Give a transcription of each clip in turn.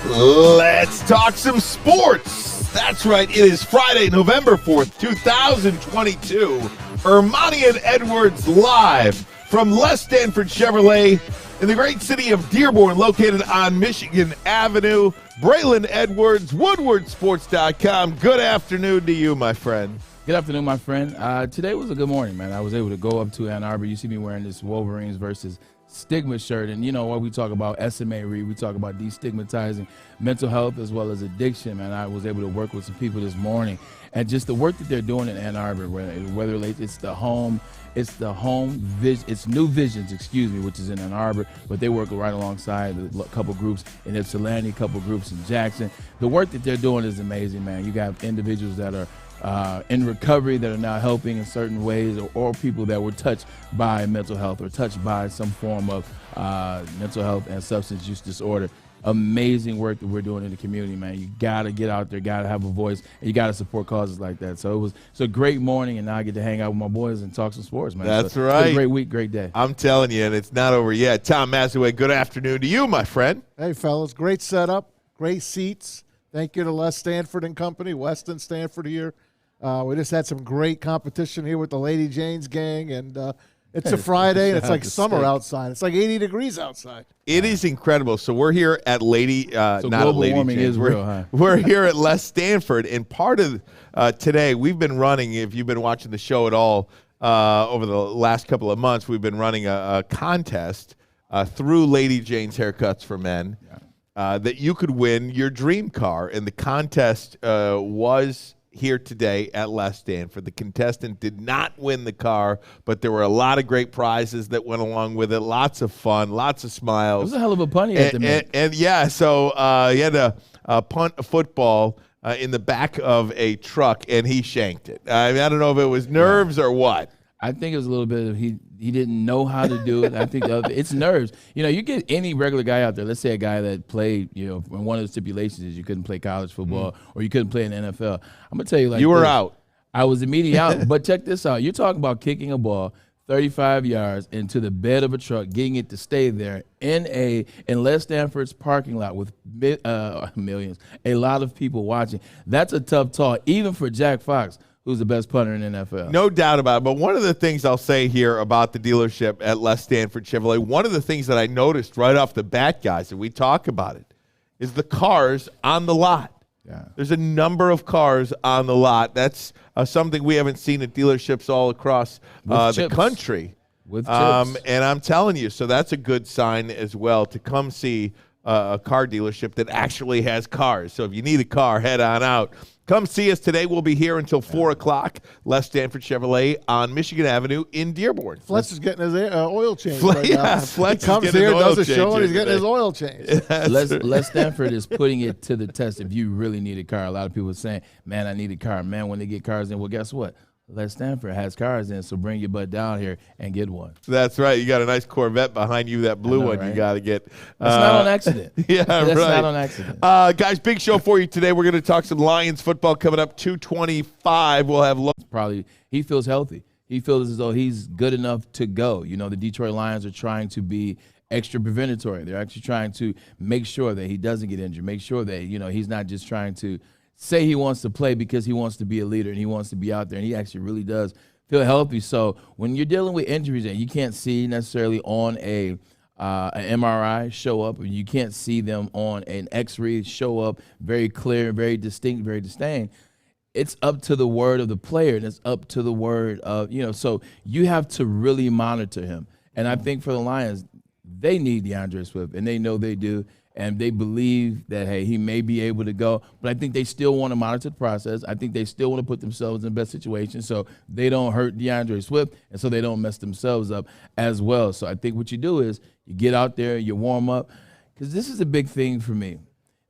Let's talk some sports. That's right. It is Friday, November 4th, 2022. Ermanni and Edwards live from Les Stanford Chevrolet in the great city of Dearborn, located on Michigan Avenue. Braylon Edwards, WoodwardSports.com. Good afternoon to you, my friend. Good afternoon, my friend. Today was a good morning, man. I was able to go up to Ann Arbor. You see me wearing this Wolverines versus Stigma shirt. And you know what we talk about, SMA Read, we talk about destigmatizing mental health as well as addiction, man. I was able to work with some people this morning. And just the work that they're doing in Ann Arbor, whether it's New Visions, which is in Ann Arbor, but they work right alongside a couple groups in Ypsilanti, a couple groups in Jackson. The work that they're doing is amazing, man. You got individuals that are in recovery that are now helping in certain ways, or people that were touched by mental health or touched by some form of mental health and substance use disorder. Amazing work that we're doing in the community, man. You got to get out there, got to have a voice, and you got to support causes like that. So it's a great morning, and now I get to hang out with my boys and talk some sports, man. That's right. It's a great week, great day. I'm telling you, and it's not over yet. Tom Mazawey, good afternoon to you, my friend. Hey, fellas. Great setup, great seats. Thank you to Les Stanford and Company, Weston, Stanford here. We just had some great competition here with the Lady Jane's gang, and it's a Friday, and it's like summer outside. It's like 80 degrees outside. It is incredible. So we're here at Lady, so not global Lady warming Jane's. is real, huh? We're here at Les Stanford, and part of today we've been running, if you've been watching the show at all over the last couple of months, we've been running a contest through Lady Jane's Haircuts for Men that you could win your dream car, and the contest was here today at Les Stanford. The contestant did not win the car, but there were a lot of great prizes that went along with it. Lots of fun, lots of smiles. It was a hell of a punt he had to make. And yeah, so he had to punt a football in the back of a truck, and he shanked it. I mean, I don't know if it was nerves or what. I think it was a little bit of he didn't know how to do it. I think it's nerves. You know, you get any regular guy out there, let's say a guy that played, you know, and one of the stipulations is you couldn't play college football or you couldn't play in the NFL. I'm going to tell you like you were this. out. I was immediately out. But check this out. You're talking about kicking a ball 35 yards into the bed of a truck, getting it to stay there in Les Stanford's parking lot with millions, a lot of people watching. That's a tough talk, even for Jack Fox, who's the best punter in the NFL. No doubt about it. But one of the things I'll say here about the dealership at Les Stanford Chevrolet, one of the things that I noticed right off the bat, guys, and we talk about it, is the cars on the lot. Yeah. There's a number of cars on the lot. That's something we haven't seen at dealerships all across the country. With chips. And I'm telling you, so that's a good sign as well to come see a car dealership that actually has cars. So if you need a car, head on out. Come see us today. We'll be here until 4 o'clock. Les Stanford Chevrolet on Michigan Avenue in Dearborn. Fletch is getting his oil change Fletch he comes here, does a show, and he's getting his oil change. Les Stanford is putting it to the test if you really need a car. A lot of people are saying, man, I need a car. Man, when they get cars in, well, guess what? Les Stanford has cars in, so bring your butt down here and get one. That's right. You got a nice Corvette behind you, that blue one, right? You got to get. That's not on accident. Yeah, That's right. not on accident. Guys, big show for you today. We're going to talk some Lions football coming up, 2:25. We'll have probably he feels healthy. He feels as though he's good enough to go. You know, the Detroit Lions are trying to be extra preventatory. They're actually trying to make sure that he doesn't get injured, make sure that, you know, he's not just trying to say he wants to play because he wants to be a leader and he wants to be out there, and he actually really does feel healthy. So when you're dealing with injuries that you can't see necessarily on an MRI show up, or you can't see them on an X-ray show up very clear, very distinct, very distinct, it's up to the word of the player, and it's up to the word of, you know, so you have to really monitor him. And I think for the Lions, they need DeAndre Swift, and they know they do. And they believe that, hey, he may be able to go. But I think they still want to monitor the process. I think they still want to put themselves in the best situation so they don't hurt DeAndre Swift and so they don't mess themselves up as well. So I think what you do is you get out there, you warm up. Because this is a big thing for me.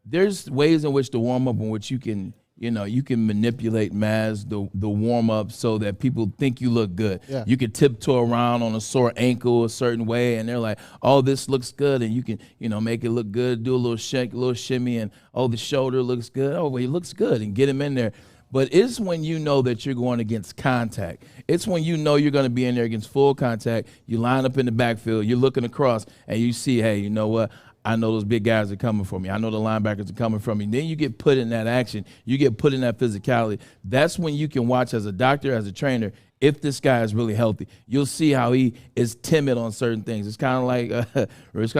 There's ways in which to warm up in which you can, you know, you can manipulate the warm up so that people think you look good. Yeah. You can tiptoe around on a sore ankle a certain way, and they're like, "Oh, this looks good," and you can, you know, make it look good. Do a little shake, a little shimmy, and oh, the shoulder looks good. Oh, well, he looks good, and get him in there. But it's when you know that you're going against contact. It's when you know you're going to be in there against full contact. You line up in the backfield, you're looking across, and you see, hey, you know what? I know those big guys are coming for me. I know the linebackers are coming from me. Then you get put in that action. You get put in that physicality. That's when you can watch as a doctor, as a trainer, if this guy is really healthy. You'll see how he is timid on certain things. It's kind of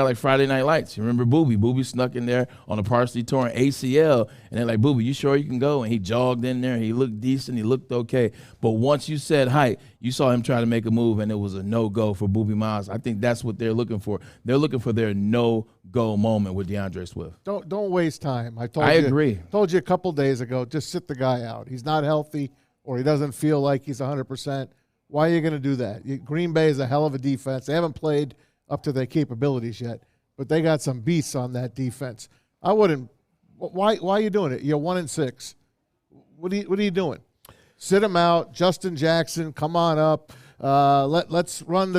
like Friday Night Lights. You remember Booby? Booby snuck in there on a partially torn ACL, and they're like, Booby, you sure you can go? And he jogged in there. He looked decent. He looked okay. But once you said height, you saw him try to make a move, and it was a no-go for Booby Miles. I think that's what they're looking for. They're looking for their no-go moment with DeAndre Swift. Don't waste time. I agree. Told you a couple days ago, just sit the guy out. He's not healthy, or he doesn't feel like he's 100%. Why are you going to do that? Green Bay is a hell of a defense. They haven't played up to their capabilities yet, but they got some beasts on that defense. I wouldn't. Why are you doing it? You're 1-6. What are you doing? Sit him out. Justin Jackson, come on up. Let's run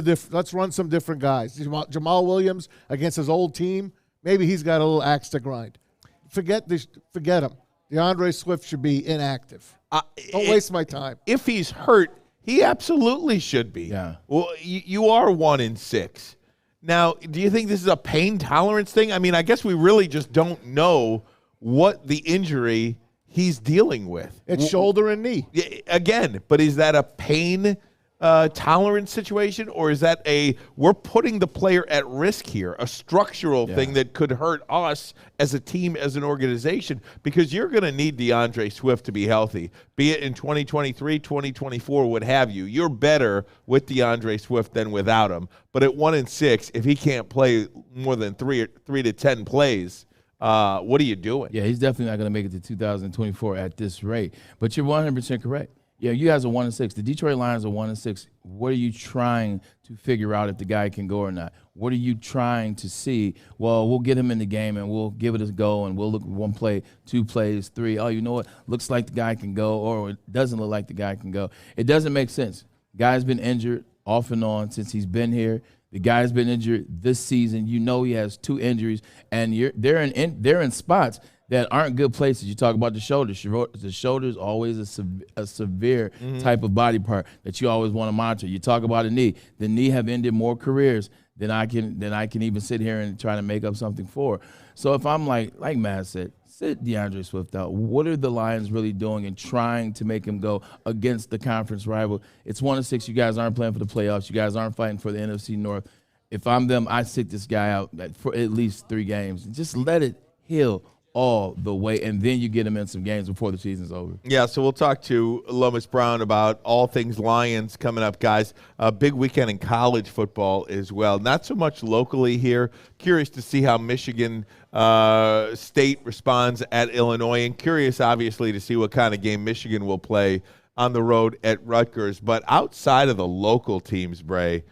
some different guys. Jamal Williams against his old team. Maybe he's got a little axe to grind. Forget him. DeAndre Swift should be inactive. Don't waste my time. If he's hurt, he absolutely should be. Yeah. Well, you are 1-6. Now, do you think this is a pain tolerance thing? I mean, I guess we really just don't know what the injury he's dealing with. It's shoulder and knee. Again, but is that a pain tolerance situation, or is that we're putting the player at risk here, a structural thing that could hurt us as a team, as an organization? Because you're going to need DeAndre Swift to be healthy, be it in 2023, 2024, what have you. You're better with DeAndre Swift than without him. But at 1-6, if he can't play more than 3 to 10 plays, what are you doing? Yeah, he's definitely not going to make it to 2024 at this rate. But you're 100% correct. Yeah, you guys are 1-6. The Detroit Lions are 1-6. What are you trying to figure out if the guy can go or not? What are you trying to see? Well, we'll get him in the game and we'll give it a go, and we'll look at 1 play, 2 plays, 3. Oh, you know what? Looks like the guy can go, or it doesn't look like the guy can go. It doesn't make sense. Guy's been injured off and on since he's been here. The guy's been injured this season. You know he has 2 injuries, and they're in spots that aren't good places. You talk about the shoulders. The shoulder is always a severe type of body part that you always want to monitor. You talk about a knee. The knee have ended more careers than I can even sit here and try to make up something for. So if I'm like Matt said, sit DeAndre Swift out. What are the Lions really doing and trying to make him go against the conference rival? It's 1-6. You guys aren't playing for the playoffs. You guys aren't fighting for the NFC North. If I'm them, I sit this guy out for at least 3 games. Just let it heal all the way, and then you get him in some games before the season's over. Yeah, so we'll talk to Lomas Brown about all things Lions coming up, guys. A big weekend in college football as well. Not so much locally here. Curious to see how Michigan State responds at Illinois, and curious, obviously, to see what kind of game Michigan will play on the road at Rutgers. But outside of the local teams, Bray,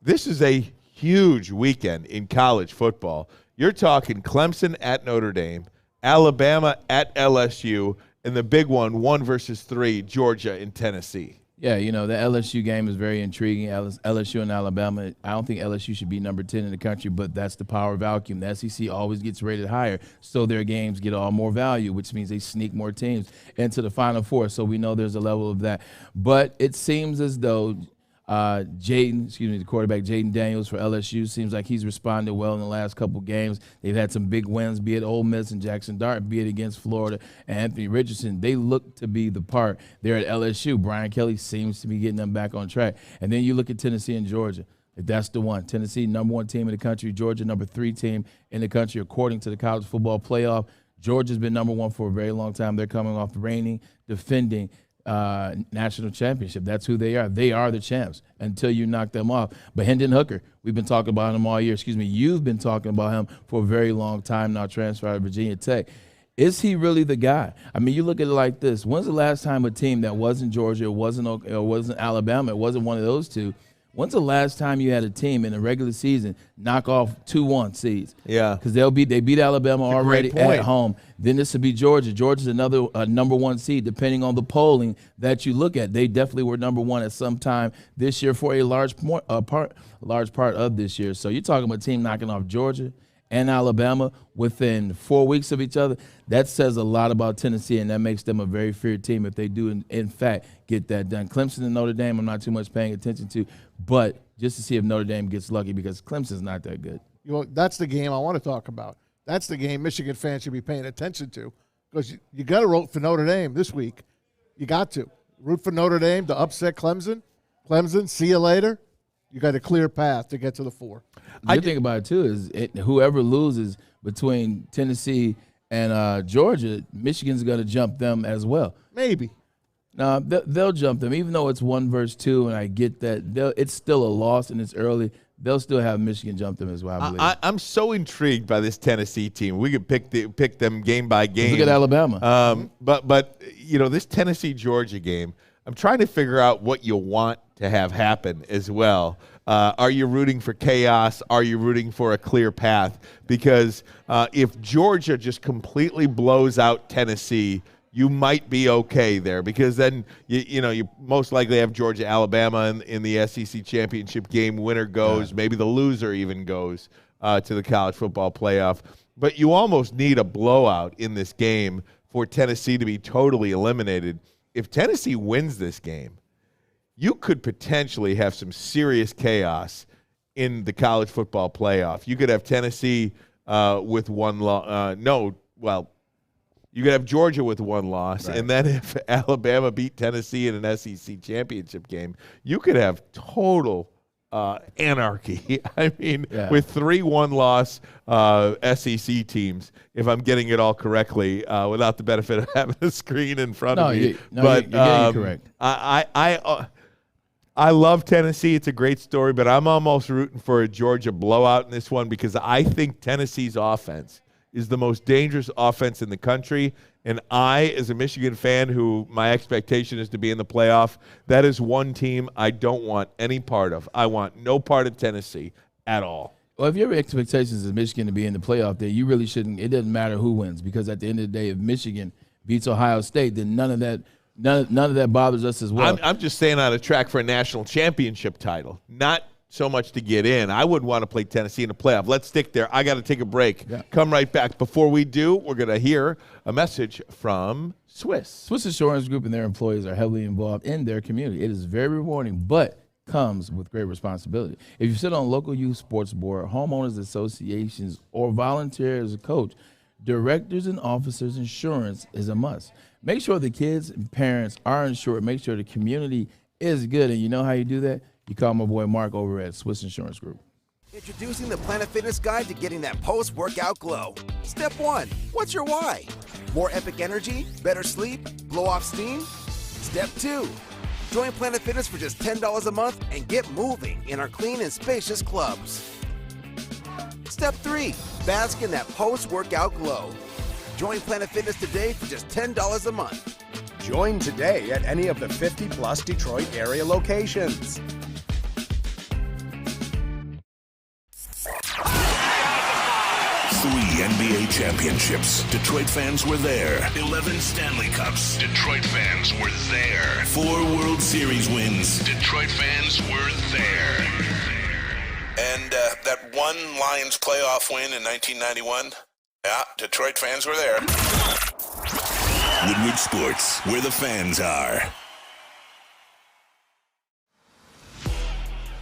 this is a huge weekend in college football. You're talking Clemson at Notre Dame, Alabama at LSU, and the big one, 1 versus 3, Georgia and Tennessee. Yeah, you know, the LSU game is very intriguing. LSU and Alabama, I don't think LSU should be number 10 in the country, but that's the power vacuum. The SEC always gets rated higher, so their games get all more value, which means they sneak more teams into the Final Four, so we know there's a level of that. But it seems as though the quarterback Jaden Daniels for LSU, seems like he's responded well in the last couple games. They've had some big wins, be it Ole Miss and Jackson Dart, be it against Florida and Anthony Richardson. They look to be the part there at LSU. Brian Kelly seems to be getting them back on track. And then you look at Tennessee and Georgia. If that's the one. Tennessee, number 1 team in the country. Georgia, number 3 team in the country, according to the college football playoff. Georgia's been number 1 for a very long time. They're coming off reigning, defending national championship. That's who they are. They are the champs until you knock them off. But Hendon Hooker, we've been talking about him all year. You've been talking about him for a very long time now, transfer out of Virginia Tech. Is he really the guy? I mean, you look at it like this. When's the last time a team that wasn't Georgia, wasn't Alabama, it wasn't one of those two, when's the last time you had a team in the regular season knock off 2-1 seeds? Yeah. Because they beat Alabama already at home. Then this would be Georgia. Georgia's another number 1 seed, depending on the polling that you look at. They definitely were number 1 at some time this year for a large part of this year. So you're talking about a team knocking off Georgia and Alabama within 4 weeks of each other. That says a lot about Tennessee, and that makes them a very feared team if they do, in fact, get that done. Clemson and Notre Dame, I'm not too much paying attention to, but just to see if Notre Dame gets lucky, because Clemson's not that good. That's the game I want to talk about. That's the game Michigan fans should be paying attention to, because you got to root for Notre Dame this week. You got to root for Notre Dame to upset Clemson. Clemson, see you later. You got a clear path to get to the 4. The good thing about it, too, is whoever loses between Tennessee and Georgia, Michigan's going to jump them as well. Maybe. No, they'll jump them, even though it's 1 versus 2, and I get that. It's still a loss and it's early. They'll still have Michigan jump them as well, I believe. I'm so intrigued by this Tennessee team. We could pick them game by game. Look at Alabama. But this Tennessee-Georgia game, I'm trying to figure out what you want to have happen as well. Are you rooting for chaos? Are you rooting for a clear path? Because if Georgia just completely blows out Tennessee, you might be okay there, because then you most likely have Georgia, Alabama in the SEC championship game. Winner goes, maybe the loser even goes to the college football playoff. But you almost need a blowout in this game for Tennessee to be totally eliminated. If Tennessee wins this game, you could potentially have some serious chaos in the college football playoff. You could have Tennessee with 1 loss. You could have Georgia with 1 loss, right. And then if Alabama beat Tennessee in an SEC championship game, you could have total anarchy. I mean, with 3 1-loss SEC teams, if I'm getting it all correctly, without the benefit of having a screen in front of me. But you're getting it correct. I love Tennessee. It's a great story, but I'm almost rooting for a Georgia blowout in this one, because I think Tennessee's offense is the most dangerous offense in the country. And I, as a Michigan fan who my expectation is to be in the playoff, that is one team I don't want any part of. I want no part of Tennessee at all. Well, if your expectations is Michigan to be in the playoff, then you really shouldn't. It doesn't matter who wins, because at the end of the day, if Michigan beats Ohio State, then none of that bothers us as well. I'm just staying on a track for a national championship title, not so much to get in. I wouldn't want to play Tennessee in the playoff. Let's stick there. I got to take a break. Yeah. Come right back. Before we do, we're going to hear a message from Swiss. Swiss Insurance Group and their employees are heavily involved in their community. It is very rewarding, but comes with great responsibility. If you sit on a local youth sports board, homeowners associations, or volunteer as a coach, directors and officers insurance is a must. Make sure the kids and parents are insured. Make sure the community is good. And you know how you do that? You call my boy Mark over at Swiss Insurance Group. Introducing the Planet Fitness Guide to getting that post-workout glow. Step 1, what's your why? More epic energy? Better sleep? Blow off steam? Step 2, join Planet Fitness for just $10 a month and get moving in our clean and spacious clubs. Step 3, bask in that post-workout glow. Join Planet Fitness today for just $10 a month. Join today at any of the 50-plus Detroit area locations. 3 NBA championships. Detroit fans were there. 11 Stanley Cups. Detroit fans were there. 4 World Series wins. Detroit fans were there. And that one Lions playoff win in 1991, yeah, Detroit fans were there. Woodward Sports, where the fans are.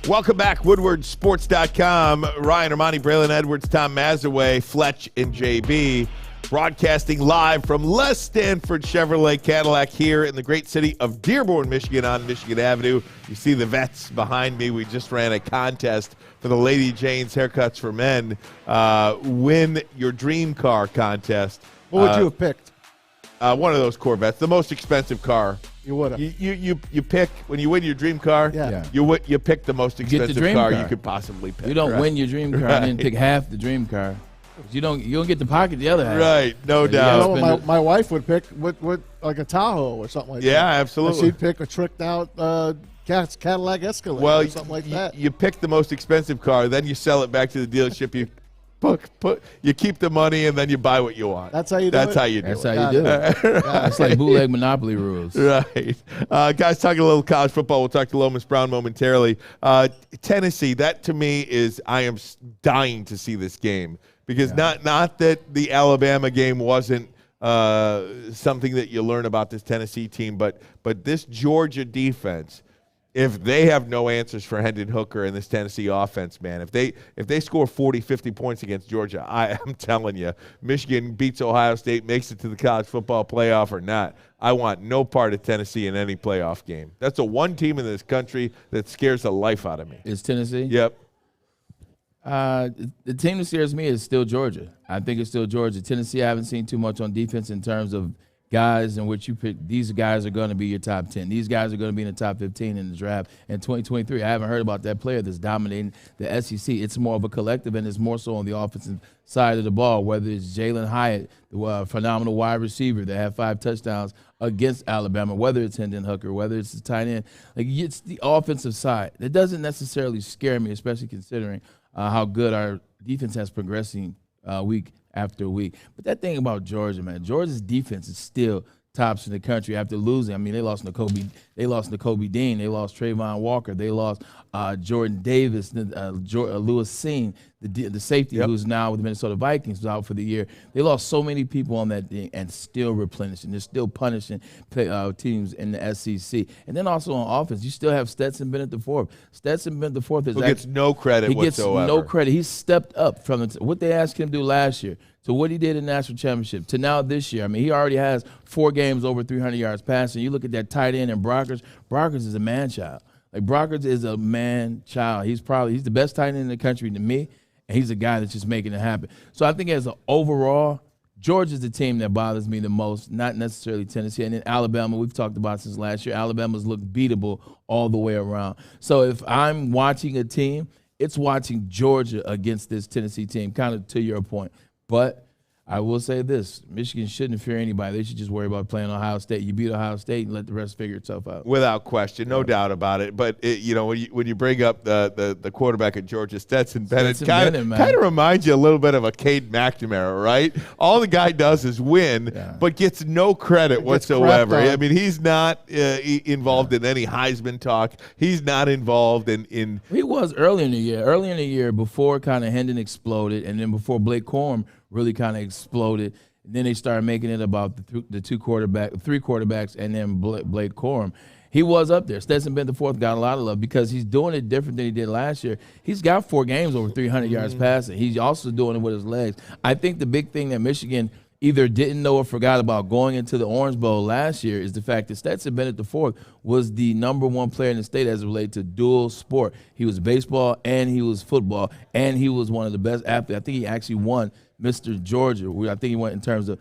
Welcome back, WoodwardSports.com. Ryan, Ermanni, Braylon Edwards, Tom Mazawey, Fletch, and JB, broadcasting live from Les Stanford Chevrolet Cadillac here in the great city of Dearborn, Michigan, on Michigan Avenue. You see the vets behind me. We just ran a contest for the Lady Jane's Haircuts for Men. Win your dream car contest. What would you have picked? One of those Corvettes, the most expensive car. You would have. You pick, when you win your dream car, you pick the most expensive car you could possibly pick. You don't win your dream car and then pick half the dream car. You don't get to pocket the other half. Right, no doubt. You know, my wife would pick with like a Tahoe or something like that. Yeah, absolutely. And she'd pick a tricked out Cadillac Escalade or something like that. You pick the most expensive car, then you sell it back to the dealership. You keep the money, and then you buy what you want. That's how you do it? That's how you do it. That's how you do it. It's like bootleg Monopoly rules. Right. Guys, talking a little college football. We'll talk to Lomas Brown momentarily. Tennessee, that to me is, I am dying to see this game. Because not that the Alabama game wasn't something that you learn about this Tennessee team, but this Georgia defense if they have no answers for Hendon Hooker in this Tennessee offense, man, if they score 40, 50 points against Georgia, I am telling you, Michigan beats Ohio State, makes it to the college football playoff or not, I want no part of Tennessee in any playoff game. That's the one team in this country that scares the life out of me. Is Tennessee? Yep. The team that scares me is still Georgia. I think it's still Georgia. Tennessee, I haven't seen too much on defense in terms of guys in which you pick. These guys are going to be your top 10. These guys are going to be in the top 15 in the draft in 2023. I haven't heard about that player that's dominating the SEC. It's more of a collective, and it's more so on the offensive side of the ball, whether it's Jalen Hyatt, the phenomenal wide receiver that had 5 touchdowns against Alabama, whether it's Hendon Hooker, whether it's the tight end. Like, it's the offensive side. It doesn't necessarily scare me, especially considering how good our defense has progressing week after week. But that thing about Georgia, man, Georgia's defense is still tops in the country after losing. I mean, they lost Nakobe Dean, they lost Trayvon Walker, they lost Jordan Davis, Lewis Seen, the safety who's now with the Minnesota Vikings, who's out for the year. They lost so many people on that thing and still replenishing. They're still punishing teams in the SEC. And then also on offense, you still have Stetson Bennett IV. Stetson Bennett IV is who gets no credit whatsoever. He gets no credit. He's stepped up from what they asked him to do last year to what he did in the national championship to now this year. I mean, he already has 4 games over 300 yards passing. You look at that tight end and Brockers. Brockers is a man-child. Like, Brockers is a man-child. He's the best tight end in the country to me, and he's a guy that's just making it happen. So I think as an overall, Georgia's the team that bothers me the most, not necessarily Tennessee. And then Alabama, we've talked about since last year. Alabama's looked beatable all the way around. So if I'm watching a team, it's watching Georgia against this Tennessee team, kind of to your point. But I will say this, Michigan shouldn't fear anybody. They should just worry about playing Ohio State. You beat Ohio State and let the rest figure itself out. Without question, no doubt about it. But, when you bring up the quarterback at Georgia, Stetson Bennett, kind of reminds you a little bit of a Cade McNamara, right? All the guy does is win, but gets no credit whatsoever. I mean, he's not involved in any Heisman talk. He's not involved in He was early in the year. Early in the year, before kind of Hendon exploded, and then before Blake Corum really kind of exploded. And then they started making it about the 3 quarterbacks, and then Blake Corum. He was up there. Stetson Bennett IV got a lot of love because he's doing it different than he did last year. He's got 4 games over 300 yards passing. He's also doing it with his legs. I think the big thing that Michigan either didn't know or forgot about going into the Orange Bowl last year is the fact that Stetson Bennett IV was the #1 player in the state as it related to dual sport. He was baseball and he was football, and he was one of the best athletes. I think he actually won Mr. Georgia. I think he went in terms of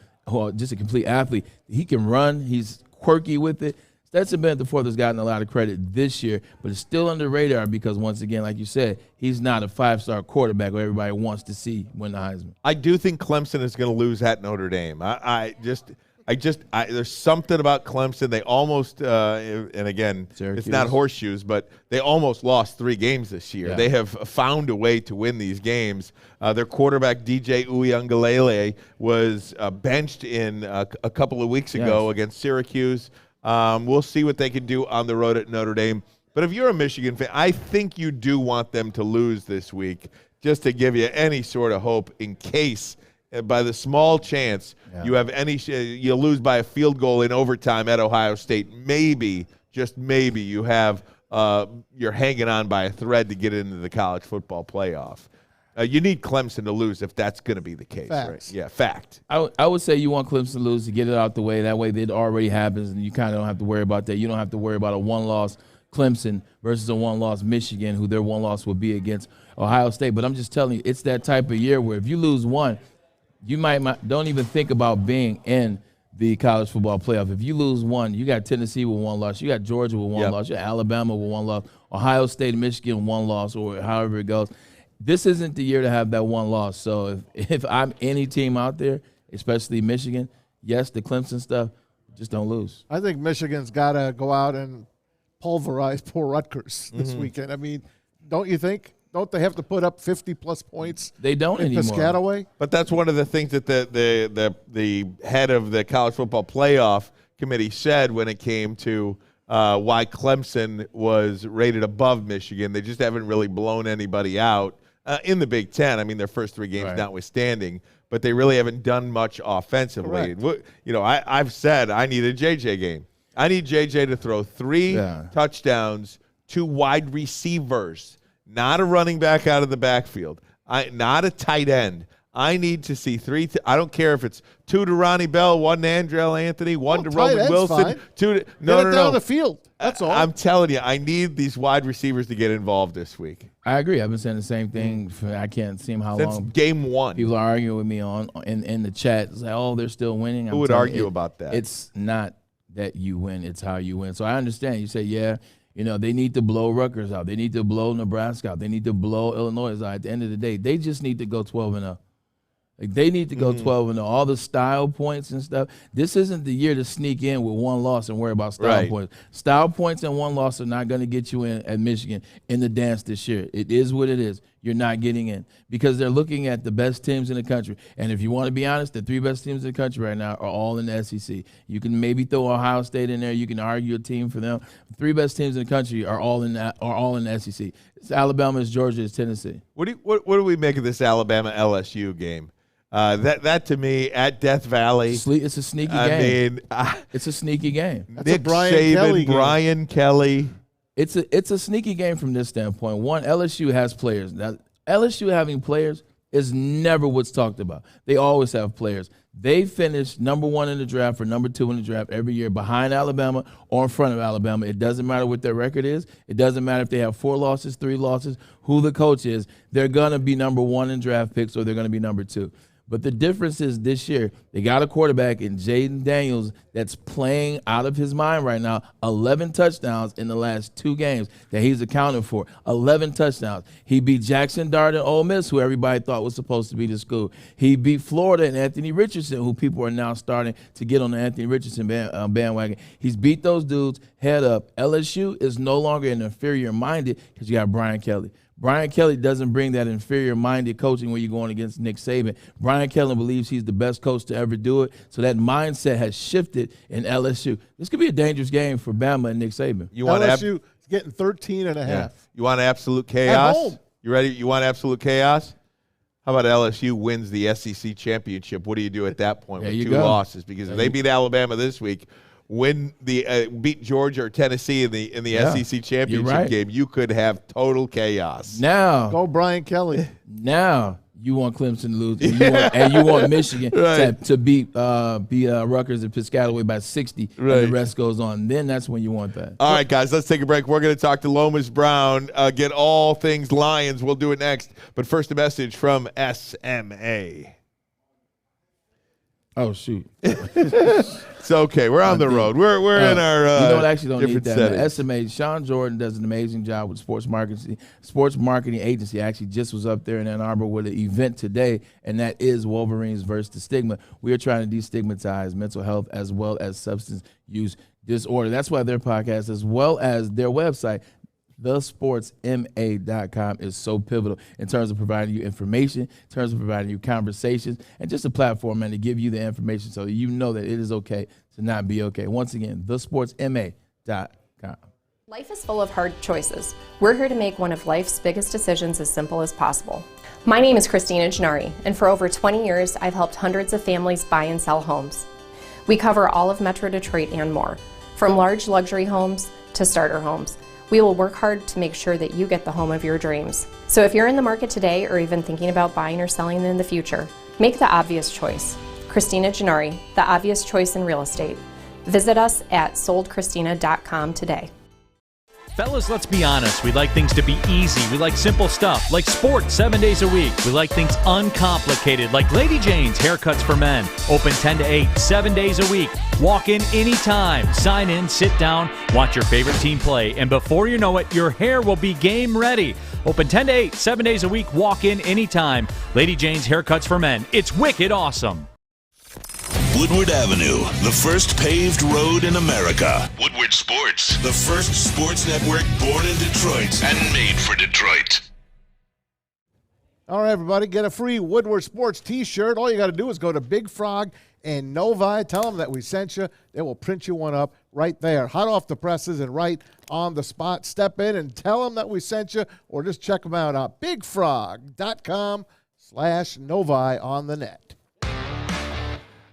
just a complete athlete. He can run. He's quirky with it. Stetson Bennett IV has gotten a lot of credit this year, but it's still under the radar because, once again, like you said, he's not a 5-star quarterback who everybody wants to see win the Heisman. I do think Clemson is going to lose at Notre Dame. There's something about Clemson. They almost, and again, Syracuse. It's not horseshoes, but they almost lost 3 games this year. Yeah. They have found a way to win these games. Their quarterback, DJ Uiagalelei, was benched in a couple of weeks ago against Syracuse. We'll see what they can do on the road at Notre Dame. But if you're a Michigan fan, I think you do want them to lose this week just to give you any sort of hope in case, by the small chance, you have you lose by a field goal in overtime at Ohio State. Maybe, just maybe, you have you're hanging on by a thread to get into the college football playoff. You need Clemson to lose if that's going to be the case. Facts. Right? Yeah, fact. I would say you want Clemson to lose to get it out the way. That way it already happens, and you kind of don't have to worry about that. You don't have to worry about a 1-loss Clemson versus a 1-loss Michigan, who their 1 loss will be against Ohio State. But I'm just telling you, it's that type of year where if you lose one, you might don't even think about being in the college football playoff. If you lose one, you got Tennessee with 1 loss. You got Georgia with 1 loss. You got Alabama with 1 loss. Ohio State and Michigan 1 loss, or however it goes. This isn't the year to have that 1 loss. So if I'm any team out there, especially Michigan, yes, the Clemson stuff, just don't lose. I think Michigan's got to go out and pulverize poor Rutgers this weekend. I mean, don't you think? Don't they have to put up 50-plus points? They don't anymore. Piscataway? But that's one of the things that the head of the college football playoff committee said when it came to why Clemson was rated above Michigan. They just haven't really blown anybody out in the Big Ten. I mean, their first 3 games notwithstanding, but they really haven't done much offensively. Correct. You know, I've said I need a JJ game. I need JJ to throw 3 touchdowns, to wide receivers, not a running back out of the backfield, not a tight end. I need to see I don't care if it's 2 to Ronnie Bell, 1 to Andrell Anthony, 1 to Roman Wilson, fine. 2 to Get it down the field. That's all. I'm telling you, I need these wide receivers to get involved this week. I agree. I've been saying the same thing. I can't see how Since long. game 1. People are arguing with me in the chat. It's like, oh, they're still winning. Who would argue about that? It's not that you win. It's how you win. So I understand. You say, yeah, they need to blow Rutgers out. They need to blow Nebraska out. They need to blow Illinois out. At the end of the day, they just need to go 12-0. Like they need to go 12-0. All the style points and stuff. This isn't the year to sneak in with 1 loss and worry about style points. Style points and 1 loss are not going to get you in at Michigan in the dance this year. It is what it is. You're not getting in because they're looking at the best teams in the country. And if you want to be honest, the 3 best teams in the country right now are all in the SEC. You can maybe throw Ohio State in there. You can argue a team for them. The 3 best teams in the country are all in the SEC. It's Alabama, it's Georgia, it's Tennessee. What do we make of this Alabama LSU game? That to me at Death Valley. It's a sneaky game. I mean, it's a sneaky game. That's Nick a Brian Saban, Kelly game. Brian Kelly. It's a sneaky game from this standpoint. One, LSU has players. Now, LSU having players is never what's talked about. They always have players. They finish number 1 in the draft or number 2 in the draft every year behind Alabama or in front of Alabama. It doesn't matter what their record is. It doesn't matter if they have 4 losses, 3 losses, who the coach is. They're going to be number 1 in draft picks or they're going to be number 2. But the difference is this year, they got a quarterback in Jaden Daniels that's playing out of his mind right now. 11 touchdowns in the last 2 games that he's accounted for. 11 touchdowns. He beat Jackson Dart and Ole Miss, who everybody thought was supposed to be the school. He beat Florida and Anthony Richardson, who people are now starting to get on the Anthony Richardson bandwagon. He's beat those dudes head up. LSU is no longer an inferior-minded because you got Brian Kelly. Brian Kelly doesn't bring that inferior-minded coaching when you're going against Nick Saban. Brian Kelly believes he's the best coach to ever do it, so that mindset has shifted in LSU. This could be a dangerous game for Bama and Nick Saban. LSU is getting 13.5. Yeah. You want absolute chaos? At home. You ready? You want absolute chaos? How about LSU wins the SEC championship? What do you do at that point with 2 losses? Because if they beat Alabama this week, beat Georgia or Tennessee in the SEC championship game, you could have total chaos. Now, go Brian Kelly. Now you want Clemson to lose, and you want Michigan to beat Rutgers and Piscataway by 60, and the rest goes on. Then that's when you want that. All right, guys, let's take a break. We're going to talk to Lomas Brown, get all things Lions. We'll do it next. But first, a message from SMA. Oh, shoot. It's okay. We're on the road. We're in our actually don't need that. settings. SMA, Sean Jordan does an amazing job with sports marketing agency. Actually just was up there in Ann Arbor with an event today, and that is Wolverines versus the Stigma. We are trying to destigmatize mental health as well as substance use disorder. That's why their podcast, as well as their website, thesportsma.com, is so pivotal in terms of providing you information, in terms of providing you conversations, and just a platform, man, to give you the information so you know that it is okay to not be okay. Once again, thesportsma.com. Life is full of hard choices. We're here to make one of life's biggest decisions as simple as possible. My name is Christina Gennari, and for over 20 years, I've helped hundreds of families buy and sell homes. We cover all of Metro Detroit and more, from large luxury homes to starter homes. We will work hard to make sure that you get the home of your dreams. So if you're in the market today or even thinking about buying or selling in the future, make the obvious choice. Christina Gennari, the obvious choice in real estate. Visit us at soldchristina.com today. Fellas, let's be honest. We like things to be easy. We like simple stuff, like sports 7 days a week. We like things uncomplicated, like Lady Jane's Haircuts for Men. Open 10 to 8, 7 days a week. Walk in anytime. Sign in, sit down, watch your favorite team play, and before you know it, your hair will be game ready. Open 10 to 8, 7 days a week. Walk in anytime. Lady Jane's Haircuts for Men. It's wicked awesome. Woodward Avenue, the first paved road in America. Woodward Sports, the first sports network born in Detroit and made for Detroit. All right, everybody, get a free Woodward Sports T-shirt. All you got to do is go to Big Frog and Novi. Tell them that we sent you. They will print you one up right there, hot off the presses and right on the spot. Step in and tell them that we sent you, or just check them out on bigfrog.com/Novi on the net.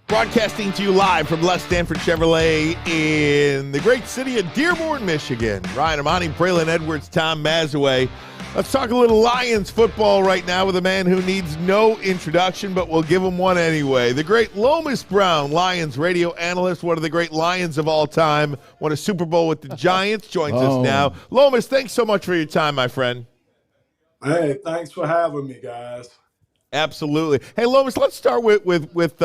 Broadcasting to you live from Les Stanford Chevrolet in the great city of Dearborn, Michigan. Ryan Ermanni, Braylon Edwards, Tom Mazawey. Let's talk a little Lions football right now with a man who needs no introduction, but we'll give him one anyway. The great Lomas Brown, Lions radio analyst, one of the great Lions of all time, won a Super Bowl with the Giants, joins us now. Lomas, thanks so much for your time, my friend. Hey, thanks for having me, guys. Absolutely. Hey, Lomas, let's start with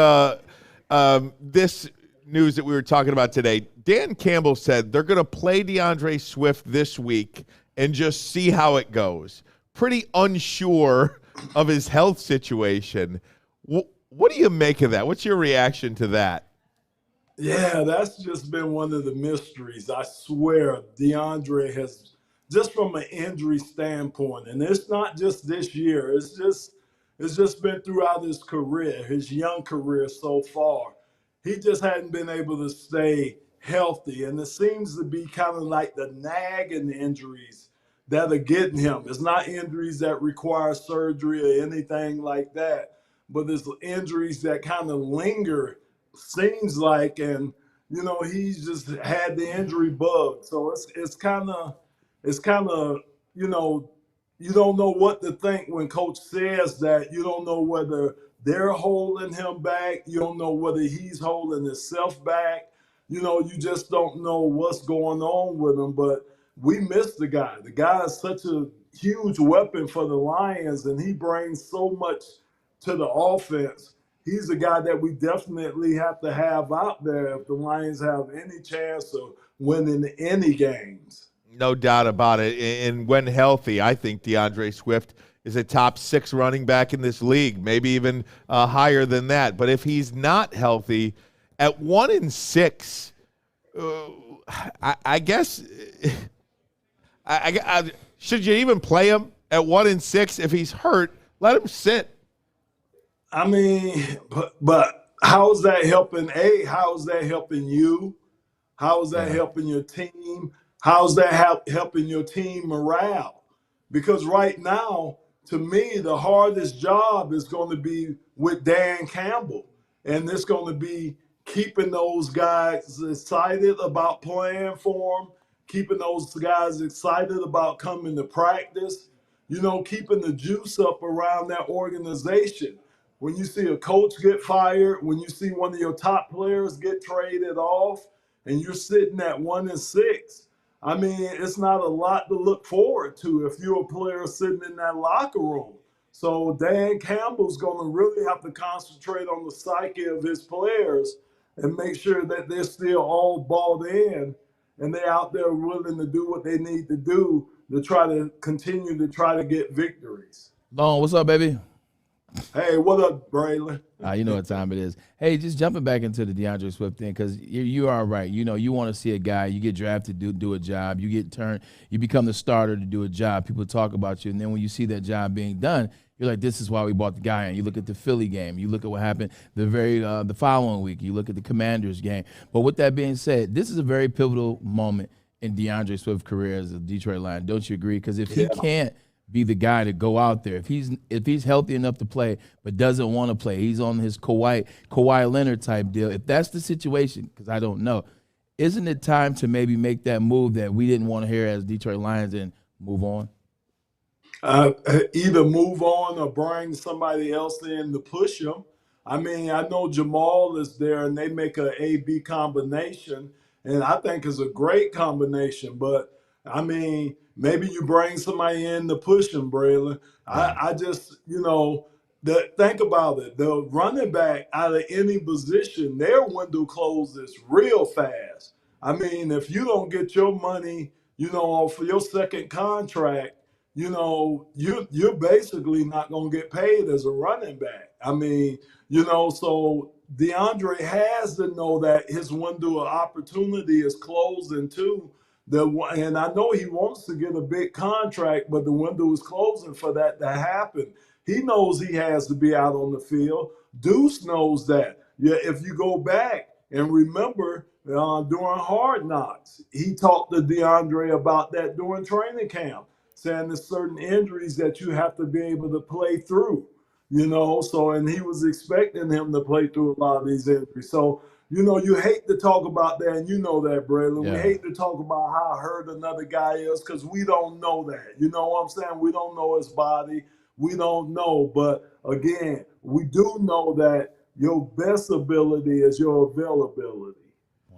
this news that we were talking about today. Dan Campbell said they're going to play DeAndre Swift this week and just see how it goes. Pretty unsure of his health situation. What do you make of that? What's your reaction to that? Yeah, that's just been one of the mysteries. I swear DeAndre has, just from an injury standpoint, and it's not just this year, it's just been throughout his career, his young career so far. He just hadn't been able to stay healthy, and it seems to be kind of like the nagging injuries that are getting him. It's not injuries that require surgery or anything like that, but it's injuries that kind of linger, seems like, and he's just had the injury bug. So it's kind of you don't know what to think when coach says that. You don't know whether they're holding him back. You don't know whether he's holding himself back. You just don't know what's going on with him. But we miss the guy. The guy is such a huge weapon for the Lions, and he brings so much to the offense. He's a guy that we definitely have to have out there if the Lions have any chance of winning any games. No doubt about it. And when healthy, I think DeAndre Swift is a top 6 running back in this league, maybe even higher than that. But if he's not healthy, at 1-6, I guess should you even play him at 1-6? If he's hurt, let him sit. I mean, but how is that helping? How is that helping you? How is that helping your team? How's that helping your team morale? Because right now, to me, the hardest job is going to be with Dan Campbell. And it's going to be keeping those guys excited about playing for them, keeping those guys excited about coming to practice, keeping the juice up around that organization. When you see a coach get fired, when you see one of your top players get traded off, and you're sitting at 1-6, I mean, it's not a lot to look forward to if you're a player sitting in that locker room. So Dan Campbell's going to really have to concentrate on the psyche of his players and make sure that they're still all balled in and they're out there willing to do what they need to do to try to continue to try to get victories. Long, what's up, baby? Hey, what up, Braylon? You know what time it is. Hey, just jumping back into the DeAndre Swift thing, because you are right. You want to see a guy, you get drafted to do a job, you get turned, you become the starter to do a job. People talk about you, and then when you see that job being done, you're like, this is why we bought the guy in. You look at the Philly game, you look at what happened the following week, you look at the Commanders game. But with that being said, this is a very pivotal moment in DeAndre Swift's career as a Detroit Lion. Don't you agree? Because if he can't be the guy to go out there, if he's healthy enough to play but doesn't want to play, he's on his Kawhi Leonard type deal. If that's the situation, because I don't know, isn't it time to maybe make that move that we didn't want to hear as Detroit Lions and move on? Either move on or bring somebody else in to push them. I mean, I know Jamal is there and they make an A-B combination, and I think it's a great combination. But, I mean, maybe you bring somebody in to push them, Braylon. I just, think about it. The running back out of any position, their window closes real fast. I mean, if you don't get your money, for your second contract, you're basically not going to get paid as a running back. I mean, so DeAndre has to know that his window of opportunity is closing too. And I know he wants to get a big contract, but the window is closing for that to happen. He knows he has to be out on the field. Deuce knows that. Yeah, if you go back and remember during Hard Knocks, he talked to DeAndre about that during training camp, saying there's certain injuries that you have to be able to play through. So, and he was expecting him to play through a lot of these injuries. So, you hate to talk about that, and you know that, Braylon. Yeah. We hate to talk about how hurt another guy is because we don't know that. You know what I'm saying? We don't know his body. We don't know. But, again, we do know that your best ability is your availability.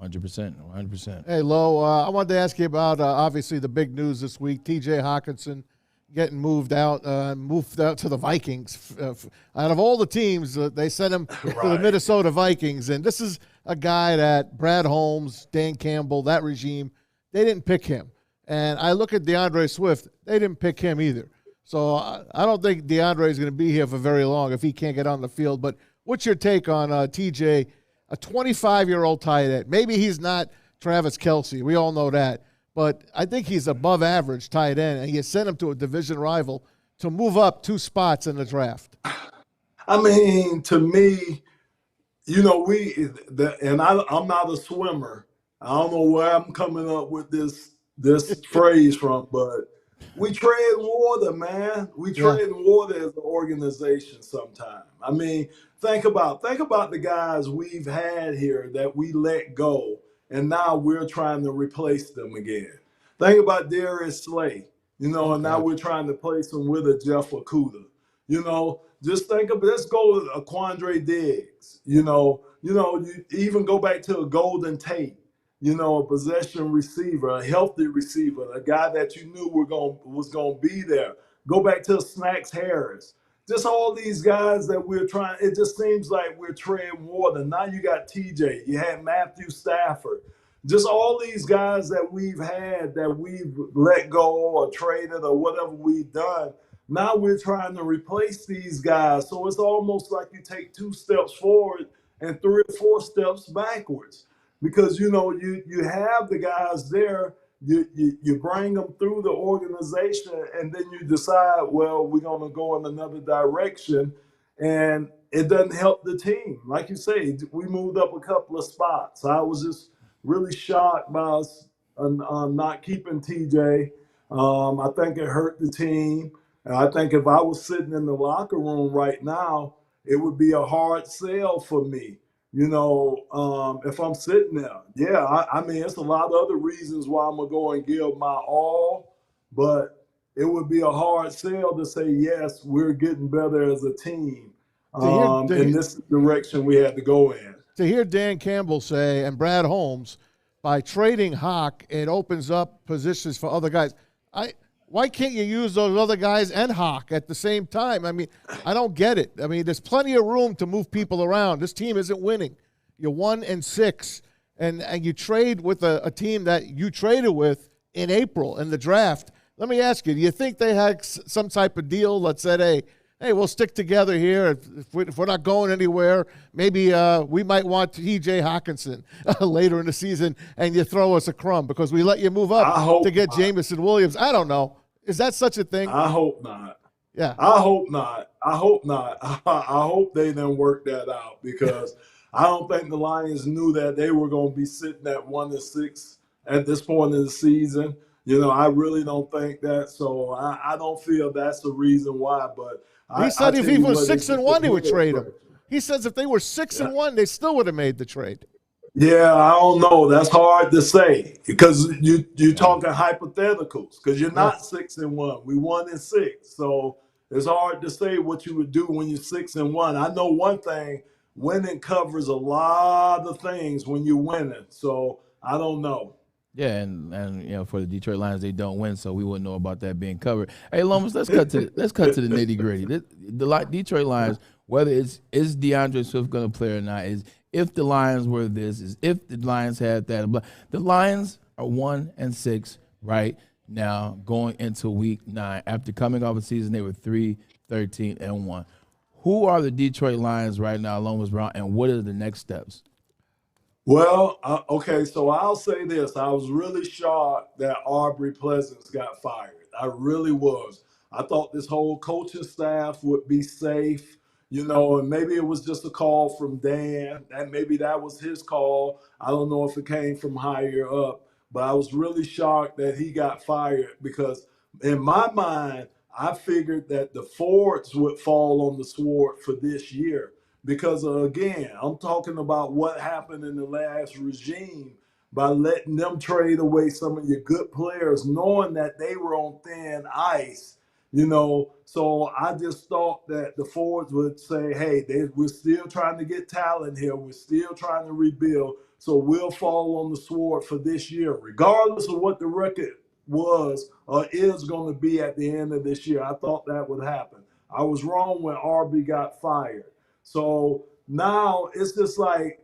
100%. Hey, Lo, I wanted to ask you about, obviously, the big news this week, T.J. Hockenson getting moved out to the Vikings. Out of all the teams, they sent him to the Minnesota Vikings. And this is a guy that Brad Holmes, Dan Campbell, that regime, they didn't pick him. And I look at DeAndre Swift, they didn't pick him either. So I don't think DeAndre is going to be here for very long if he can't get on the field. But what's your take on T.J., a 25-year-old tight end? Maybe he's not Travis Kelce. We all know that. But I think he's above average tight end, and you sent him to a division rival to move up 2 spots in the draft. I mean, to me, I'm not a swimmer. I don't know where I'm coming up with this phrase from, but we tread water, man. We tread water as an organization sometimes. I mean, think about the guys we've had here that we let go, and now we're trying to replace them again. Think about Darius Slay, and now we're trying to place him with a Jeff Okudah. Just think of, let's go to Quandre Diggs. You even go back to a Golden Tate, a possession receiver, a healthy receiver, a guy that you knew was going to be there. Go back to Snacks Harris. Just all these guys that we're trying, it just seems like we're treading water. Now you got TJ, you had Matthew Stafford. Just all these guys that we've had that we've let go or traded or whatever we've done. Now we're trying to replace these guys. So it's almost like you take 2 steps forward and 3 or 4 steps backwards. Because, you have the guys there, you bring them through the organization, and then you decide, well, we're going to go in another direction, and it doesn't help the team. Like you say, we moved up a couple of spots. I was just really shocked by us not keeping TJ. I think it hurt the team. And I think if I was sitting in the locker room right now, it would be a hard sell for me. If I'm sitting there. Yeah, I mean, it's a lot of other reasons why I'm going to go and give my all, but it would be a hard sell to say, yes, we're getting better as a team in this direction we had to go in. To hear Dan Campbell say, and Brad Holmes, by trading Hawk, it opens up positions for other guys. Why can't you use those other guys and Hawk at the same time? I mean, I don't get it. I mean, there's plenty of room to move people around. This team isn't winning. You're 1-6, and you trade with a team that you traded with in April in the draft. Let me ask you, do you think they had some type of deal that said, hey, we'll stick together here. If we're not going anywhere, maybe we might want T.J. Hockenson later in the season, and you throw us a crumb because we let you move up to get Jamison Williams. I don't know. Is that such a thing? I hope not. Yeah. I hope not. I hope they didn't work that out because I don't think the Lions knew that they were going to be sitting at 1-6 at this point in the season. I really don't think that. So I don't feel that's the reason why, but he said if he was 6-1, he would trade him. He says if they were 6-1, they still would have made the trade. Yeah, I don't know. That's hard to say because you're talking hypotheticals because you're not 6-1. We 1-6, so it's hard to say what you would do when you're 6-1. I know one thing: winning covers a lot of things when you're winning. So I don't know. Yeah, and for the Detroit Lions, they don't win, so we wouldn't know about that being covered. Hey, Lomas, let's cut to the nitty gritty. The Detroit Lions, whether is DeAndre Swift going to play or not, is if the Lions were this, is if the Lions had that. The Lions are 1-6 right now, going into Week 9. After coming off a season, they were 3-13-1. Who are the Detroit Lions right now, Lomas Brown, and what are the next steps? Well, okay, so I'll say this. I was really shocked that Aubrey Pleasance got fired. I really was. I thought this whole coaching staff would be safe, and maybe it was just a call from Dan, and maybe that was his call. I don't know if it came from higher up, but I was really shocked that he got fired because in my mind, I figured that the forwards would fall on the sword for this year because, again, I'm talking about what happened in the last regime by letting them trade away some of your good players, knowing that they were on thin ice, you know. So I just thought that the forwards would say, hey, we're still trying to get talent here. We're still trying to rebuild. So we'll fall on the sword for this year, regardless of what the record was or is going to be at the end of this year. I thought that would happen. I was wrong when RB got fired. So now it's just like,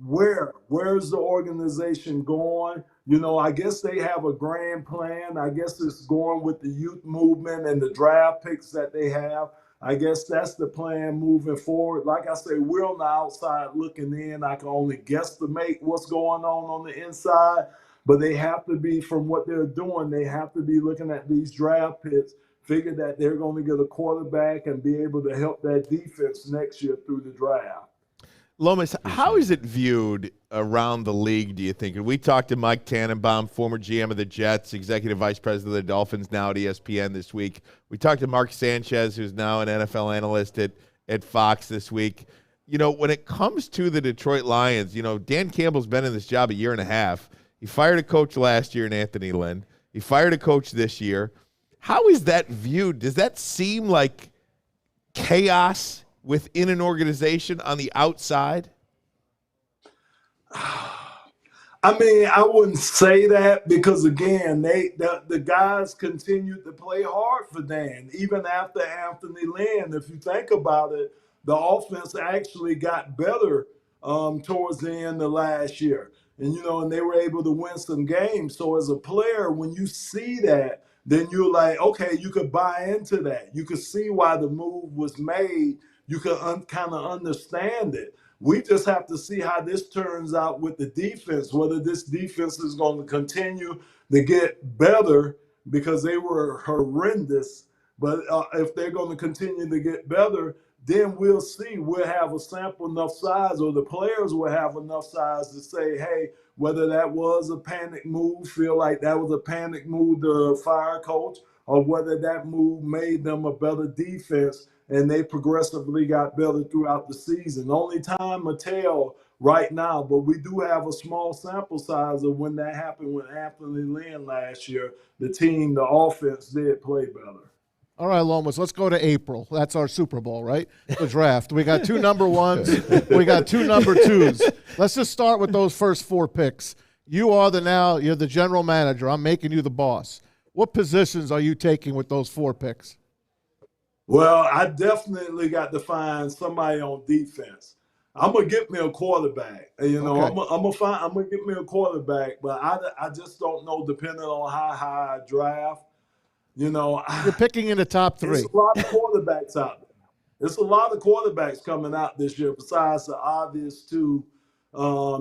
where's the organization going? You know, I guess they have a grand plan. I guess it's going with the youth movement and the draft picks that they have. I guess that's the plan moving forward. Like I say, we're on the outside looking in. I can only guesstimate what's going on the inside, but they have to be, from what they're doing, they have to be looking at these draft picks, figure that they're going to get a quarterback and be able to help that defense next year through the draft. Lomas, how is it viewed around the league, do you think? And we talked to Mike Tannenbaum, former GM of the Jets, executive vice president of the Dolphins, now at ESPN this week. We talked to Mark Sanchez, who's now an NFL analyst at Fox this week. You know, when it comes to the Detroit Lions, you know, Dan Campbell's been in this job a year and a half. He fired a coach last year in Anthony Lynn. He fired a coach this year. How is that viewed? Does that seem like chaos within an organization on the outside? I mean, I wouldn't say that because, again, the guys continued to play hard for Dan, even after Anthony Lynn. If you think about it, the offense actually got better towards the end of last year. And, you know, and they were able to win some games. So as a player, when you see that, then you're like, okay, you could buy into that. You could see why the move was made. You can kind of understand it. We just have to see how this turns out with the defense, whether this defense is going to continue to get better because they were horrendous. But if they're going to continue to get better, then we'll see. We'll have a sample enough size, or the players will have enough size to say, hey, whether that was a panic move, feel like that was a panic move to fire coach, or whether that move made them a better defense and they progressively got better throughout the season. Only time will tell right now, but we do have a small sample size of when that happened with Anthony Lynn last year. The offense did play better. All right, Lomas, let's go to April. That's our Super Bowl, right? The draft. We got 2 number ones. We got 2 number 2s. Let's just start with those first 4 picks. You're the general manager. I'm making you the boss. What positions are you taking with those 4 picks? Well, I definitely got to find somebody on defense. I'm gonna get me a quarterback. You know, okay. I'm gonna get me a quarterback, but I just don't know, depending on how high I draft. You know, you're picking in the top 3. There's a lot of quarterbacks out there. There's a lot of quarterbacks coming out this year, besides the obvious 2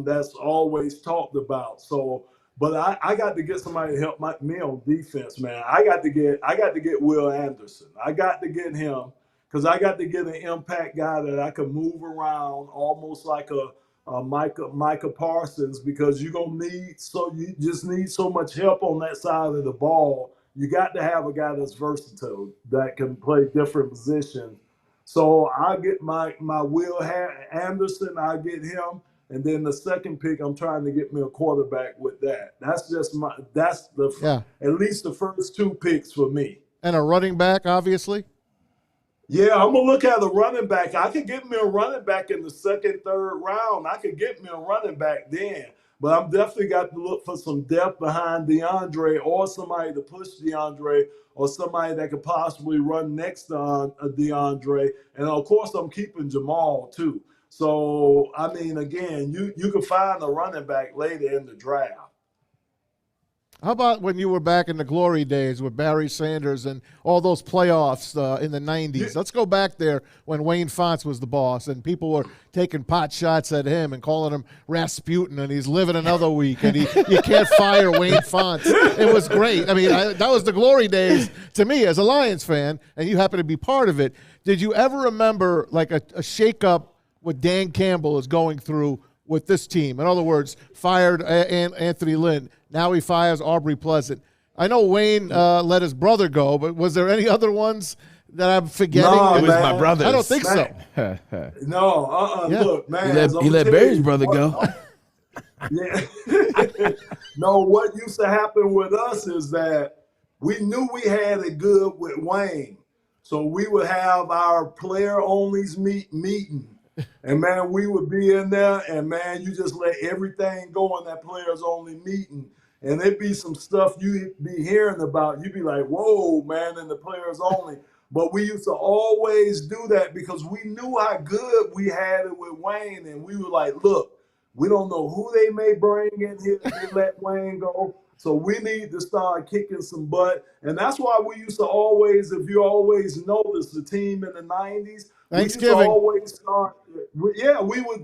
that's always talked about. So, but I got to get somebody to help me on defense, man. I got to get Will Anderson. I got to get him because I got to get an impact guy that I can move around, almost like a Micah Parsons, because you just need so much help on that side of the ball. You got to have a guy that's versatile that can play different positions. So I'll get my Will Anderson. I'll get him. And then the second pick, I'm trying to get me a quarterback with that. At least the first 2 picks for me. And a running back, obviously? Yeah, I'm going to look at a running back. I could get me a running back in the 2nd, 3rd round. I could get me a running back then. But I'm definitely got to look for some depth behind DeAndre, or somebody to push DeAndre, or somebody that could possibly run next to DeAndre. And, of course, I'm keeping Jamal, too. So, I mean, again, you can find a running back later in the draft. How about when you were back in the glory days with Barry Sanders and all those playoffs in the 90s? Let's go back there when Wayne Fontes was the boss and people were taking pot shots at him and calling him Rasputin, and he's living another week, and you can't fire Wayne Fontes. It was great. I mean, that was the glory days to me as a Lions fan, and you happen to be part of it. Did you ever remember like a shakeup what Dan Campbell is going through with this team? In other words, fired Anthony Lynn. Now he fires Aubrey Pleasant. I know Wayne let his brother go, but was there any other ones that I'm forgetting? No, It was man. my brother. I don't think so. No, Yeah. look, man. He let Barry's brother go. Yeah. No, what used to happen with us is that we knew we had it good with Wayne. So we would have our player-onlys meeting. And, man, we would be in there, and, man, you just let everything go in that players-only meeting. And there'd be some stuff you'd be hearing about. You'd be like, whoa, man, in the players-only. But we used to always do that because we knew how good we had it with Wayne. And we were like, look, we don't know who they may bring in here if they let Wayne go. So we need to start kicking some butt. And that's why we used to always, if you always notice, the team in the 90s, Thanksgiving. we used to always start.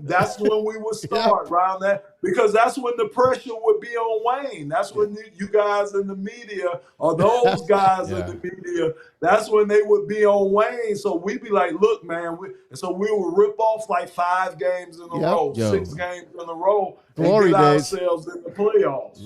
That's when we would start around that, because that's when the pressure would be on Wayne. That's when you guys in the media, or those guys in the media, that's when they would be on Wayne. So we'd be like, look, man, so we would rip off like 5 games in a row, 6 games in a row, Glory and get days. ourselves in the playoffs.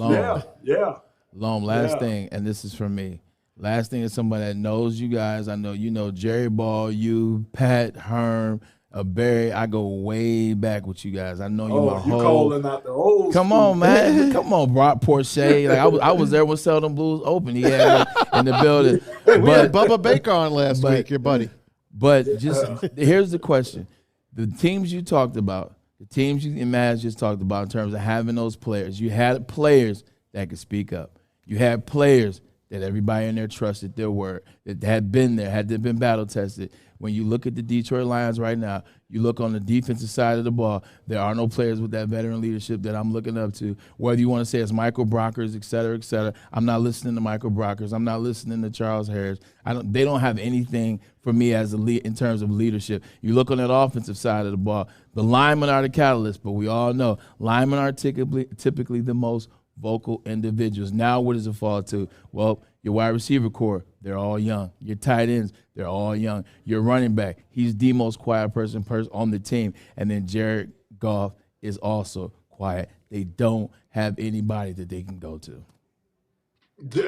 Last thing, and this is from me. Last thing is somebody that knows you guys. I know you know Jerry Ball, you, Pat, Herm, Barry. I go way back with you guys. I know you my you whole. calling out the old Come school. on, man. Come on, Brock Porsche. Like I was there when Seldom Blues opened. He had me in the building. Hey, we had Bubba Baker on last week, your buddy. But just here's the question: the teams you talked about, the teams you and Maz just talked about in terms of having those players. You had players that could speak up. You had players that everybody in there trusted their word, that had been there, had been battle tested. When you look at the Detroit Lions right now, you look on the defensive side of the ball, there are no players with that veteran leadership that I'm looking up to. Whether you want to say it's Michael Brockers, et cetera, et cetera. I'm not listening to Michael Brockers. I'm not listening to Charles Harris. They don't have anything for me as a lead in terms of leadership. You look on that offensive side of the ball, the linemen are the catalyst, but we all know linemen are typically the most vocal individuals. Now what does it fall to? Well, your wide receiver core, they're all young. Your tight ends, they're all young. Your running back, he's the most quiet person on the team. And then Jared Goff is also quiet. They don't have anybody that they can go to.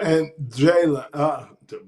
And Jalen,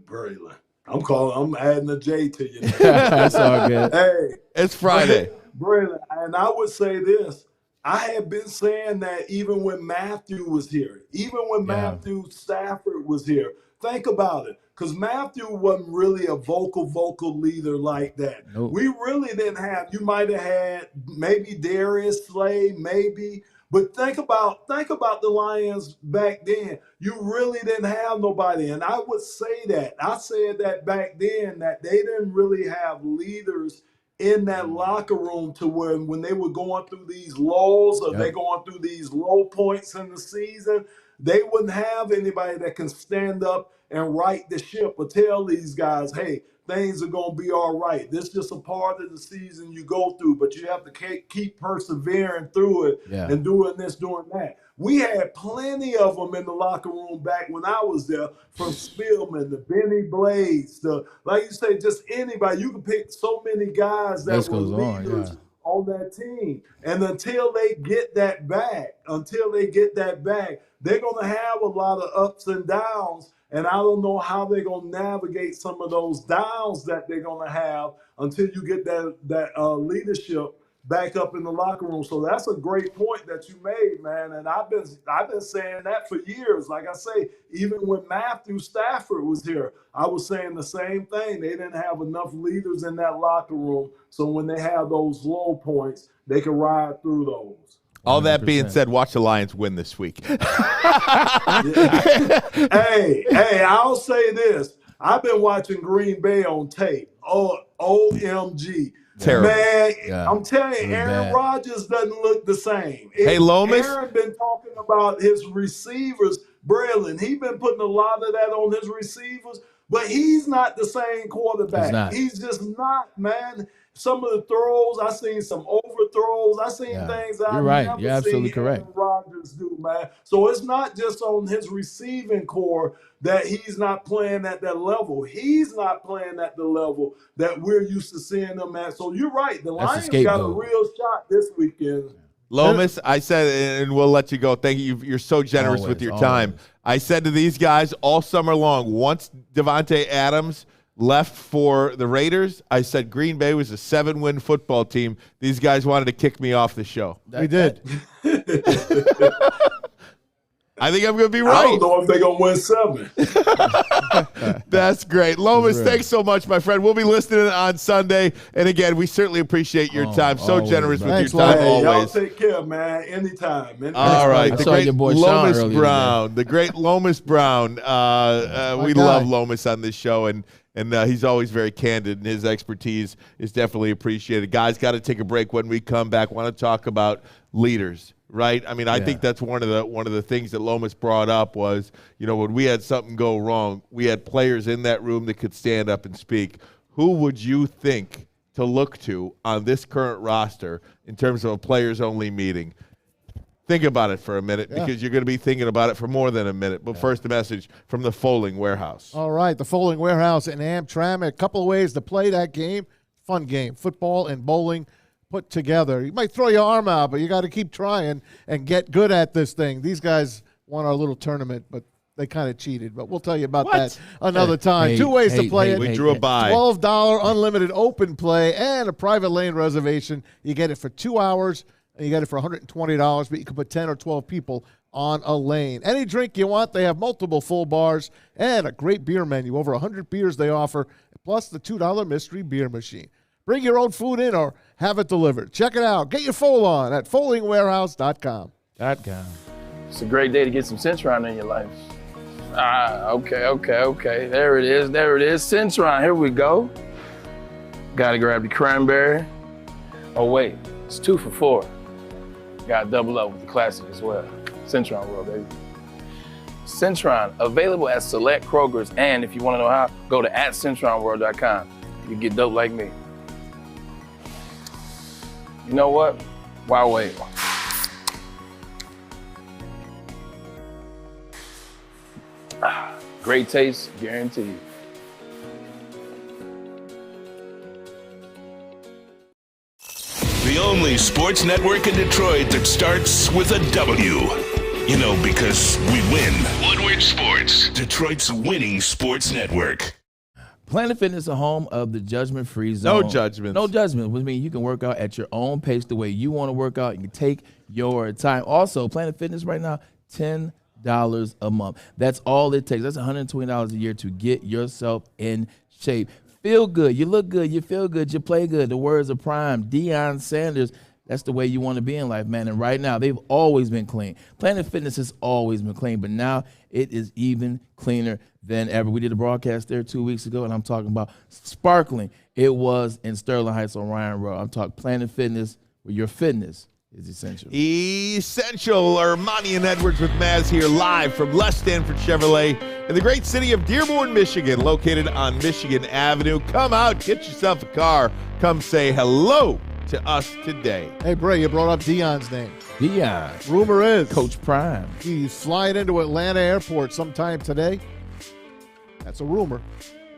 Braylon. I'm adding a J to you. That's all good. Hey, It's Friday. Braylon, and I would say this. I had been saying that even when Matthew was here, even when Matthew Stafford was here. Think about it, because Matthew wasn't really a vocal leader like that. Nope. We really didn't have. You might have had maybe Darius Slay, maybe. But think about the Lions back then. You really didn't have nobody. And I would say that. I said that back then, that they didn't really have leaders in that locker room to where when they were going through these lulls or they going through these low points in the season, they wouldn't have anybody that can stand up and right the ship or tell these guys, hey, things are going to be all right. This is just a part of the season you go through, but you have to keep persevering through it and doing this, doing that. We had plenty of them in the locker room back when I was there, from Spielman to Benny Blades to, like you say, just anybody. You can pick so many guys that were leaders on that team. And until they get that back, they're going to have a lot of ups and downs. And I don't know how they're going to navigate some of those downs that they're going to have until you get that leadership back up in the locker room. So that's a great point that you made, man. And I've been saying that for years. Like I say, even when Matthew Stafford was here, I was saying the same thing. They didn't have enough leaders in that locker room. So when they have those low points, they can ride through those. All that being said, watch the Lions win this week. Hey, I'll say this. I've been watching Green Bay on tape. OMG. Terrible. Man, I'm telling you, Aaron Rodgers doesn't look the same. Hey, Lomas. Aaron been talking about his receivers. Braylon, he's been putting a lot of that on his receivers, but he's not the same quarterback. He's just not, man. Some of the throws, I seen some overthrows. I seen things I've never seen Aaron Rodgers do, man. So it's not just on his receiving core that he's not playing at that level. He's not playing at the level that we're used to seeing him at. So you're right. The Lions got a real shot this weekend. Lomas, I said, and we'll let you go. Thank you. You're so generous with your time. I said to these guys all summer long, once Devontae Adams left for the Raiders, I said Green Bay was a 7-win football team. These guys wanted to kick me off the show. We did. I think I'm going to be right. I don't know if they're going to win 7. That's great. Lomas, thanks so much, my friend. We'll be listening on Sunday. And again, we certainly appreciate your time. So generous with your time always. Y'all take care, man. Anytime. All right. I saw your boy Lomas Sean Brown. The great Lomas Brown. We love Lomas on this show, and he's always very candid, and his expertise is definitely appreciated. Guys, got to take a break. When we come back, want to talk about leaders. Right. I mean, I think that's one of the things that Lomas brought up was, when we had something go wrong, we had players in that room that could stand up and speak. Who would you think to look to on this current roster in terms of a players-only meeting? Think about it for a minute because you're going to be thinking about it for more than a minute. But first, the message from the Folding Warehouse. All right, the Folding Warehouse in Amtrak. A couple of ways to play that game. Fun game. Football and bowling put together. You might throw your arm out, but you got to keep trying and get good at this thing. These guys won our little tournament, but they kind of cheated. But we'll tell you about that another time. Two ways to play it. We drew a bye. $12 unlimited open play and a private lane reservation. You get it for 2 hours, and you get it for $120, but you can put 10 or 12 people on a lane. Any drink you want, they have multiple full bars and a great beer menu. Over 100 beers they offer, plus the $2 mystery beer machine. Bring your own food in or have it delivered. Check it out. Get your fold on at foldingwarehouse.com. It's a great day to get some Centron in your life. Okay. There it is. Centron, here we go. Gotta grab the cranberry. Oh wait, it's 2 for $4. Gotta double up with the classic as well. Centron World, baby. Centron, available at select Krogers, and if you wanna know how, go to @CentronWorld.com. You get dope like me. You know what? Why wait? Great taste, guaranteed. The only sports network in Detroit that starts with a W. Because we win. Woodward Sports, Detroit's winning sports network. Planet Fitness is a home of the judgment-free zone. No judgments. No judgment, which means you can work out at your own pace the way you want to work out. You can take your time. Also, Planet Fitness right now, $10 a month. That's all it takes. That's $120 a year to get yourself in shape. Feel good. You look good. You feel good. You play good. The words of Prime, Deion Sanders. That's the way you want to be in life, man. And right now, they've always been clean. Planet Fitness has always been clean, but now it is even cleaner than ever. We did a broadcast there 2 weeks ago, and I'm talking about sparkling. It was in Sterling Heights on Ryan Road. I'm talking Planet Fitness, where your fitness is essential. Essential. Ermanni and Edwards with Maz here live from Les Stanford Chevrolet in the great city of Dearborn, Michigan, located on Michigan Avenue. Come out, get yourself a car. Come say hello to us today. Hey, Bray, you brought up Deion's name. Deion. Rumor is Coach Prime. He's flying into Atlanta Airport sometime today. That's a rumor.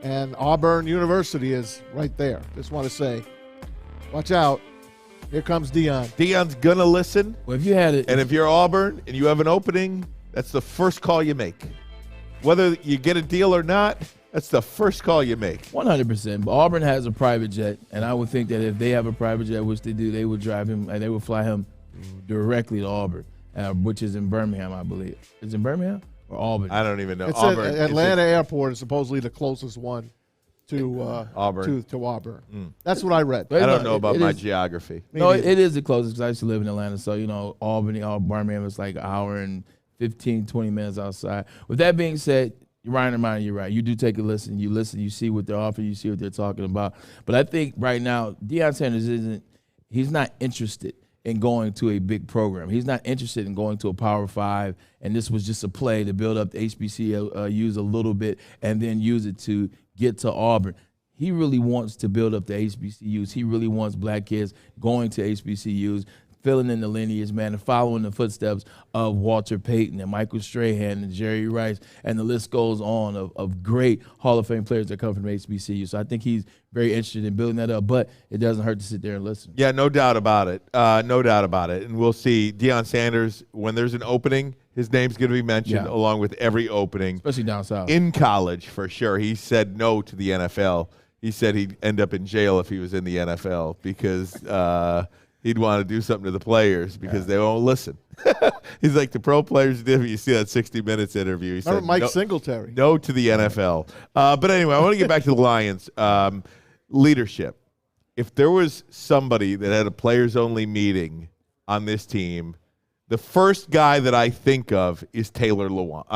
And Auburn University is right there. Just want to say, watch out. Here comes Deion. Deion's going to listen. Well, if you had it. And if you're Auburn and you have an opening, that's the first call you make. Whether you get a deal or not, that's the first call you make. 100%. But Auburn has a private jet, and I would think that if they have a private jet, which they do, they would drive him, and they would fly him directly to Auburn, which is in Birmingham, I believe. Is it in Birmingham or Auburn? I don't even know. It's Auburn. Atlanta Airport is supposedly the closest one to Auburn. To Auburn. That's what I read. I don't know about my geography. No, it is the closest because I used to live in Atlanta. So, Albany, Birmingham is like an hour and 15, 20 minutes outside. With that being said, Ryan Ermanni, you're right. You do take a listen. You see what they're offering. You see what they're talking about. But I think right now, Deion Sanders he's not interested in going to a big program. He's not interested in going to a Power 5, and this was just a play to build up the HBCUs a little bit and then use it to get to Auburn. He really wants to build up the HBCUs. He really wants black kids going to HBCUs, filling in the lineage, man, and following the footsteps of Walter Payton and Michael Strahan and Jerry Rice, and the list goes on of great Hall of Fame players that come from HBCU. So I think he's very interested in building that up, but it doesn't hurt to sit there and listen. Yeah, no doubt about it. No doubt about it. And we'll see Deion Sanders, when there's an opening, his name's going to be mentioned along with every opening. Especially down south. In college, for sure. He said no to the NFL. He said he'd end up in jail if he was in the NFL because he'd want to do something to the players because they won't listen. He's like, the pro players did. You see that 60 Minutes interview. He said, Mike Singletary. No to the NFL. But anyway, I want to get back to the Lions. Leadership. If there was somebody that had a players-only meeting on this team, the first guy that I think of is Taylor Decker.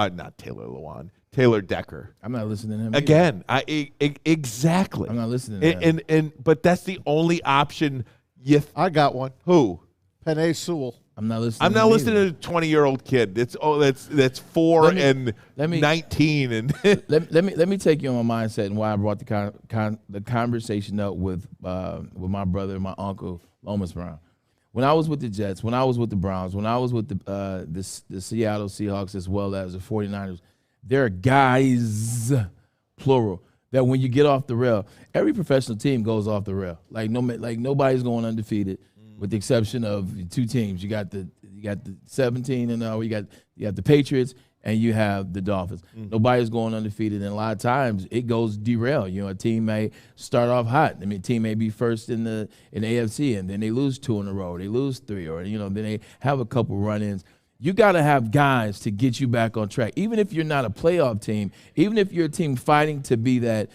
I'm not listening to him Again, exactly. I'm not listening to him. But that's the only option. I got one. Who? Penei Sewell. I'm not listening. I'm not listening to a 20-year-old kid. That's 4 and 19 and let me take you on my mindset and why I brought the conversation up with my brother and my uncle Lomas Brown. When I was with the Jets, when I was with the Browns, when I was with the Seattle Seahawks as well as the 49ers, there are guys, plural, that when you get off the rail, every professional team goes off the rail. Like nobody's going undefeated, with the exception of 2 teams. You got the 17 and you got the Patriots and you have the Dolphins. Nobody's going undefeated, and a lot of times it goes derail. You know, a team may start off hot. I mean, a team may be first in the AFC, and then they lose 2 in a row, they lose 3, or then they have a couple run-ins. You got to have guys to get you back on track. Even if you're not a playoff team, even if you're a team fighting to be that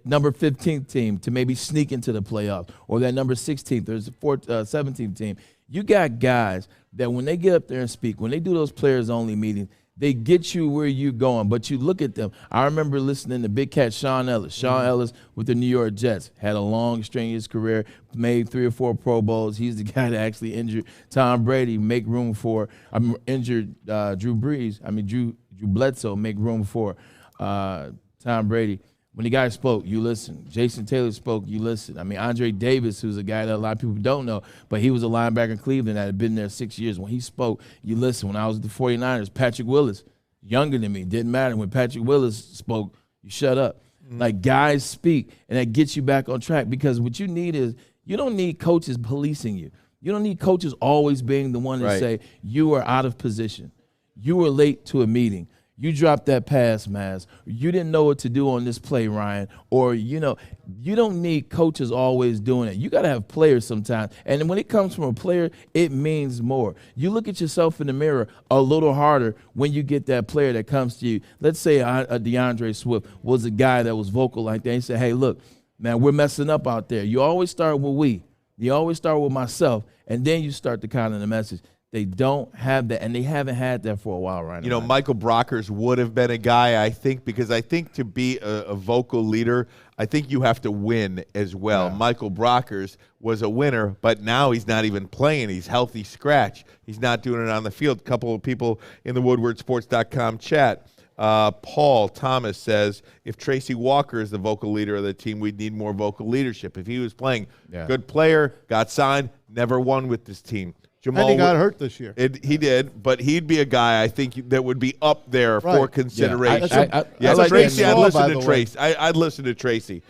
number 15th team to maybe sneak into the playoffs, or that number 16th or 17th team, you got guys that when they get up there and speak, when they do those players-only meetings, they get you where you're going, but you look at them. I remember listening to Big Cat Sean Ellis. Sean Ellis with the New York Jets had a long, strenuous career, made 3 or 4 Pro Bowls. He's the guy that actually injured Tom Brady, injured Drew Bledsoe, make room for Tom Brady. When the guy spoke, you listen. Jason Taylor spoke, you listen. I mean, Andre Davis, who's a guy that a lot of people don't know, but he was a linebacker in Cleveland that had been there 6 years. When he spoke, you listen. When I was with the 49ers, Patrick Willis, younger than me, didn't matter. When Patrick Willis spoke, you shut up. Like, guys speak, and that gets you back on track, because what you need is, you don't need coaches policing you. You don't need coaches always being the one to say, you are out of position. You were late to a meeting. You dropped that pass, Maz. You didn't know what to do on this play, Ryan. Or, you don't need coaches always doing it. You got to have players sometimes. And when it comes from a player, it means more. You look at yourself in the mirror a little harder when you get that player that comes to you. Let's say a DeAndre Swift was a guy that was vocal like that. He said, hey, look, man, we're messing up out there. You always start with we. You always start with myself, and then you start to kind of the message. They don't have that, and they haven't had that for a while right now. Michael Brockers would have been a guy, I think, because I think to be a vocal leader, I think you have to win as well. Yeah. Michael Brockers was a winner, but now he's not even playing. He's healthy scratch. He's not doing it on the field. A couple of people in the WoodwardSports.com chat. Paul Thomas says, if Tracy Walker is the vocal leader of the team, we'd need more vocal leadership. If he was playing, good player, got signed, never won with this team. Jamal, and he got hurt this year. He did, but he'd be a guy I think that would be up there for consideration. Tracy, I'd listen to Tracy. I'd listen to Tracy.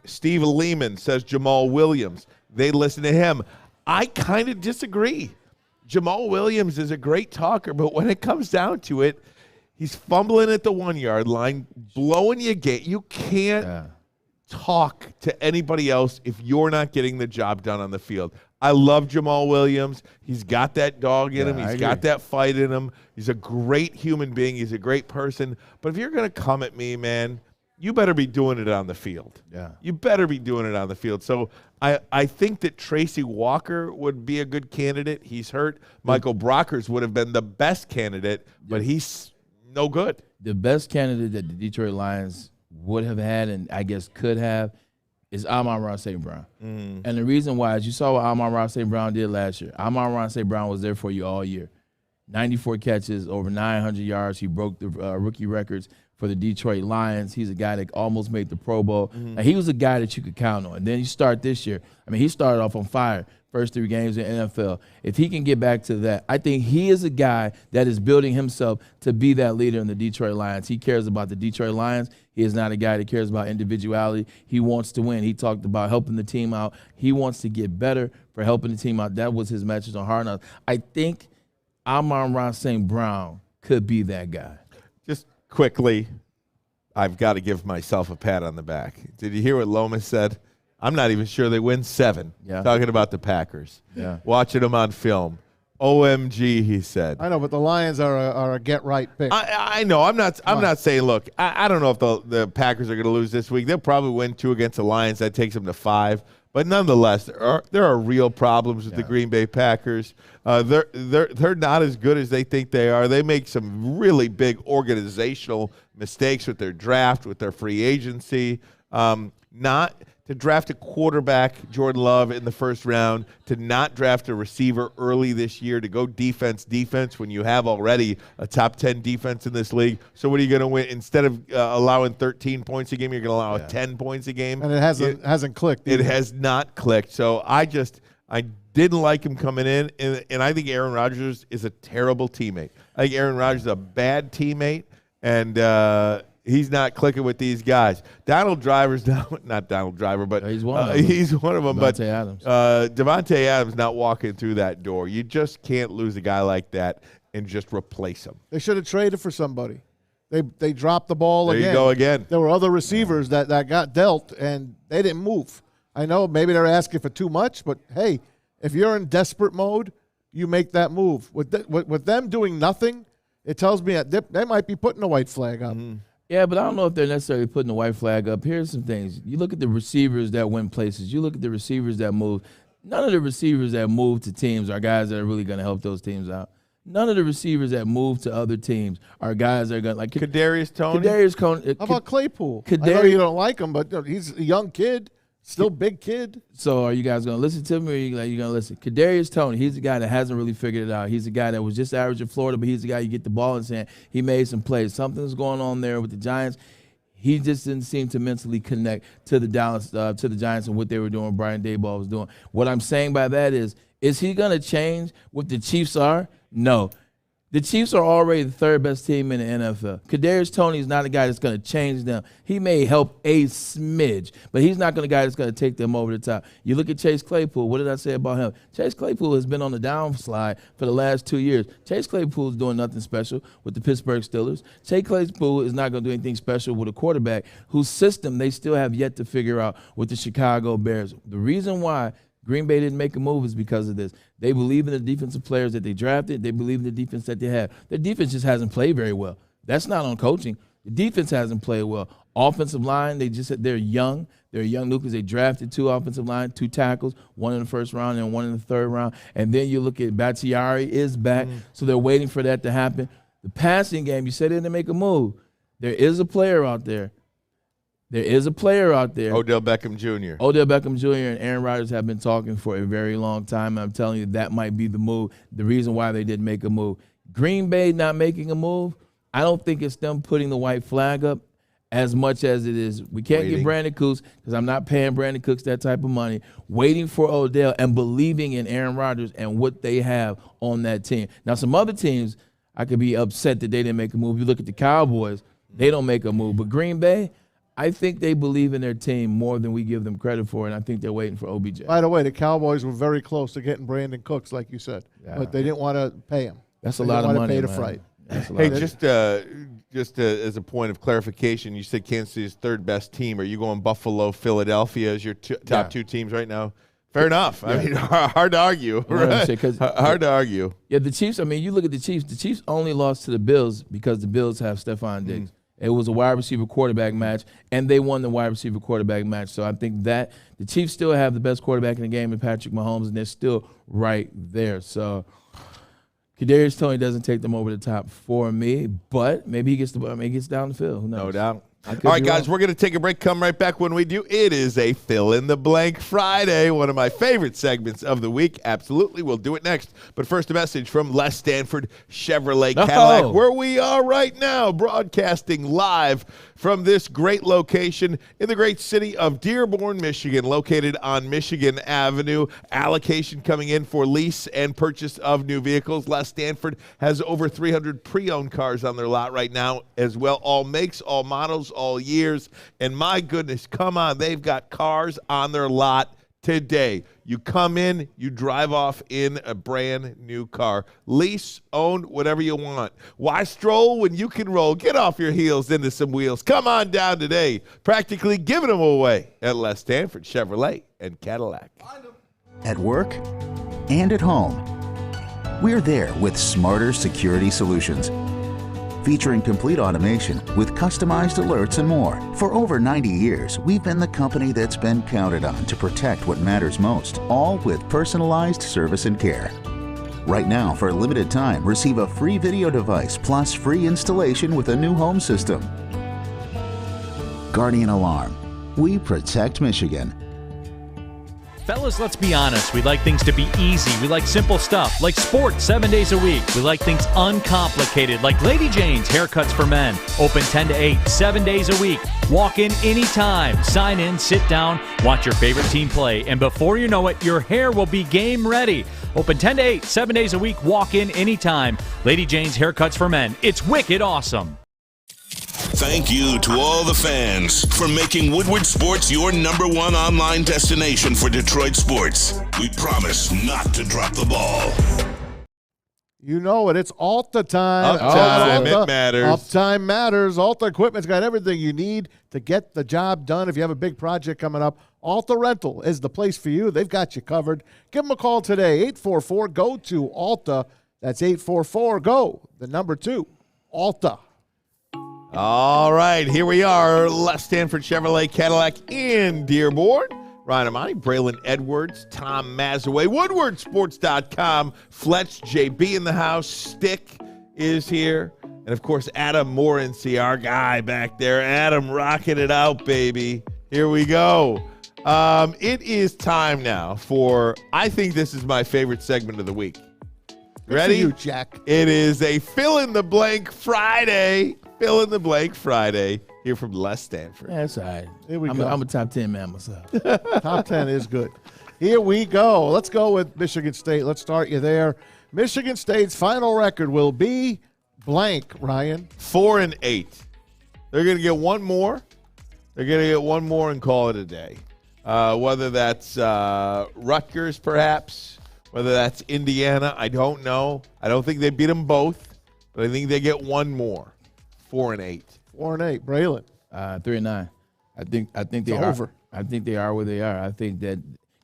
Steve Lehman says Jamal Williams. They listen to him. I kind of disagree. Jamal Williams is a great talker, but when it comes down to it, he's fumbling at the 1-yard line, blowing you gate. You can't talk to anybody else if you're not getting the job done on the field. I love Jamal Williams. He's got that dog in him. He's got that fight in him. He's a great human being. He's a great person. But if you're going to come at me, man, you better be doing it on the field. Yeah. You better be doing it on the field. So I think that Tracy Walker would be a good candidate. He's hurt. Michael Brockers would have been the best candidate, but he's no good. The best candidate that the Detroit Lions would have had, and I guess could have, is Amon-Ra St. Brown. And the reason why is you saw what Amon-Ra St. Brown did last year. Amon-Ra St. Brown was there for you all year. 94 catches, over 900 yards. He broke the rookie records for the Detroit Lions. He's a guy that almost made the Pro Bowl. And he was a guy that you could count on. And then you start this year. I mean, he started off on fire. First 3 games in the NFL. If he can get back to that, I think he is a guy that is building himself to be that leader in the Detroit Lions. He cares about the Detroit Lions. He is not a guy that cares about individuality. He wants to win. He talked about helping the team out. He wants to get better for helping the team out. That was his message on Hard Knocks. I think Amon-Ra St. Brown could be that guy. Just quickly, I've got to give myself a pat on the back. Did you hear what Lomas said? I'm not even sure they win 7. Yeah. Talking about the Packers. Yeah. Watching them on film. OMG, he said. I know, but the Lions are a get-right pick. I know. I'm not saying, look, I don't know if the Packers are going to lose this week. They'll probably win 2 against the Lions. That takes them to 5. But nonetheless, there are real problems with the Green Bay Packers. They're not as good as they think they are. They make some really big organizational mistakes with their draft, with their free agency. Not to draft a quarterback, Jordan Love, in the first round, to not draft a receiver early this year, to go defense when you have already a top 10 defense in this league. So what are you going to win? Instead of allowing 13 points a game, you're going to allow 10 points a game. And it hasn't clicked. It has not clicked. So I didn't like him coming in, and I think Aaron Rodgers is a terrible teammate. I think Aaron Rodgers is a bad teammate, and he's not clicking with these guys. Donald Driver's not Donald Driver, but he's one of them. He's one of them. Devontae Adams. Devontae Adams not walking through that door. You just can't lose a guy like that and just replace him. They should have traded for somebody. They dropped the ball again. There you go again. There were other receivers that got dealt, and they didn't move. I know maybe they're asking for too much, but, hey, if you're in desperate mode, you make that move. With them doing nothing, it tells me that they might be putting a white flag up. Mm-hmm. Yeah, but I don't know if they're necessarily putting the white flag up. Here's some things. You look at the receivers that win places. You look at the receivers that move. None of the receivers that move to teams are guys that are really going to help those teams out. None of the receivers that move to other teams are guys that are going to, like Kadarius Toney. How about Claypool? I know you don't like him, but he's a young kid. Still big kid. So are you guys going to listen to me, or you going to listen? Kadarius Toney, he's the guy that hasn't really figured it out. He's the guy that was just average in Florida, but he's the guy you get the ball in his hand. He made some plays. Something's going on there with the Giants. He just didn't seem to mentally connect to the Giants and what they were doing, Brian Daboll was doing. What I'm saying by that is he going to change what the Chiefs are? No. The Chiefs are already the 3rd best team in the NFL. Kadarius Toney is not a guy that's going to change them. He may help a smidge, but he's not going to be a guy that's going to take them over the top. You look at Chase Claypool. What did I say about him? Chase Claypool has been on the downslide for the last 2 years. Chase Claypool is doing nothing special with the Pittsburgh Steelers. Chase Claypool is not going to do anything special with a quarterback whose system they still have yet to figure out with the Chicago Bears. The reason why Green Bay didn't make a move is because of this. They believe in the defensive players that they drafted. They believe in the defense that they have. Their defense just hasn't played very well. That's not on coaching. The defense hasn't played well. Offensive line, they're young. They're young nucleus. They drafted 2 offensive line, 2 tackles, 1 in the first round and 1 in the 3rd round. And then you look at Bakhtiari is back, so they're waiting for that to happen. The passing game, you said they didn't make a move. There is a player out there. Odell Beckham Jr. Odell Beckham Jr. and Aaron Rodgers have been talking for a very long time. I'm telling you, that might be the move, the reason why they didn't make a move. Green Bay not making a move, I don't think it's them putting the white flag up as much as it is. We can't get Brandon Cooks because I'm not paying Brandon Cooks that type of money. Waiting for Odell and believing in Aaron Rodgers and what they have on that team. Now, some other teams, I could be upset that they didn't make a move. You look at the Cowboys, they don't make a move. But Green Bay, I think they believe in their team more than we give them credit for, and I think they're waiting for OBJ. By the way, the Cowboys were very close to getting Brandon Cooks, like you said, but they didn't want to pay him. That's a lot of money, Pay the man. freight. Hey, just as a point of clarification, you said Kansas City's 3rd best team. Are you going Buffalo, Philadelphia as your top 2 teams right now? Fair enough. I mean, hard to argue. Right? Hard to argue. Yeah, the Chiefs, I mean, you look at the Chiefs. The Chiefs only lost to the Bills because the Bills have Stephon Diggs. It was a wide receiver quarterback match, and they won the wide receiver quarterback match. So I think that the Chiefs still have the best quarterback in the game in Patrick Mahomes, and they're still right there. So Kadarius Toney doesn't take them over the top for me, but maybe he gets down the field. Who knows? No doubt. All right, guys, we're going to take a break. Come right back when we do. It is a fill-in-the-blank Friday, one of my favorite segments of the week. Absolutely, we'll do it next. But first, a message from Les Stanford Chevrolet Cadillac, where we are right now, broadcasting live from this great location in the great city of Dearborn, Michigan, located on Michigan Avenue. Allocation coming in for lease and purchase of new vehicles. Les Stanford has over 300 pre-owned cars on their lot right now as well. All makes, all models, all years. And my goodness, come on, they've got cars on their lot today. You come in, you drive off in a brand new car. Lease, own, whatever you want. Why stroll when you can roll? Get off your heels into some wheels. Come on down today. Practically giving them away at Les Stanford Chevrolet and Cadillac. At work and at home, we're there with smarter security solutions. Featuring complete automation with customized alerts and more. For over 90 years, we've been the company that's been counted on to protect what matters most, all with personalized service and care. Right now, for a limited time, receive a free video device plus free installation with a new home system. Guardian Alarm. We protect Michigan. Fellas, let's be honest. We like things to be easy. We like simple stuff, like sports 7 days a week. We like things uncomplicated, like Lady Jane's Haircuts for Men. Open 10 to 8, 7 days a week. Walk in anytime. Sign in, sit down, watch your favorite team play, and before you know it, your hair will be game ready. Open 10 to 8, 7 days a week. Walk in anytime. Lady Jane's Haircuts for Men. It's wicked awesome. Thank you to all the fans for making Woodward Sports your #1 online destination for Detroit sports. We promise not to drop the ball. You know it. It's Alta time. Uptime, it matters. Uptime matters. Alta Equipment's got everything you need to get the job done. If you have a big project coming up, Alta Rental is the place for you. They've got you covered. Give them a call today, 844-GO-TO-ALTA. That's 844-GO, the number 2, Alta. All right, here we are, Les Stanford Chevrolet Cadillac in Dearborn. Ryan Ermanni, Braylon Edwards, Tom Mazawey, WoodwardSports.com, Fletch, JB in the house, Stick is here, and of course Adam Morency, our guy back there. Adam rocking it out, baby. Here we go. It is time now for, I think this is my favorite segment of the week. Ready? Good for you, Jack. It is a fill-in-the-blank Friday. Fill-in-the-blank Friday here from Les Stanford. Yeah, that's all right. Here we go. I'm a top 10 man myself. Top 10 is good. Here we go. Let's go with Michigan State. Let's start you there. Michigan State's final record will be blank, Ryan. 4-8. They're going to get one more. They're going to get one more and call it a day. Whether that's Rutgers, perhaps. Whether that's Indiana, I don't know. I don't think they beat them both, but I think they get one more. 4-8. 4-8. Braylon. 3-9. I think they are over. I think they are where they are. I think that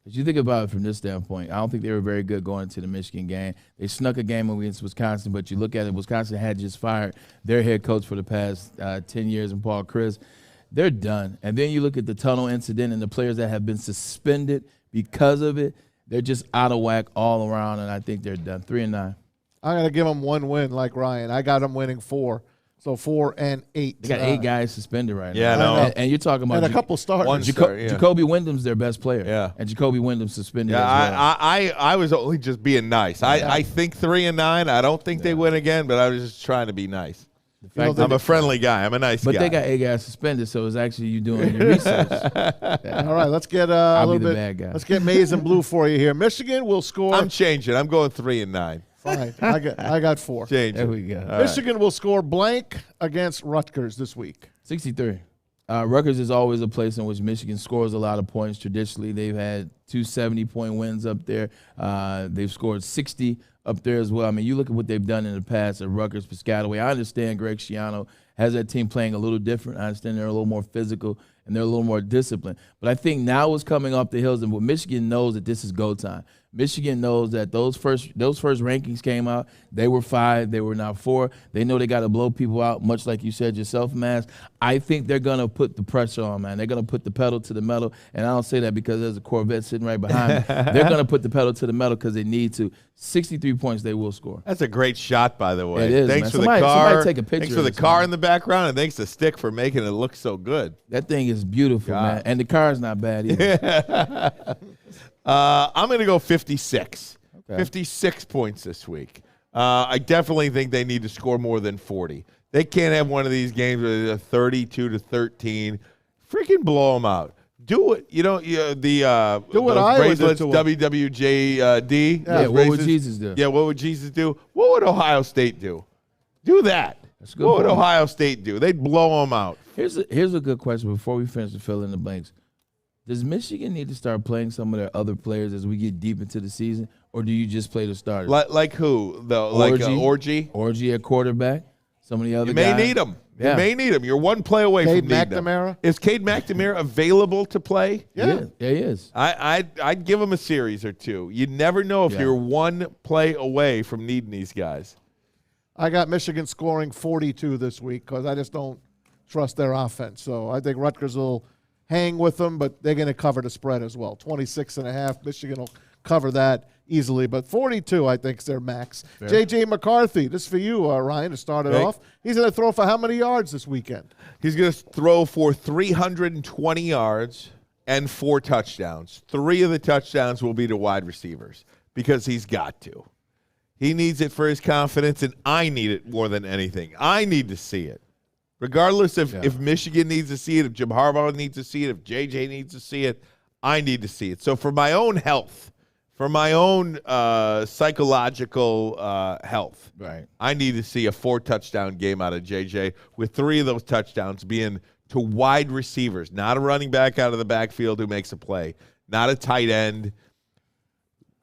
as you think about it from this standpoint, I don't think they were very good going into the Michigan game. They snuck a game against Wisconsin, but you look at it, Wisconsin had just fired their head coach for the past 10 years in Paul Chryst. They're done. And then you look at the tunnel incident and the players that have been suspended because of it. They're just out of whack all around, and I think they're done. 3-9. I'm going to give them one win like Ryan. I got them winning 4. So 4-8. They got 8 guys suspended right now. Yeah, no. And you're talking about and a couple starters. Jacoby Wyndham's their best player. Yeah. And Jacoby Wyndham suspended as Yeah, well. I was only just being nice. I think 3-9. I don't think they win again, but I was just trying to be nice. I'm a friendly guy. I'm a nice guy. But they got 8 guys suspended, so it's actually you doing your research. All right, let's get I'll a little be the bit. bad guy. Let's get maize and blue for you here. Michigan will score. I'm changing. I'm going 3-9. Fine. I got 4. Change. There we go. Michigan will score blank against Rutgers this week. 63. Rutgers is always a place in which Michigan scores a lot of points. Traditionally, they've had 2 70-point wins up there. They've scored 60 up there as well. I mean, you look at what they've done in the past at Rutgers, Piscataway. I understand Greg Schiano has that team playing a little different. I understand they're a little more physical and they're a little more disciplined. But I think now it's coming off the hills, and what Michigan knows that this is go time. Michigan knows that those first rankings came out. They were 5. They were now 4. They know they got to blow people out, much like you said yourself, Maz. I think they're going to put the pressure on, man. They're going to put the pedal to the metal, and I don't say that because there's a Corvette sitting sitting right behind me. They're going to put the pedal to the metal because they need to. 63 points they will score. That's a great shot, by the way. It is, thanks man. for Somebody the car. take a picture Thanks for of the this, car man. in the background, and thanks to Stick for making it look so good. That thing is beautiful, man. And the car's not bad either. I'm going to go 56. Okay. 56 points this week. I definitely think they need to score more than 40. They can't have one of these games with a 32-13. Freaking blow them out. Do it. You know, the Do what Iowa did bracelets, to 'em. WWJD. Yeah, those what would bracelets. Jesus do? Yeah, what would Jesus do? What would Ohio State do? Do that. That's a good What would point. Ohio State do? They'd blow them out. Here's a good question before we finish the fill in the blanks. Does Michigan need to start playing some of their other players as we get deep into the season, or do you just play the starters? Like who? Like Orgy? Orgy at quarterback. Some of the other You may guys. need them. Yeah. You may need them. You're one play away Cade from needing them. McNamara? Is Cade McNamara available to play? Yeah, he is. I'd give him a series or two. You never know if Yeah. you're one play away from needing these guys. I got Michigan scoring 42 this week because I just don't trust their offense. So I think Rutgers will hang with them, but they're going to cover the spread as well. 26.5. Michigan will cover that easily, but 42 I think is their max. Fair. J.J. McCarthy, this is for you, Ryan, to start it Okay. off. He's going to throw for how many yards this weekend? He's going to throw for 320 yards and 4 touchdowns. 3 of the touchdowns will be to wide receivers because he's got to. He needs it for his confidence, and I need it more than anything. I need to see it. Regardless if Michigan needs to see it, if Jim Harbaugh needs to see it, if JJ needs to see it, I need to see it. So for my own health, for my own psychological health, Right. I need to see a 4-touchdown game out of JJ with 3 of those touchdowns being to wide receivers, not a running back out of the backfield who makes a play, not a tight end,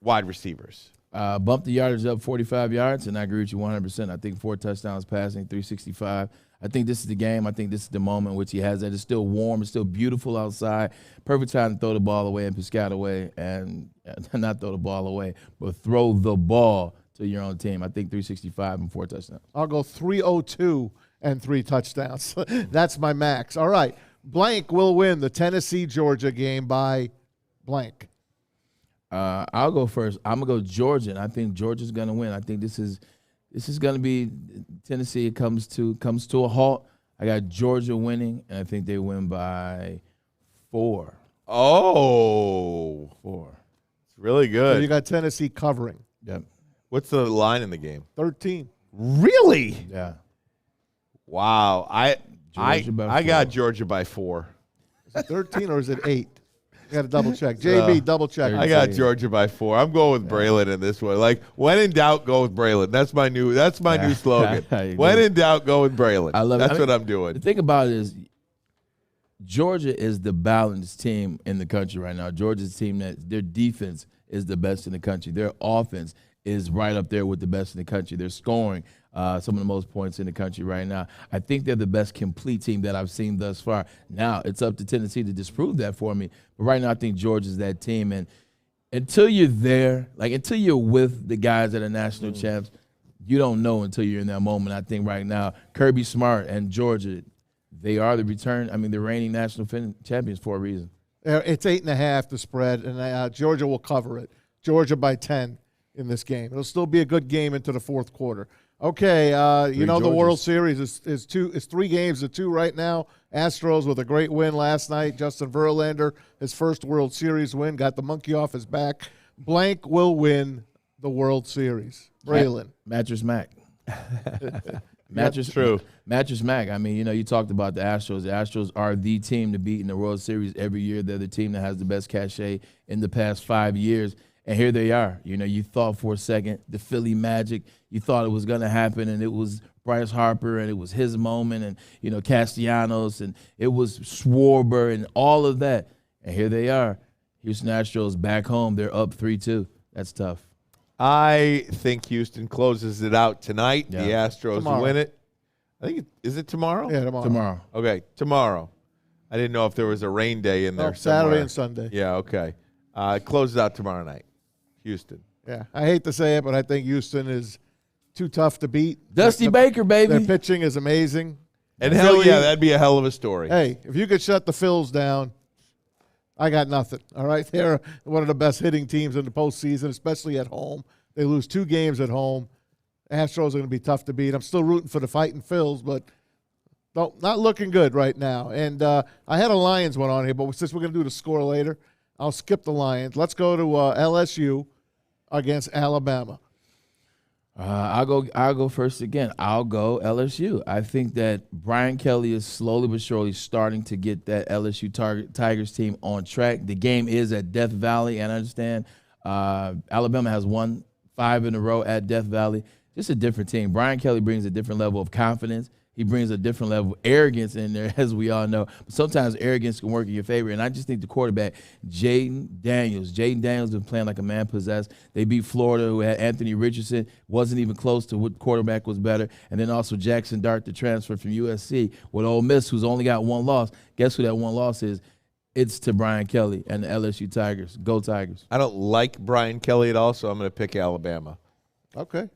wide receivers. Bump the yardage up 45 yards, and I agree with you 100%. I think 4 touchdowns passing, 365. I think this is the game. I think this is the moment in which he has that. It's still warm. It's still beautiful outside. Perfect time to throw the ball away and Piscataway, and not throw the ball away, but throw the ball to your own team. I think 365 and 4 touchdowns. I'll go 302 and 3 touchdowns. That's my max. All right. Blank will win the Tennessee-Georgia game by blank. I'll go first. I'm gonna go Georgia, and I think Georgia's gonna win. I think this is gonna be Tennessee. It comes to a halt. I got Georgia winning, and I think they win by 4. Oh, 4. it's really So good. you got Tennessee covering. Yep. What's the line in the game? 13. Really? Yeah. Wow. Georgia by I got 4. Georgia by 4. Is it 13 or is it 8? You got to double check. JB, double check. I got Georgia by 4. I'm going with Braylon in this one. Like, when in doubt, go with Braylon. That's my new slogan. When in doubt, go with Braylon. I love it. That's what I'm doing. The thing about it is Georgia is the balanced team in the country right now. Georgia's team that their defense is the best in the country. Their offense is right up there with the best in the country. They're scoring some of the most points in the country right now. I think they're the best complete team that I've seen thus far. Now, it's up to Tennessee to disprove that for me. But right now, I think Georgia's that team. And until you're there, like until you're with the guys that are national champs, you don't know until you're in that moment. I think right now, Kirby Smart and Georgia, they are the reigning national champions for a reason. It's 8.5 the spread, and Georgia will cover it. Georgia by 10 in this game. It'll still be a good game into the fourth quarter. Okay, the World Series is 3 games to 2 right now. Astros with a great win last night. Justin Verlander, his first World Series win, got the monkey off his back. Blank will win the World Series. Braylon. Mattress Mac. True. Mattress Mac. I mean, you talked about the Astros. The Astros are the team to beat in the World Series every year. They're the team that has the best cachet in the past 5 years. And here they are. You thought for a second, the Philly Magic, you thought it was going to happen, and it was Bryce Harper, and it was his moment, and, Castellanos, and it was Schwarber, and all of that. And here they are. Houston Astros back home. They're up 3-2. That's tough. I think Houston closes it out tonight. Yeah. The Astros Tomorrow. win it. I think is it tomorrow? Yeah, tomorrow. Tomorrow. Okay, tomorrow. I didn't know if there was a rain day in there somewhere. Saturday and Sunday. Yeah, okay. It closes out tomorrow night. Houston. Yeah, I hate to say it, but I think Houston is too tough to beat. Dusty Baker, baby. Their pitching is amazing. And hell yeah, that'd be a hell of a story. Hey, if you could shut the Phils down, I got nothing. All right, they're one of the best hitting teams in the postseason, especially at home. They lose 2 games at home. Astros are going to be tough to beat. I'm still rooting for the Fighting Phils, but not looking good right now. And I had a Lions one on here, but since we're going to do the score later, I'll skip the Lions. Let's go to LSU against Alabama. I'll go first again. I'll go LSU. I think that Brian Kelly is slowly but surely starting to get that LSU Tigers team on track. The game is at Death Valley, and I understand Alabama has won 5 in a row at Death Valley. Just a different team. Brian Kelly brings a different level of confidence. He brings a different level of arrogance in there, as we all know. But sometimes arrogance can work in your favor. And I just think the quarterback, Jaden Daniels been playing like a man possessed. They beat Florida, who had Anthony Richardson, wasn't even close to what quarterback was better. And then also Jackson Dart, the transfer from USC, with Ole Miss, who's only got 1 loss. Guess who that 1 loss is? It's to Brian Kelly and the LSU Tigers. Go Tigers. I don't like Brian Kelly at all, so I'm going to pick Alabama. Okay.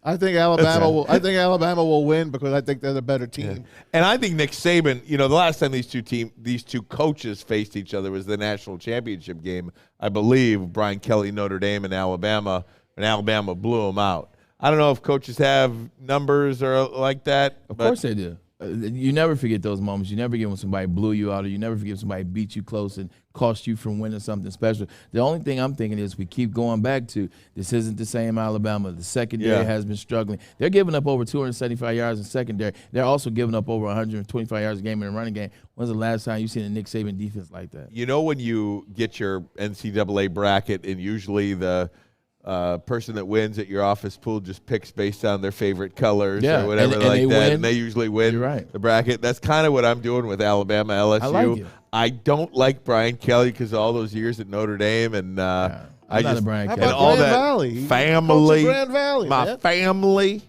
I think Alabama will win because I think they're the better team. Yeah. And I think Nick Saban, the last time these two coaches faced each other was the national championship game. I believe Brian Kelly, Notre Dame, and Alabama blew them out. I don't know if coaches have numbers or like that. Of course they do. You never forget those moments. You never forget when somebody blew you out, or you never forget when somebody beat you close and cost you from winning something special. The only thing I'm thinking is we keep going back to this isn't the same Alabama. The secondary has been struggling. They're giving up over 275 yards in secondary. They're also giving up over 125 yards a game in the running game. When's the last time you've seen a Nick Saban defense like that? When you get your NCAA bracket and usually the person that wins at your office pool just picks based on their favorite colors or whatever and they usually win the bracket. That's kind of what I'm doing with Alabama, LSU. I like it. I don't like Brian Kelly because of all those years at Notre Dame, and I'm not a Brian Kelly. And all Grand that Valley? family, Grand Valley, my family.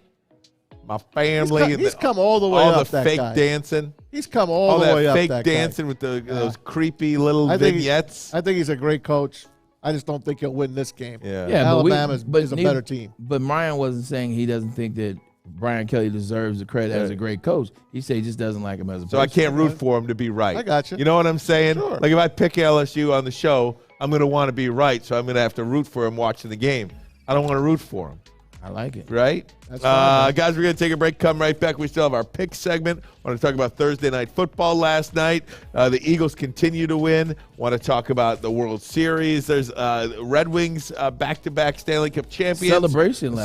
He's come all the way all up. The that fake guy. dancing. He's come all the way up. Fake that dancing guy. with those creepy little I vignettes. I think he's a great coach. I just don't think he'll win this game. Yeah, Alabama is a better team. But Ryan wasn't saying he doesn't think that Brian Kelly deserves the credit as a great coach. He said he just doesn't like him as a person. So I can't root for him to be right. I got you. You know what I'm saying? Sure. Like if I pick LSU on the show, I'm going to want to be right, so I'm going to have to root for him watching the game. I don't want to root for him. I like it. Right? That's fine, guys, we're going to take a break. Come right back. We still have our pick segment. Want to talk about Thursday Night Football last night. The Eagles continue to win. Want to talk about the World Series. There's Red Wings back-to-back Stanley Cup champions. Celebration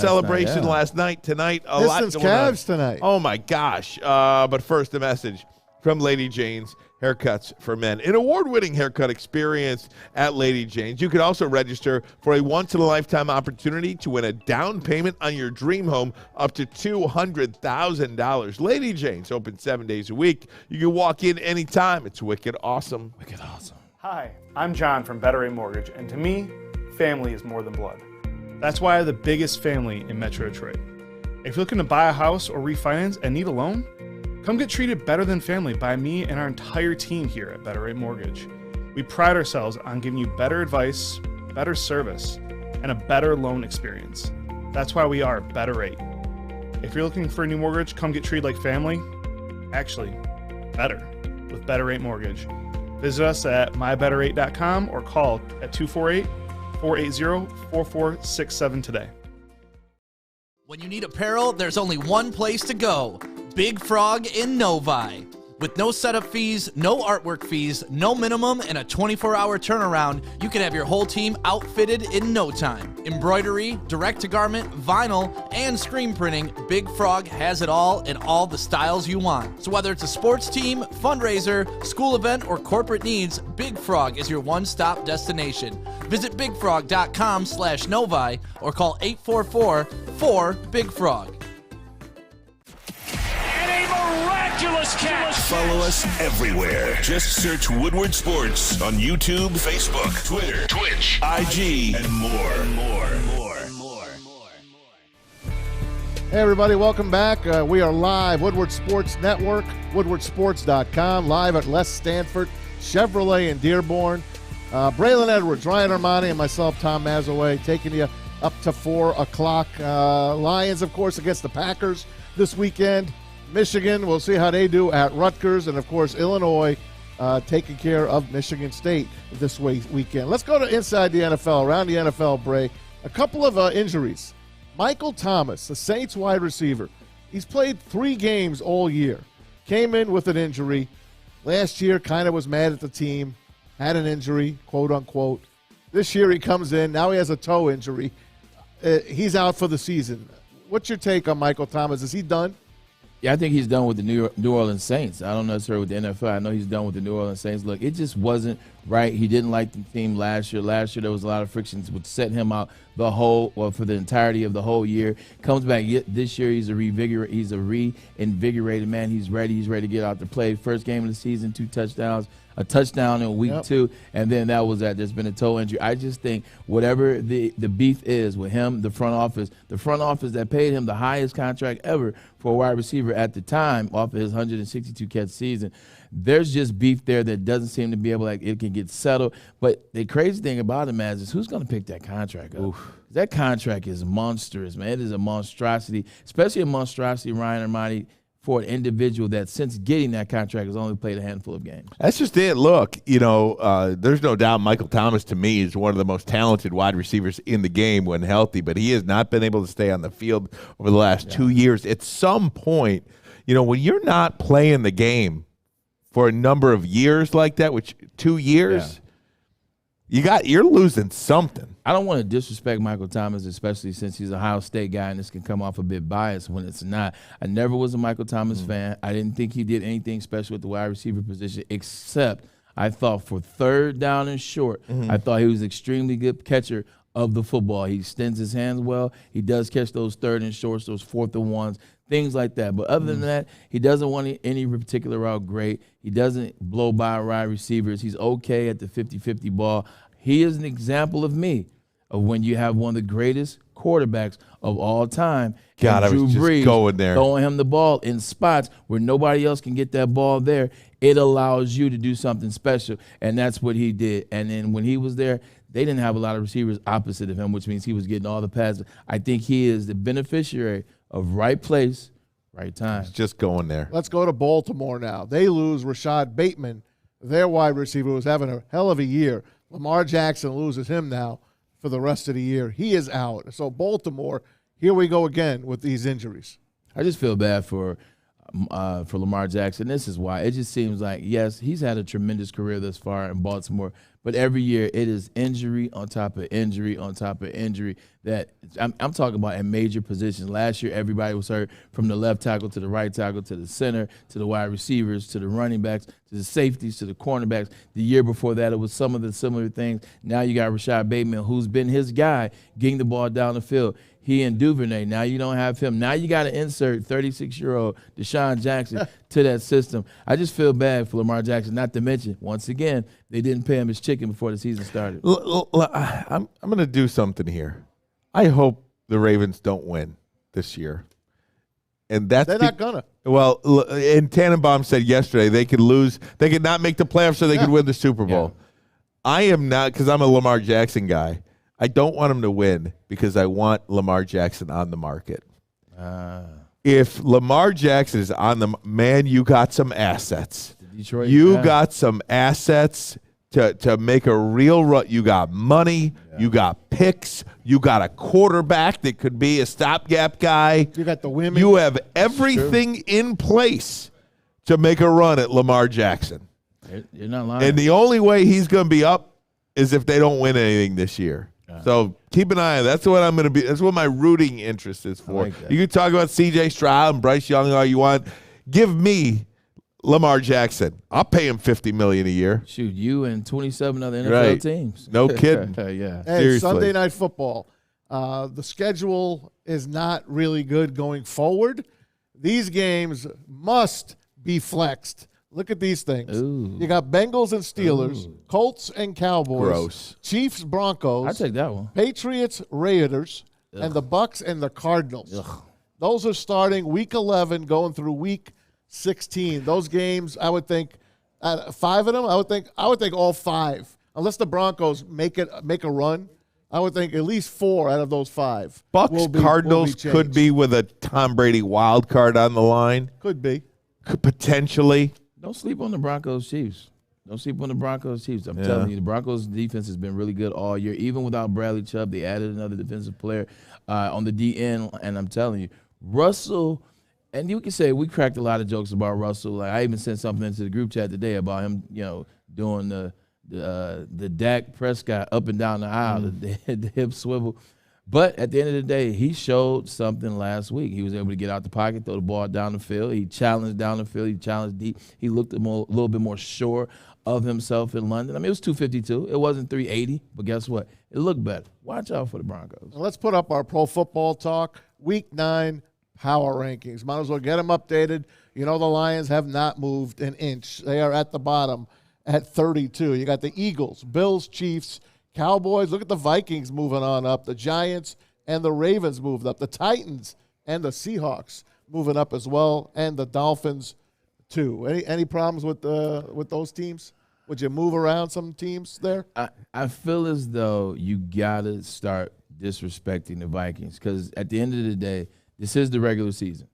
last night. Tonight, a Pistons lot going on. Cavs tonight. Oh, my gosh. But first, a message from Lady Jane's Haircuts for Men. An award-winning haircut experience at Lady Jane's. You could also register for a once-in-a-lifetime opportunity to win a down payment on your dream home up to $200,000. Lady Jane's open 7 days a week. You can walk in anytime. It's wicked awesome. Wicked awesome. Hi, I'm John from Better Rate Mortgage, and to me, family is more than blood. That's why I have the biggest family in Metro Detroit. If you're looking to buy a house or refinance and need a loan, come get treated better than family by me and our entire team here at Better Rate Mortgage. We pride ourselves on giving you better advice, better service, and a better loan experience. That's why we are Better Rate. If you're looking for a new mortgage, come get treated like family. Actually, better with Better Rate Mortgage. Visit us at mybetterrate.com or call at 248-480-4467 today. When you need apparel, there's only one place to go. Big Frog in Novi. With no setup fees, no artwork fees, no minimum, and a 24-hour turnaround, you can have your whole team outfitted in no time. Embroidery, direct-to-garment, vinyl, and screen printing, Big Frog has it all in all the styles you want. So whether it's a sports team, fundraiser, school event, or corporate needs, Big Frog is your one-stop destination. Visit bigfrog.com/Novi or call 844-4-BIG-FROG. Miraculous catch. Follow us everywhere. Just search Woodward Sports on YouTube, Facebook, Twitter, Twitch, IG, and more. Hey, everybody, welcome back. We are live, Woodward Sports Network, woodwardsports.com, live at Les Stanford Chevrolet in Dearborn. Braylon Edwards, Ryan Ermanni, and myself, Tom Mazawey, taking you up to 4 o'clock. Lions, of course, against the Packers this weekend. Michigan, we'll see how they do at Rutgers. And, of course, Illinois taking care of Michigan State this weekend. Let's go to Inside the NFL, around the NFL break. A couple of injuries. Michael Thomas, the Saints wide receiver, he's played 3 games all year. Came in with an injury. Last year kind of was mad at the team, had an injury, quote unquote. This year he comes in, now he has a toe injury. He's out for the season. What's your take on Michael Thomas? Is he done? Yeah, I think he's done with the New Orleans Saints. I don't necessarily with the NFL. I know he's done with the New Orleans Saints. Look, it just wasn't right. He didn't like the team last year. Last year there was a lot of frictions which set him out for the entirety of the whole year. Comes back this year. He's a reinvigorated man. He's ready. He's ready to get out to play. First game of the season, 2 touchdowns. A touchdown in week 2, and then that was that. There's been a toe injury. I just think whatever the beef is with him, the front office that paid him the highest contract ever for a wide receiver at the time off of his 162-catch season, there's just beef there that doesn't seem to be able, like, it can get settled. But the crazy thing about him is who's going to pick that contract up? That contract is monstrous, man. It is a monstrosity, especially a monstrosity, Ryan Ermanni, for an individual that since getting that contract has only played a handful of games. That's just it. Look, there's no doubt Michael Thomas, to me, is one of the most talented wide receivers in the game when healthy, but he has not been able to stay on the field over the last 2 years. At some point, when you're not playing the game for a number of years like that, which 2 years, you're losing something. I don't want to disrespect Michael Thomas, especially since he's a Ohio State guy, and this can come off a bit biased when it's not. I never was a Michael Thomas fan. I didn't think he did anything special with the wide receiver position, except I thought for third down and short, I thought he was an extremely good catcher of the football. He extends his hands well. He does catch those third and shorts, those 4th and 1s, things like that. But other than that, he doesn't want any particular route great. He doesn't blow by wide receivers. He's okay at the 50-50 ball. He is an example of when you have one of the greatest quarterbacks of all time, God, I Drew was just Brees, going there, throwing him the ball in spots where nobody else can get that ball there. It allows you to do something special, and that's what he did. And then when he was there, they didn't have a lot of receivers opposite of him, which means he was getting all the passes. I think he is the beneficiary of right place, right time. It's just going there. Let's go to Baltimore now. They lose Rashad Bateman, their wide receiver, who was having a hell of a year. Lamar Jackson loses him now for the rest of the year. He is out. So Baltimore, here we go again with these injuries. I just feel bad for Lamar Jackson. This is why. It just seems like, yes, he's had a tremendous career thus far in Baltimore, but every year it is injury on top of injury on top of injury that I'm talking about in major positions. Last year, everybody was hurt from the left tackle to the right tackle to the center to the wide receivers to the running backs to the safeties to the cornerbacks. The year before that, it was some of the similar things. Now you got Rashad Bateman, who's been his guy, getting the ball down the field. He and Duvernay. Now you don't have him. Now you got to insert 36-year-old Deshaun Jackson to that system. I just feel bad for Lamar Jackson, not to mention, once again, they didn't pay him his chicken before the season started. I'm going to do something here. I hope the Ravens don't win this year. And they're not going to. Well, and Tannenbaum said yesterday they could lose. They could not make the playoffs or they could win the Super Bowl. Yeah. I am not, because I'm a Lamar Jackson guy. I don't want him to win because I want Lamar Jackson on the market. If Lamar Jackson is on the man, you got some assets. Detroit, got some assets to make a real run. You got money. Yeah. You got picks. You got a quarterback that could be a stopgap guy. You got the women. You have everything in place to make a run at Lamar Jackson. You're not lying. And the only way he's going to be up is if they don't win anything this year. So keep an eye on it. That's what I'm going to be. That's what my rooting interest is for. You can talk about C.J. Stroud and Bryce Young all you want. Give me Lamar Jackson. I'll pay him $50 million a year. Shoot, you and 27 other NFL teams. No kidding. Yeah. Hey, seriously. Sunday Night Football. The schedule is not really good going forward. These games must be flexed. Look at these things. Ooh. You got Bengals and Steelers, Colts and Cowboys, Gross. Chiefs, Broncos. I'll take that one. Patriots, Raiders, and the Bucks and the Cardinals. Ugh. Those are starting week 11, going through week 16. Those games, I would think, 5 of them. I would think all 5, unless the Broncos make a run. I would think at least 4 out of those 5. Bucks, Cardinals could be with a Tom Brady wild card on the line. Could be. Could potentially. Don't sleep on the Broncos Chiefs. Don't sleep on the Broncos Chiefs. I'm telling you, the Broncos defense has been really good all year. Even without Bradley Chubb, they added another defensive player on the DN, and I'm telling you, Russell, and you can say we cracked a lot of jokes about Russell. Like I even sent something into the group chat today about him, doing the Dak Prescott up and down the aisle, the hip swivel. But at the end of the day, he showed something last week. He was able to get out the pocket, throw the ball down the field. He challenged down the field. He challenged deep. He looked a little bit more sure of himself in London. I mean, it was 252. It wasn't 380, but guess what? It looked better. Watch out for the Broncos. Let's put up our Pro Football Talk Week 9 power rankings. Might as well get them updated. The Lions have not moved an inch. They are at the bottom at 32. You got the Eagles, Bills, Chiefs, Cowboys. Look at the Vikings moving on up. The Giants and the Ravens moved up. The Titans and the Seahawks moving up as well, and the Dolphins too. Any problems with those teams? Would you move around some teams there? I feel as though you got to start disrespecting the Vikings because at the end of the day, this is the regular season.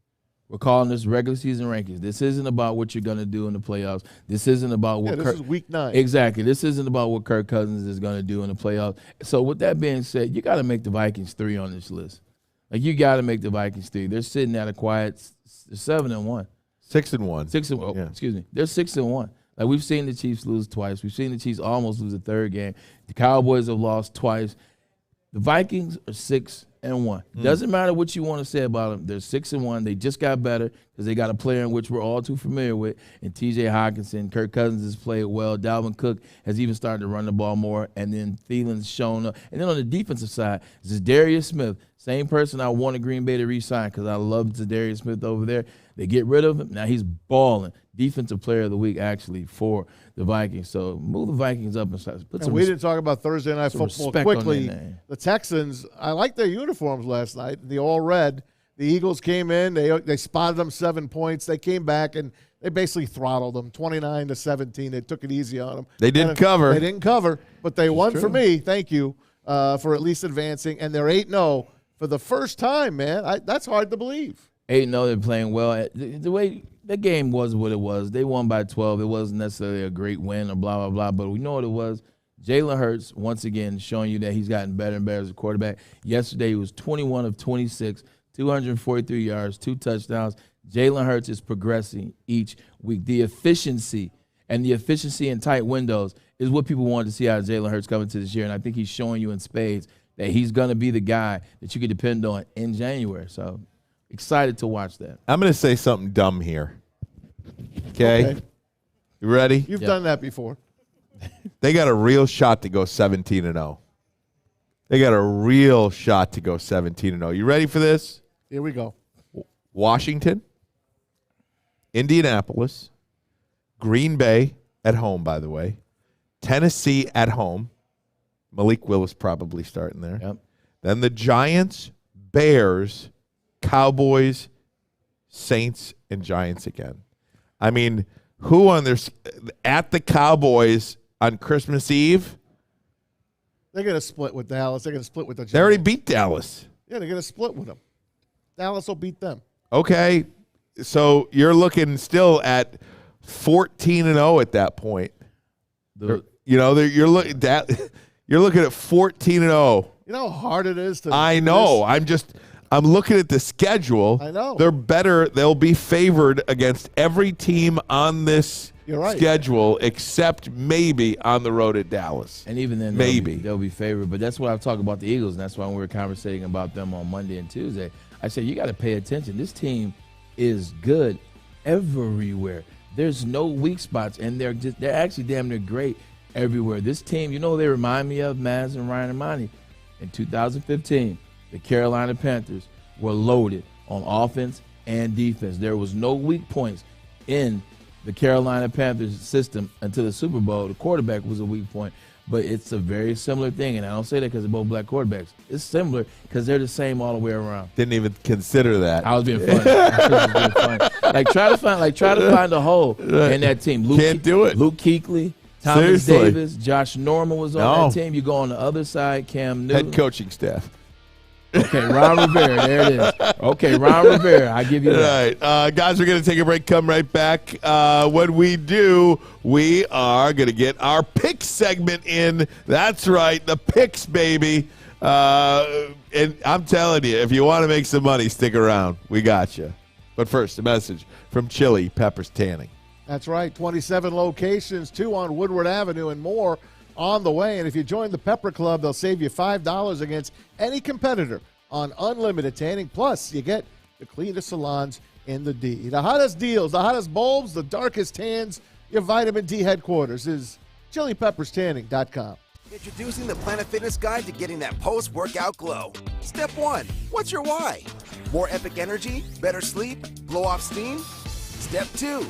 We're calling this regular season rankings. This isn't about what you're going to do in the playoffs. This isn't about what this is week 9. Exactly. This isn't about what Kirk Cousins is going to do in the playoffs. So with that being said, you got to make the Vikings 3 on this list. Like you got to make the Vikings 3. They're sitting at a quiet 7-1. 6-1. 6-1. Yeah. Excuse me. They're 6-1. Like we've seen the Chiefs lose twice. We've seen the Chiefs almost lose a third game. The Cowboys have lost twice. The Vikings are 6-1. Doesn't matter what you want to say about them. They're 6-1. They just got better because they got a player in which we're all too familiar with, and T.J. Hockenson. Kirk Cousins has played well. Dalvin Cook has even started to run the ball more, and then Thielen's shown up. And then on the defensive side, this is Zadarius Smith, same person I wanted Green Bay to re-sign because I love Zadarius Smith over there. They get rid of him. Now he's balling. Defensive player of the week, actually, for the Vikings. So move the Vikings up and put some we didn't talk about Thursday Night Football quickly. The Texans, I like their uniforms last night. The all red. The Eagles came in. They spotted them 7 points. They came back and they basically throttled them 29-17. They took it easy on them. They didn't cover. They didn't cover, but they won for me. Thank you for at least advancing. And they're 8-0 for the first time, man. That's hard to believe. 8-0, they're playing well. The way the game was what it was. They won by 12. It wasn't necessarily a great win or blah, blah, blah. But we know what it was. Jalen Hurts, once again, showing you that he's gotten better and better as a quarterback. Yesterday, he was 21 of 26, 243 yards, 2 touchdowns. Jalen Hurts is progressing each week. The efficiency in tight windows is what people wanted to see out of Jalen Hurts coming to this year. And I think he's showing you in spades that he's going to be the guy that you can depend on in January. So excited to watch that. I'm going to say something dumb here. Okay. You ready? You've done that before. They got a real shot to go 17-0. They got a real shot to go 17-0. You ready for this? Here we go. Washington, Indianapolis, Green Bay at home, by the way, Tennessee at home. Malik Willis probably starting there. Yep. Then the Giants, Bears, Cowboys, Saints, and Giants again. I mean, who on their at the Cowboys on Christmas Eve? They're going to split with Dallas. They're going to split with the Giants. They already beat Dallas. Yeah, they're going to split with them. Dallas will beat them. Okay, so you're looking still at 14-0 at that point. You're looking at 14-0. You know how hard it is to. I know. I'm looking at the schedule. I know. They're better. They'll be favored against every team on this schedule except maybe on the road at Dallas. And even then, they'll be favored. But that's why I've talked about the Eagles, and that's why when we were conversating about them on Monday and Tuesday, I said, you got to pay attention. This team is good everywhere. There's no weak spots, and they're actually damn near great everywhere. This team, you know who they remind me of, Maz and Ryan Ermanni? In 2015, the Carolina Panthers were loaded on offense and defense. There was no weak points in the Carolina Panthers system until the Super Bowl. The quarterback was a weak point. But it's a very similar thing, and I don't say that because they're both black quarterbacks. It's similar because they're the same all the way around. Didn't even consider that. I was being funny. Try to find a hole in that team. Can't do it. Luke Kuechly, Thomas Seriously. Davis, Josh Norman was on that team. You go on the other side, Cam Newton. Head coaching staff. Okay, Ron Rivera. There it is. Okay, Ron Rivera. I give you that. All right. Guys, we're going to take a break. Come right back. When we do, we are going to get our pick segment in. That's right, the picks, baby. And I'm telling you, if you want to make some money, stick around. We got you. But first, a message from Chili Peppers Tanning. That's right, 27 locations, 2 on Woodward Avenue and more on the way. And if you join the Pepper Club, they'll save you $5 against any competitor on unlimited tanning. Plus, you get the cleanest salons in the D. The hottest deals, the hottest bulbs, the darkest tans. Your vitamin D headquarters is chilipepperstanning.com. Introducing the Planet Fitness Guide to getting that post-workout glow. Step 1, what's your why? More epic energy, better sleep, blow off steam? Step 2,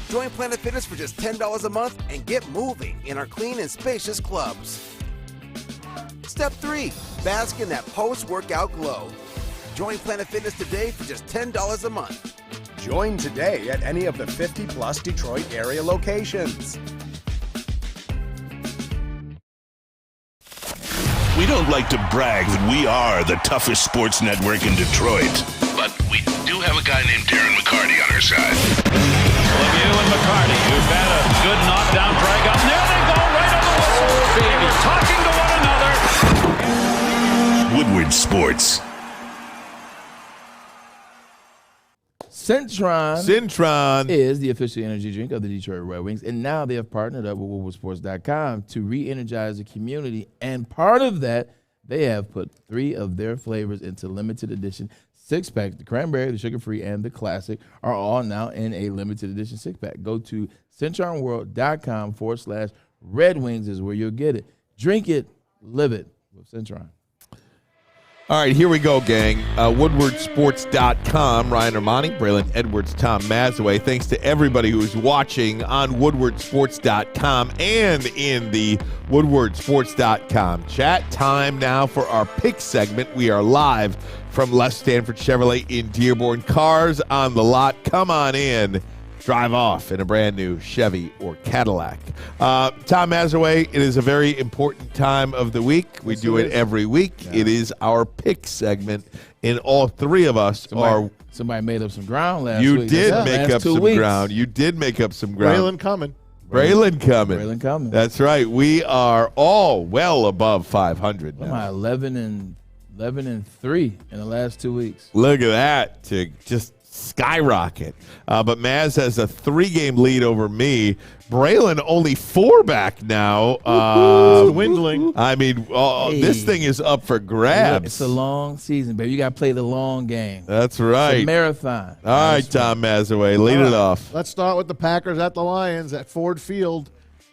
join Planet Fitness for just $10 a month and get moving in our clean and spacious clubs. Step 3, bask in that post-workout glow. Join Planet Fitness today for just $10 a month. Join today at any of the 50-plus Detroit area locations. We don't like to brag that we are the toughest sports network in Detroit, but we do have a guy named Darren McCarty on our side. Lemieux and McCarty, who've had a good knockdown drag up. There they go, right on the whistle. They were talking to one another. Woodward Sports. Centron is the official energy drink of the Detroit Red Wings, and now they have partnered up with WoodwardSports.com to re-energize the community, and part of that, they have put 3 of their flavors into limited edition 6-pack. The cranberry, the sugar-free, and the classic are all now in a limited edition 6-pack. Go to CentronWorld.com/Red Wings is where you'll get it. Drink it, live it with Centron. All right, here we go, gang. WoodwardSports.com. Ryan Ermanni, Braylon Edwards, Tom Mazawey. Thanks to everybody who is watching on WoodwardSports.com and in the WoodwardSports.com chat. Time now for our pick segment. We are live from Les Stanford Chevrolet in Dearborn. Cars on the lot. Come on in. Drive off in a brand new Chevy or Cadillac. Tom Mazawey, it is a very important time of the week. We do it every week. Yeah. It is our pick segment, and all 3 of us are. Somebody made up some ground last week. You did make up some ground. You did make up some ground. Braylon coming. Braylon coming. That's right. We are all well above 500 now. 11 and 3 in the last 2 weeks. Look at that. To just skyrocket. But Maz has a 3-game lead over me. Braylon only 4 back now. It's dwindling. I mean, this thing is up for grabs. It's a long season, baby. You got to play the long game. That's right. It's a marathon. All right, Tom Mazawey, lead it off. Let's start with the Packers at the Lions at Ford Field.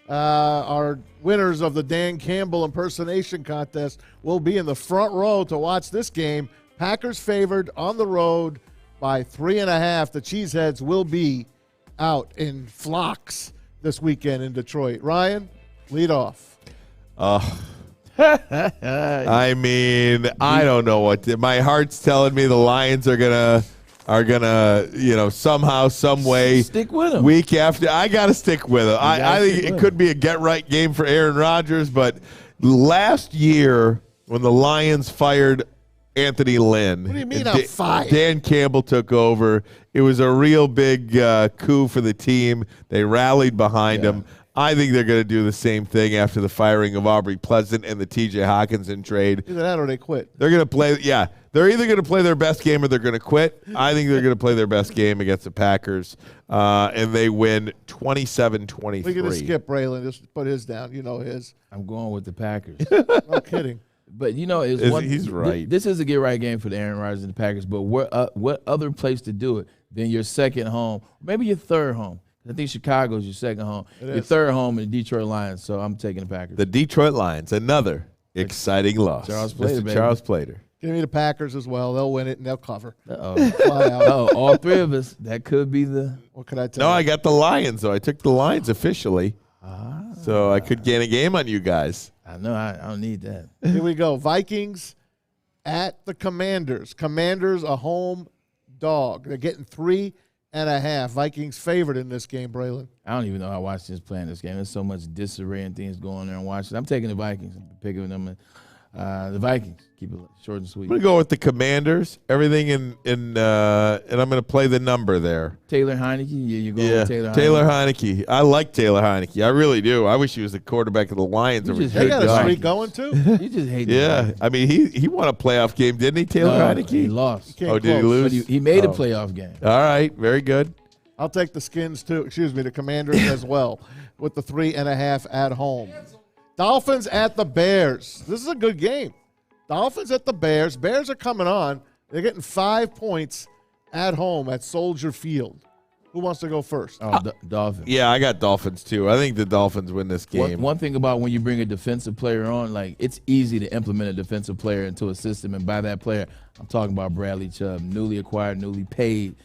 Our winners of the Dan Campbell impersonation contest will be in the front row to watch this game. Packers favored on the road by 3.5. The Cheeseheads will be out in flocks this weekend in Detroit. Ryan, lead off. I mean, I don't know what my heart's telling me the Lions are gonna, somehow, some way stick with them. Week after, I gotta stick with them. I think it could be a get right game for Aaron Rodgers, but last year when the Lions fired Anthony Lynn. What do you mean I'm fired? Dan Campbell took over. It was a real big coup for the team. They rallied behind him. I think they're going to do the same thing after the firing of Aubrey Pleasant and the T.J. Hockenson trade. Either that or they quit. They're going to play, they're either going to play their best game or they're going to quit. I think they're going to play their best game against the Packers, and they win 27-23. We're going to skip Braylon. Just put his down. You know his. I'm going with the Packers. No kidding. But, he's right. This is a get-right game for the Aaron Rodgers and the Packers, but what other place to do it than your second home, maybe your third home? I think Chicago's your second home. Your third home in the Detroit Lions, so I'm taking the Packers. The Detroit Lions, another exciting loss. Charles Plater, baby. Charles Plater. Give me the Packers as well. They'll win it, and they'll cover. All 3 of us. That could be the – What could I tell you? No, I got the Lions, though. I took the Lions officially. So I could gain a game on you guys. I know. I don't need that. Here we go. Vikings at the Commanders. Commanders a home dog. They're getting 3.5. Vikings favored in this game, Braylon. I don't even know how Washington's playing this game. There's so much disarray and things going on there in Washington. I'm taking the Vikings. I'm picking them. The Vikings. Keep it short and sweet. I'm going to go with the Commanders. Everything and I'm going to play the number there. Taylor Heineke. You're going with Taylor Heineke. Taylor Heineke. I like Taylor Heineke. I really do. I wish he was the quarterback of the Lions. They got a streak going, too? You just hate Yeah. I mean, he won a playoff game, didn't he, Taylor Heineke? He lost. Oh, did he lose? But he made a playoff game. All right. Very good. I'll take the Skins, too. The Commanders as well, with the 3.5 at home. Dolphins at the Bears. This is a good game. Dolphins at the Bears. Bears are coming on. They're getting 5 points at home at Soldier Field. Who wants to go first? Dolphins. Yeah, I got Dolphins, too. I think the Dolphins win this game. One thing about when you bring a defensive player on, like, it's easy to implement a defensive player into a system. And by that player, I'm talking about Bradley Chubb, newly acquired, newly paid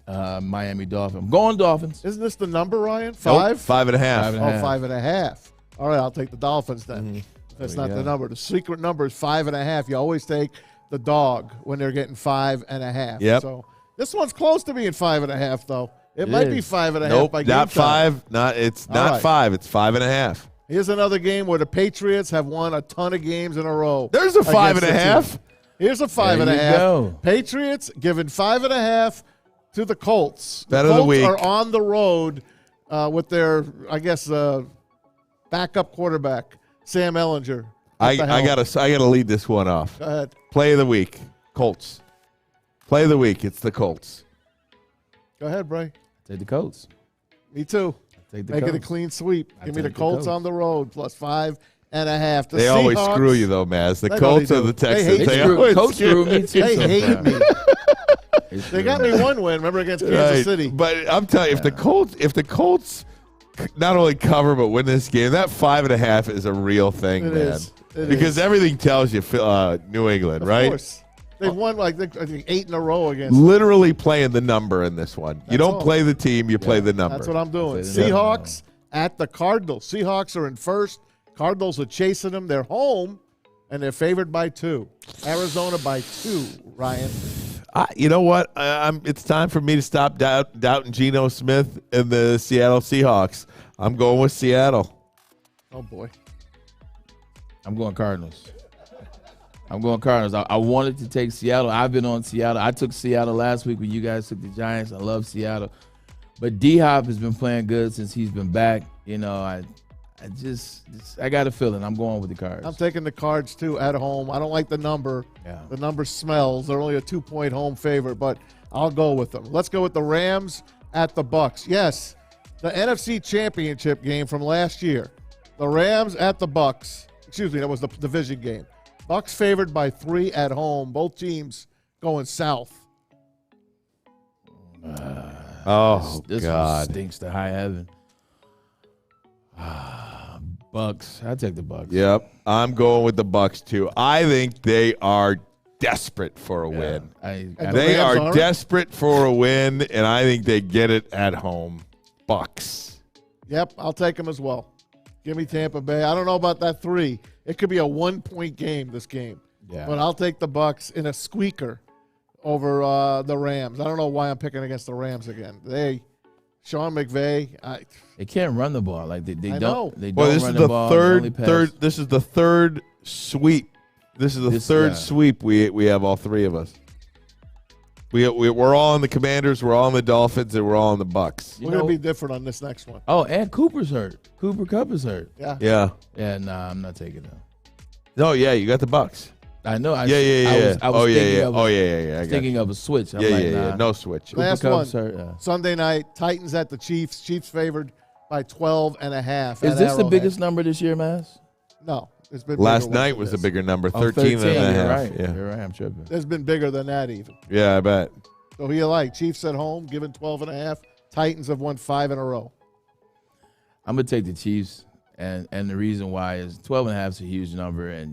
Miami Dolphins. I'm going Dolphins. Isn't this the number, Ryan? Nope, 5.5. 5.5. All right, I'll take the Dolphins then. Mm-hmm. That's not the number. The secret number is 5.5. You always take the dog when they're getting 5.5. Yep. So this one's close to being 5.5, though. It might be 5.5 nope, by game not time. 5. It's not right. 5. It's 5.5. Here's another game where the Patriots have won a ton of games in a row. There's a 5.5. Here's a 5.5. Patriots giving 5.5 to the Colts. Bet the of the Colts week. are on the road with their, backup quarterback, Sam Ellinger. I gotta lead this one off. Go ahead. Play of the week, Colts. Play of the week, it's the Colts. Go ahead, Bray. Take the Colts. Me too. Take the Make it a Colts. clean sweep. Give me the take the Colts Colts. on the road plus 5.5. They always screw you though, Maz. The They Colts really or the do. They Texans. hate They you. always Coach screw me too. They hate sometimes. me. They got me one win, remember, against Kansas Right. City. But I'm telling you, if the Colts not only cover but win this game, that 5.5 is a real thing, It man. is. It because is. everything tells you New England, Of right? course. They've won, I think 8 in a row against Literally playing the number in this one. You don't all. play the team, you play the number. That's what I'm doing. Play the Seahawks at the Cardinals. Seahawks are in first. Cardinals are chasing them. They're home, and they're favored by 2. Arizona by 2, Ryan. You know what? It's time for me to stop doubting Geno Smith and the Seattle Seahawks. I'm going with Seattle. Oh, boy. I'm going Cardinals. I wanted to take Seattle. I've been on Seattle. I took Seattle last week when you guys took the Giants. I love Seattle. But D-Hop has been playing good since he's been back. You know, I got a feeling. I'm going with the Cards. I'm taking the Cards, too, at home. I don't like the number. Yeah. The number smells. They're only a 2-point home favorite, but I'll go with them. Let's go with the Rams at the Bucks. Yes, the NFC Championship game from last year. The Rams at the Bucks. Excuse me, that was the division game. Bucks favored by 3 at home. Both teams going south. This God. one stinks to high heaven. Bucks. I take the Bucks. Yep. I'm going with the Bucks, too. I think they are desperate for a win. They are desperate for a win, and I think they get it at home. Bucks. Yep, I'll take them as well. Give me Tampa Bay. I don't know about that 3. It could be a 1-point game, this game. Yeah. But I'll take the Bucks in a squeaker over the Rams. I don't know why I'm picking against the Rams again. Sean McVay. They can't run the ball. Like they I don't. know. They don't Well, this run is the the ball. They only pass. This is the third sweep. This is the third sweep we have, all 3 of us. We're all on the Commanders, we're all on the Dolphins, and we're all on the Bucks. We're going to be different on this next one. Oh, and Cooper's hurt. Cooper Kupp is hurt. Yeah. Yeah, nah, I'm not taking them. No, yeah, you got the Bucks. I know. I was thinking of a switch. I'm yeah. No switch. Last Cooper one. Kupp's hurt, Sunday night, Titans at the Chiefs. Chiefs favored by 12.5. Is this the biggest number this year, Mass? No. It's been Last night was the bigger number, 13 and a half. You're right. Yeah. You're right. I'm tripping. It's been bigger than that even. Yeah, I bet. So who you like? Chiefs at home, given 12.5. Titans have won 5 in a row. I'm gonna take the Chiefs, and the reason why is 12.5 is a huge number,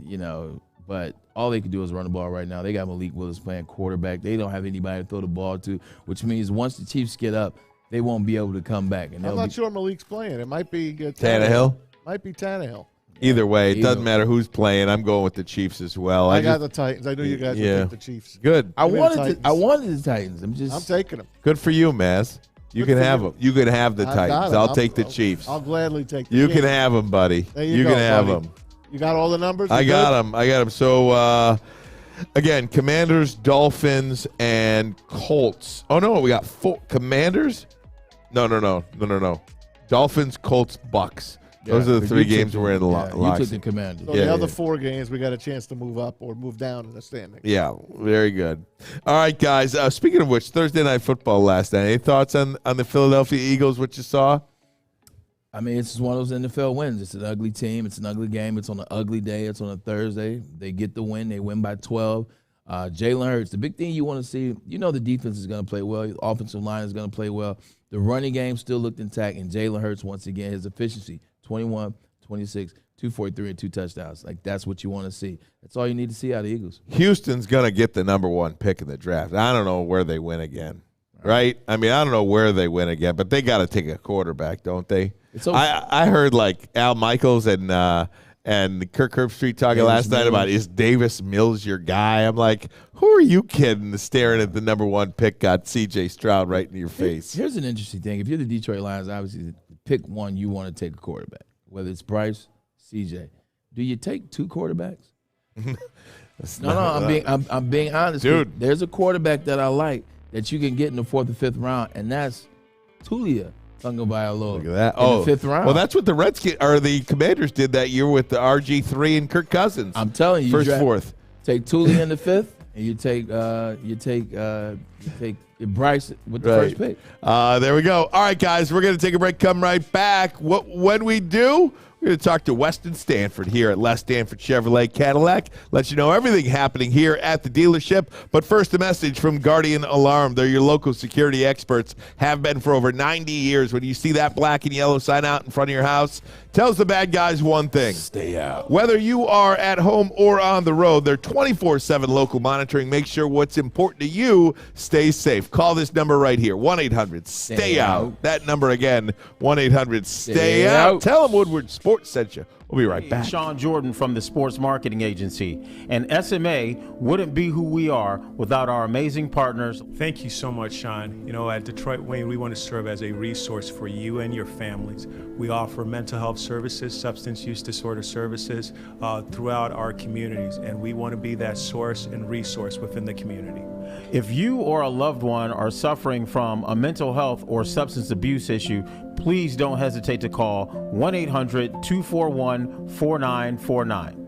but all they can do is run the ball right now. They got Malik Willis playing quarterback. They don't have anybody to throw the ball to, which means once the Chiefs get up, they won't be able to come back. And I'm not sure Malik's playing. It might be Tannehill. Might be Tannehill. Either way, it doesn't matter who's playing. I'm going with the Chiefs as well. I got the Titans. I knew you guys would take the Chiefs. Good. I wanted the Titans. I'm taking them. Good for you, Maz. You can have them. You can have the Titans. I'll take the Chiefs. I'll gladly take the You Chiefs. can have them, buddy. There you go, can have buddy. them. You got all the numbers? I got them. So, again, Commanders, Dolphins, and Colts. Oh, no, we got Commanders? No. Dolphins, Colts, Bucks. Those are the three games we're in the locks. You took the Commanders. So the other 4 games, we got a chance to move up or move down in the standings. Yeah, very good. All right, guys. Speaking of which, Thursday Night Football last night. Any thoughts on the Philadelphia Eagles, what you saw? I mean, it's just one of those NFL wins. It's an ugly team. It's an ugly game. It's on an ugly day. It's on a Thursday. They get the win. They win by 12. Jalen Hurts, the big thing you want to see, the defense is going to play well. The offensive line is going to play well. The running game still looked intact, and Jalen Hurts, once again, his efficiency, 21, 26, 243, and 2 touchdowns. Like, that's what you want to see. That's all you need to see out of the Eagles. Houston's going to get the number 1 pick in the draft. I don't know where they win again, right? I mean, I don't know where they win again, but they got to take a quarterback, don't they? I heard, like, Al Michaels and Kirk Herbstreit talking last night about, is Davis Mills your guy? I'm like, who are you kidding? Staring at the number 1 pick got C.J. Stroud right in your face. Here's an interesting thing. If you're the Detroit Lions, obviously, pick one, you want to take a quarterback, whether it's Bryce, C.J. Do you take 2 quarterbacks? I'm being honest. Dude. There's a quarterback that I like that you can get in the 4th or 5th round, and that's Tulia. Look at that. In the 5th round. Well, that's what the Commanders did that year with the RG3 and Kirk Cousins. I'm telling you, first, 4th. Take Tulia in the 5th, and you take Bryce with the first pick. There we go. All right, guys, we're going to take a break. Come right back. When we do, we're going to talk to Weston Stanford here at Les Stanford Chevrolet Cadillac. Let you know everything happening here at the dealership. But first, a message from Guardian Alarm. They're your local security experts, have been for over 90 years. When you see that black and yellow sign out in front of your house, tells the bad guys one thing. Stay out. Whether you are at home or on the road, they're 24/7 local monitoring. Make sure what's important to you stays safe. Call this number right here, 1-800-STAY-OUT. That number again, 1-800-STAY-OUT. Tell them Woodward Sports sent you. We'll be right back. Sean Jordan from the Sports Marketing Agency. And SMA wouldn't be who we are without our amazing partners. Thank you so much, Sean. At Detroit Wayne, we want to serve as a resource for you and your families. We offer mental health services, substance use disorder services throughout our communities, and we want to be that source and resource within the community. If you or a loved one are suffering from a mental health or substance abuse issue, please don't hesitate to call 1-800-241-4949.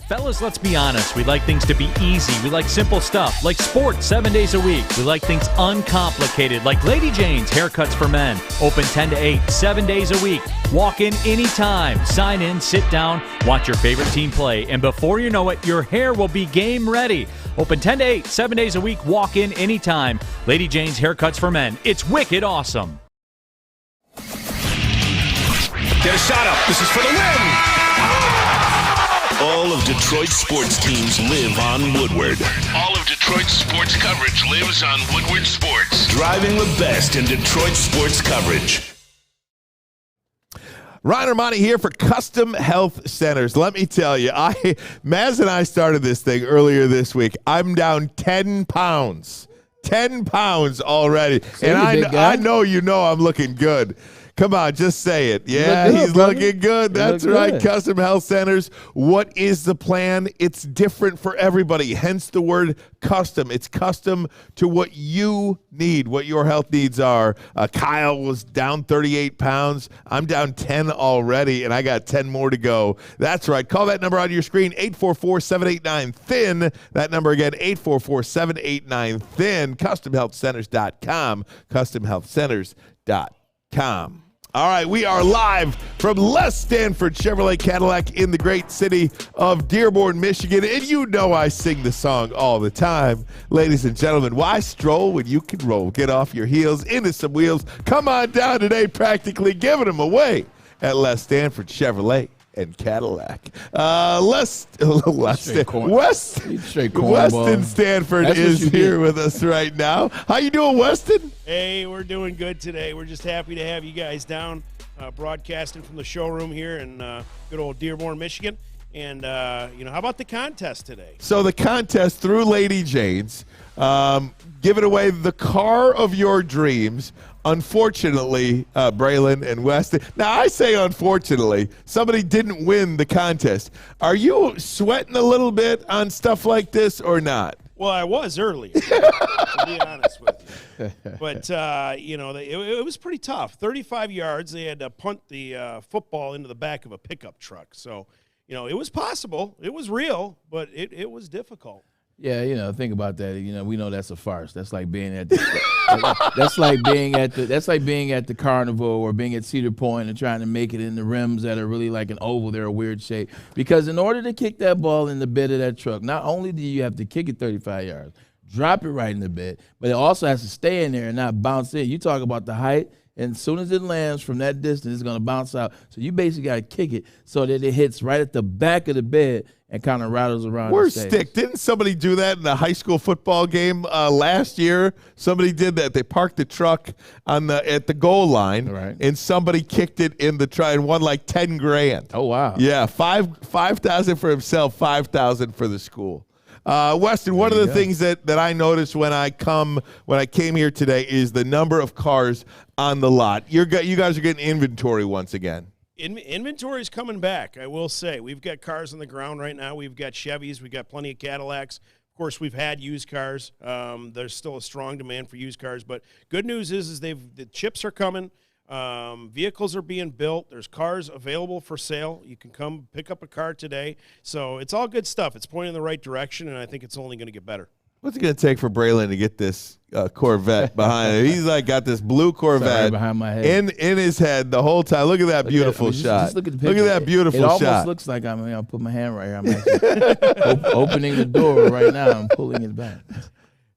Fellas, let's be honest. We like things to be easy. We like simple stuff, like sports 7 days a week. We like things uncomplicated, like Lady Jane's Haircuts for Men. Open 10 to 8, 7 days a week. Walk in anytime. Sign in, sit down, watch your favorite team play. And before you know it, your hair will be game ready. Open 10 to 8, 7 days a week. Walk in anytime. Lady Jane's Haircuts for Men. It's wicked awesome. Get a shot up. This is for the win. All of Detroit's sports teams live on Woodward. All of Detroit's sports coverage lives on Woodward Sports. Driving the best in Detroit sports coverage. Ryan Ermanni here for Custom Health Centers. Let me tell you, Maz and I started this thing earlier this week. I'm down 10 pounds. 10 pounds already. And I know I'm looking good. Come on, just say it. Yeah, he's looking good. That's right. Custom Health Centers. What is the plan? It's different for everybody, hence the word custom. It's custom to what you need, what your health needs are. Kyle was down 38 pounds. I'm down 10 already, and I got 10 more to go. That's right. Call that number on your screen, 844-789-THIN. That number again, 844-789-THIN. CustomHealthCenters.com. CustomHealthCenters.com. All right, we are live from Les Stanford Chevrolet Cadillac in the great city of Dearborn, Michigan. And you know I sing the song all the time. Ladies and gentlemen, why stroll when you can roll? Get off your heels, into some wheels. Come on down today, practically giving them away at Les Stanford Chevrolet and Cadillac. Weston Stanford is here with us right now. How you doing, Weston? Hey, we're doing good today. We're just happy to have you guys down broadcasting from the showroom here in good old Dearborn, Michigan. And, how about the contest today? So the contest through Lady Jane's, giving away the car of your dreams. Unfortunately, Braylon and Weston. Now, I say unfortunately, somebody didn't win the contest. Are you sweating a little bit on stuff like this or not? Well, I was earlier, to be honest with you. But, it was pretty tough. 35 yards. They had to punt the football into the back of a pickup truck. So, it was possible. It was real, but it was difficult. Yeah, think about that. We know that's a farce. That's like being at the that's like being at the carnival or being at Cedar Point and trying to make it in the rims that are really like an oval. They're a weird shape. Because in order to kick that ball in the bed of that truck, not only do you have to kick it 35 yards, drop it right in the bed, but it also has to stay in there and not bounce in. You talk about the height. And as soon as it lands from that distance, it's going to bounce out. So you basically got to kick it so that it hits right at the back of the bed and kind of rattles around. Where's Stick? Didn't somebody do that in the high school football game last year? Somebody did that. They parked the truck at the goal line, right, and somebody kicked it in the truck and won like $10,000. Oh wow! Yeah, $5,000 for himself, $5,000 for the school. Weston, one of the things that I noticed when I came here today is the number of cars on the lot. You guys are getting inventory once again. Inventory is coming back, I will say. We've got cars on the ground right now. We've got Chevys. We've got plenty of Cadillacs. Of course, we've had used cars. There's still a strong demand for used cars. But good news is the chips are coming. Vehicles are being built. There's cars available for sale. You can come pick up a car today. So it's all good stuff. It's pointing in the right direction, and I think it's only going to get better. What's it going to take for Braylon to get this Corvette behind him? He's got this blue Corvette right behind my head. in his head the whole time. Look at that beautiful shot. Just look at the picture. Look at that beautiful shot. It almost looks like I'll put my hand right here. I'm actually opening the door right now. I'm pulling it back.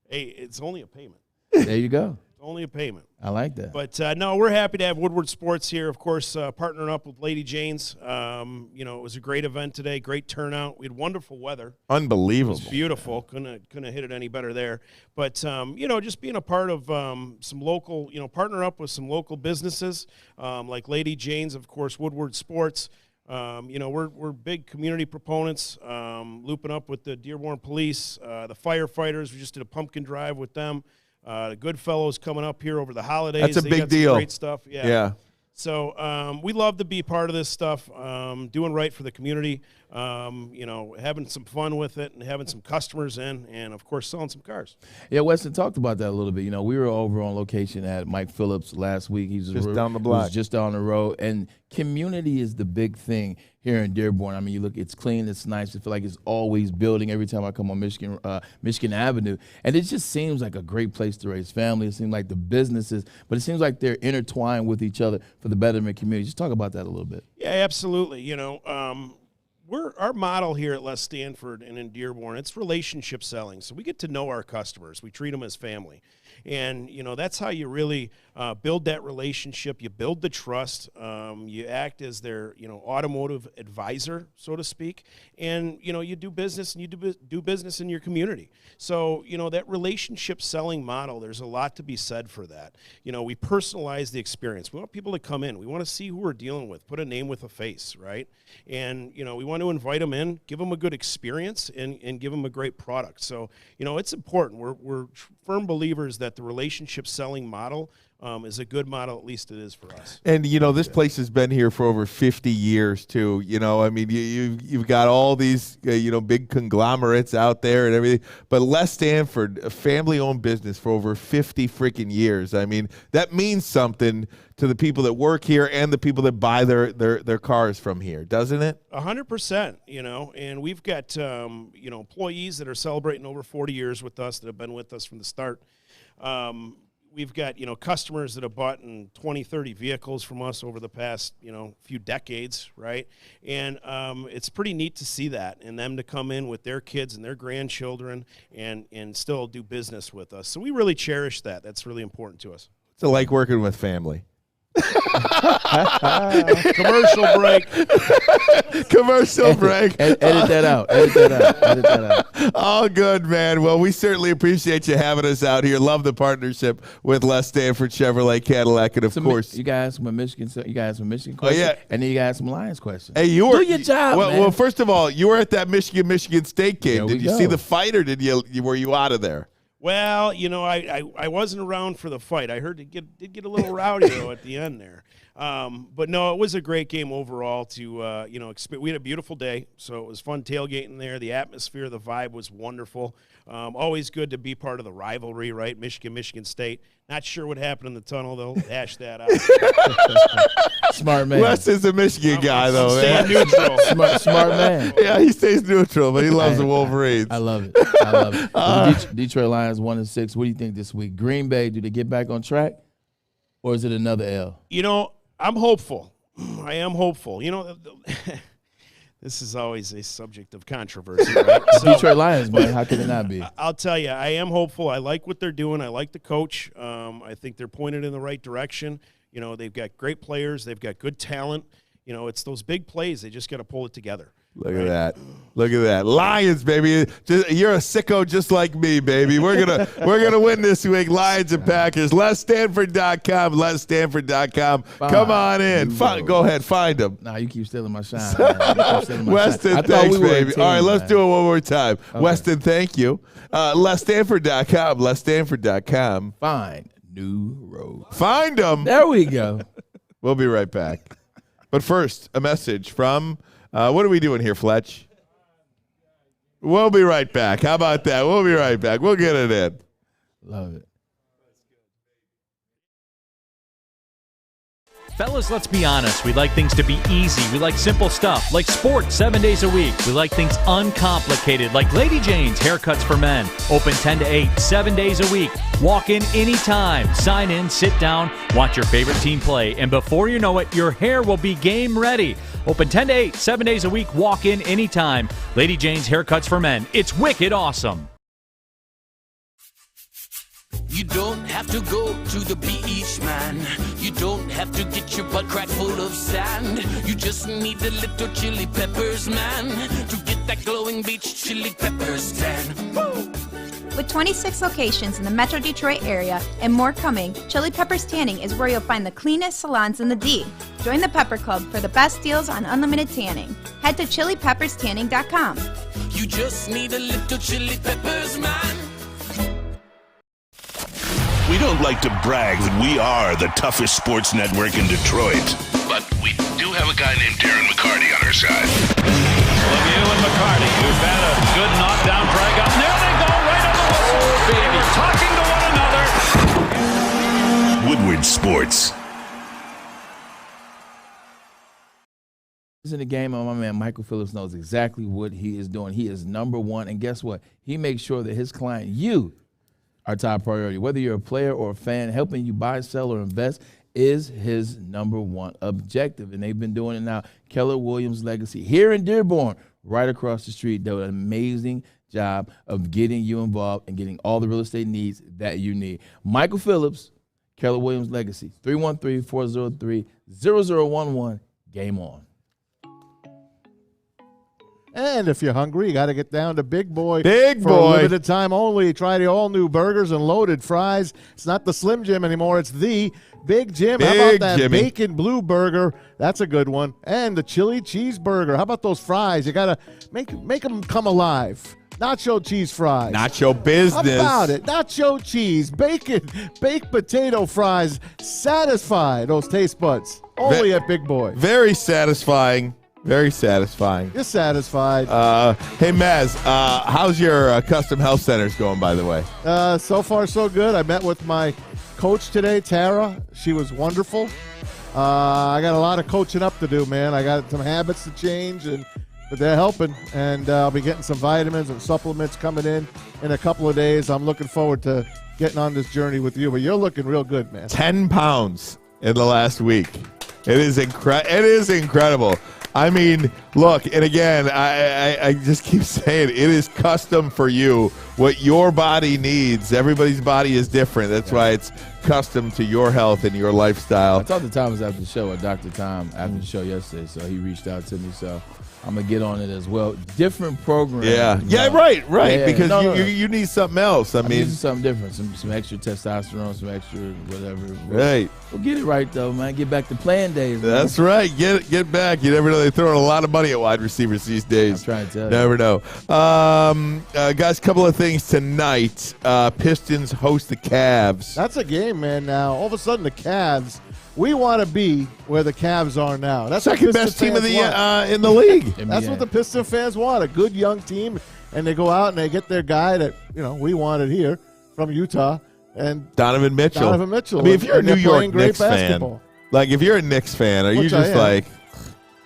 Hey, it's only a payment. There you go. Only a payment. I like that. But, no, we're happy to have Woodward Sports here, of course, partnering up with Lady Jane's. It was a great event today, great turnout. We had wonderful weather. Unbelievable. It was beautiful. Couldn't have hit it any better there. But, just being a part of some local, partner up with some local businesses like Lady Jane's, of course, Woodward Sports. We're big community proponents, looping up with the Dearborn Police, the firefighters. We just did a pumpkin drive with them. The Goodfellows coming up here over the holidays. That's a big deal. Great stuff. Yeah. So we love to be part of this stuff, doing right for the community, having some fun with it and having some customers in and, of course, selling some cars. Yeah, Weston talked about that a little bit. We were over on location at Mike Phillips last week. He's just down the block. Just down the road. And community is the big thing here in Dearborn. I mean, you look, it's clean, it's nice. I feel like it's always building every time I come on Michigan Avenue. And it just seems like a great place to raise family. It seems like the businesses, but it seems like they're intertwined with each other for the betterment community. Just talk about that a little bit. Yeah, absolutely. Our model here at Les Stanford and in Dearborn, it's relationship selling. So we get to know our customers. We treat them as family. And, that's how you really build that relationship. You build the trust. You act as their, automotive advisor, so to speak. And, you do business and you do business in your community. So, that relationship selling model, there's a lot to be said for that. We personalize the experience. We want people to come in. We want to see who we're dealing with, put a name with a face, right? And, we want to invite them in, give them a good experience, and give them a great product. So, it's important. We're firm believers that the relationship selling model is a good model, at least it is for us. And, this place has been here for over 50 years, too. I mean, you've got all these, big conglomerates out there and everything. But Les Stanford, a family-owned business for over 50 freaking years. I mean, that means something to the people that work here and the people that buy their cars from here, doesn't it? 100%, and we've got, employees that are celebrating over 40 years with us that have been with us from the start. We've got, customers that have bought 20, 30 vehicles from us over the past, few decades, right? And it's pretty neat to see that and them to come in with their kids and their grandchildren and still do business with us. So we really cherish that. That's really important to us. It's like working with family. Commercial break. Commercial break. Edit that out. Edit that out. All good, man. Well, we certainly appreciate you having us out here. Love the partnership with Les Stanford Chevrolet Cadillac, and of course, you guys from Michigan. You guys from Michigan Oh, questions. yeah. And then you guys some Lions questions. hey, you were Do your job, man. Well, first of all, you were at that Michigan State game. There we Did you go. see the fight, or were you out of there? Well, you know, I wasn't around for the fight. I heard it did get a little rowdy though at the end there. But no, it was a great game overall. We had a beautiful day, so it was fun tailgating there. The atmosphere, the vibe was wonderful. Always good to be part of the rivalry, right? Michigan State. Not sure what happened in the tunnel. They'll hash that out. Smart man. Wes is a Michigan guy, though. Staying Man. neutral. Smart man. Yeah, he stays neutral, but he loves the Wolverines. I love it. I love it. The Detroit Lions 1-6. What do you think this week? Green Bay, do they get back on track, or is it another L? You know, I'm hopeful. I am hopeful. You know, this is always a subject of controversy, right? Detroit Lions, man. How could it not be? I'll tell you, I am hopeful. I like what they're doing. I like the coach. I think they're pointed in the right direction. You know, they've got great players. They've got good talent. You know, it's those big plays. They just got to pull it together. Look at that. Look at that. Lions, baby. You're a sicko just like me, baby. We're gonna win this week. Lions and Packers. LesStanford.com. LesStanford.com. Come on in. Go ahead. Find them. Nah, you keep stealing my shine. Man. You keep stealing my Weston, shine. I thought thanks, we were a baby. team, All right, let's man. do it one more time. Okay. Weston, thank you. LesStanford.com. LesStanford.com. Find new road. Find them. There we go. We'll be right back. But first, a message from, what are we doing here, Fletch? We'll be right back. How about that? We'll be right back. We'll get it in. Love it. Fellas, let's be honest. We like things to be easy. We like simple stuff, like sports 7 days a week. We like things uncomplicated, like Lady Jane's Haircuts for Men. Open 10 to 8, 7 days a week. Walk in anytime. Sign in, sit down, watch your favorite team play, and before you know it, your hair will be game ready. Open 10 to 8, 7 days a week. Walk in anytime. Lady Jane's Haircuts for Men. It's wicked awesome. You don't have to go to the beach, man. You don't have to get your butt crack full of sand. You just need a little chili peppers, man, to get that glowing beach chili peppers tan. Woo! With 26 locations in the Metro Detroit area and more coming, Chili Peppers Tanning is where you'll find the cleanest salons in the D. Join the Pepper Club for the best deals on unlimited tanning. Head to chilipepperstanning.com. You just need a little chili peppers, man. We don't like to brag that we are the toughest sports network in Detroit, but we do have a guy named Darren McCarty on our side. Lemieux and McCarty, who've had a good knockdown drag up. There they go, right on the whistle. They were talking to one another. Woodward Sports. In the game, my man Michael Phillips knows exactly what he is doing. He is number one, and guess what? He makes sure that his client, you, are top priority. Whether you're a player or a fan, helping you buy, sell, or invest is his number one objective. And they've been doing it now. Keller Williams Legacy here in Dearborn, right across the street, did an amazing job of getting you involved and getting all the real estate needs that you need. Michael Phillips, Keller Williams Legacy, 313-403-0011. Game on. And if you're hungry, you got to get down to Big Boy. Big for Boy. a limited time only. Try the all-new burgers and loaded fries. It's not the Slim Jim anymore. It's the Big Jim. How about Big that Jimmy. bacon blue burger? That's a good one. And the chili cheeseburger. How about those fries? You got to make them come alive. Nacho cheese fries. Nacho business. How about it? Nacho cheese, bacon, baked potato fries. Satisfy those taste buds. Only at Big Boy. Very satisfying. Very satisfying. You're satisfied. Hey, Maz, how's your custom health centers going, by the way? So far, so good. I met with my coach today, Tara. She was wonderful. I got a lot of coaching up to do, man. I got some habits to change, but they're helping. And I'll be getting some vitamins and supplements coming in a couple of days. I'm looking forward to getting on this journey with you. But you're looking real good, man. 10 pounds in the last week. It is incredible. I mean, look, and again, I just keep saying it is custom for you. What your body needs, everybody's body is different. That's why it's custom to your health and your lifestyle. I talked to Thomas after the show, Dr. Tom, after the show yesterday, so he reached out to me. So I'm going to get on it as well. Different program. Yeah, right. Yeah, Because you need something else. I mean, something different, some extra testosterone, some extra whatever. Right. We'll get it right, though, man. Get back to playing days, man. That's right. Get back. You never know. They're throwing a lot of money at wide receivers these days. I'm trying to tell you. Never know. Guys, a couple of things tonight. Pistons host the Cavs. That's a game, man. Now, all of a sudden, the Cavs, we want to be where the Cavs are now. That's Second what best team of fans the want. in the league. That's what the Piston fans want, a good young team. And they go out and they get their guy that, we wanted here from Utah. And Donovan Mitchell. I mean, if you're a and New they're York playing great Knicks fan, basketball. like if you're a Knicks fan, are you Which I just am. like,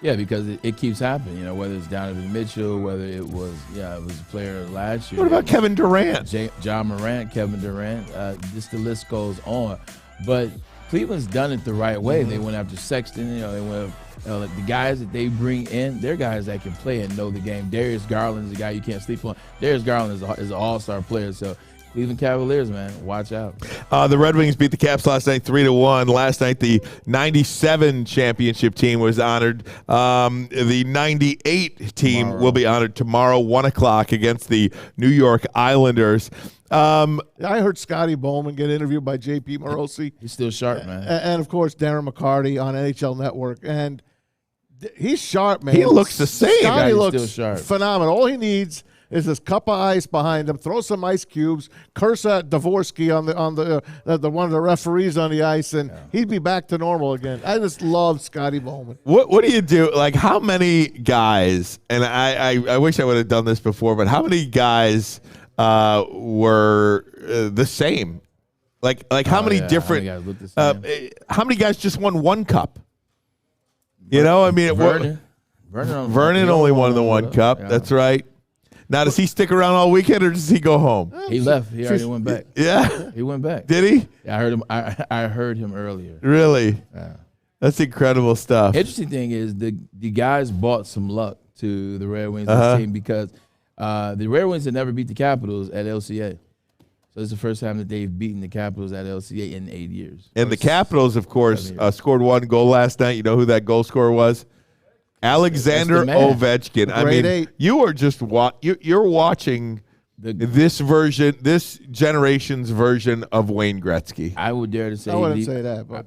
Yeah, because it keeps happening. Whether it's Donovan Mitchell, whether it was a player last year. what about Kevin Durant? John Morant, Kevin Durant. Just the list goes on. But Cleveland's done it the right way. They went after Sexton. They went the guys that they bring in. They're guys that can play and know the game. Darius Garland is a guy you can't sleep on. Darius Garland is an all-star player. So Cleveland Cavaliers, man, watch out. The Red Wings beat the Caps last night 3-1. Last night, the 97 championship team was honored. The 98 team will be honored tomorrow, 1 o'clock, against the New York Islanders. I heard Scotty Bowman get interviewed by J.P. Morosi. He's still sharp, man. And, of course, Darren McCarty on NHL Network. And he's sharp, man. He looks the same. Scotty He's looks still sharp. phenomenal. All he needs is this cup of ice behind him, throw some ice cubes, curse at Dvorsky on the one of the referees on the ice, and he'd be back to normal again. I just love Scotty Bowman. What do you do? Like, how many guys, and I wish I would have done this before, but how many guys were the same? Like how many different? How many guys look the same? How many guys just won one cup? I mean, Vernon only won the one cup. Yeah. That's right. Now, does he stick around all weekend or does he go home? He left. He already went back. Yeah, he went back. Did he? Yeah, I heard him. I heard him earlier. Really? Yeah. That's incredible stuff. Interesting thing is the guys brought some luck to the Red Wings team because the Red Wings had never beat the Capitals at LCA. So it's the first time that they've beaten the Capitals at LCA in 8 years. And the Capitals, of course, scored one goal last night. You know who that goal scorer was? Alexander Ovechkin. I mean, you are just you're watching this generation's version of Wayne Gretzky. I would dare to say. I wouldn't say that, but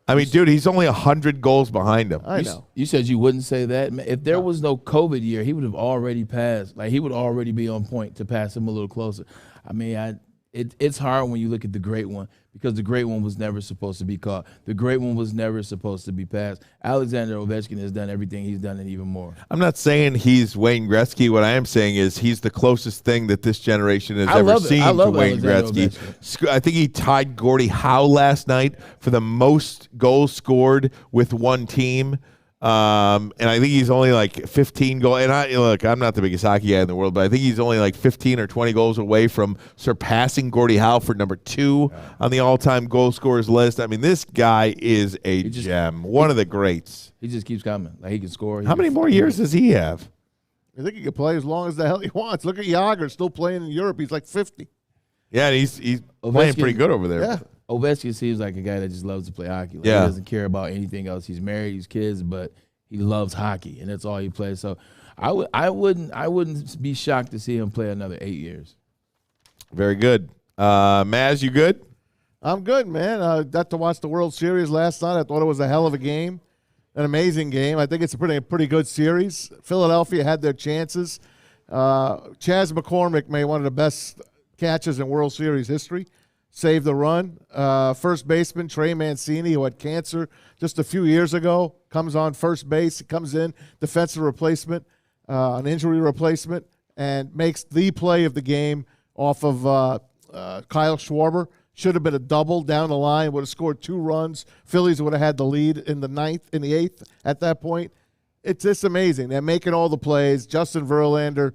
I mean, dude, he's only 100 goals behind him. I know. You said you wouldn't say that. If there was no COVID year, he would have already passed. Like, he would already be on point to pass him a little closer. I mean, it's hard when you look at the great one because the great one was never supposed to be caught. The great one was never supposed to be passed. Alexander Ovechkin has done everything he's done and even more. I'm not saying he's Wayne Gretzky. What I am saying is he's the closest thing that this generation has ever seen to Wayne Gretzky. I think he tied Gordie Howe last night for the most goals scored with one team. And I think he's only like 15 goals. And I'm not the biggest hockey guy in the world, but I think he's only like 15 or 20 goals away from surpassing Gordie Howe for number 2 on the all-time goal scorers list. I mean, this guy is a gem, one of the greats. He just keeps coming. Like, he can score. How many more years does he have? I think he can play as long as the hell he wants. Look at Yager, still playing in Europe. He's like 50. Yeah, and he's playing pretty good over there. Yeah. Ovechkin seems like a guy that just loves to play hockey. Like, Yeah. He doesn't care about anything else. He's married, he's kids, but he loves hockey, and that's all he plays. So I wouldn't be shocked to see him play another 8 years. Very good. Maz, you good? I'm good, man. I got to watch the World Series last night. I thought it was a hell of a game, an amazing game. I think it's a pretty good series. Philadelphia had their chances. Chas McCormick made one of the best catches in World Series history. Saved the run. First baseman Trey Mancini, who had cancer just a few years ago, comes on first base. He comes in, defensive replacement, an injury replacement, and makes the play of the game off of Kyle Schwarber. Should have been a double down the line. Would have scored 2 runs. Phillies would have had the lead in the 8th at that point. It's just amazing. They're making all the plays. Justin Verlander,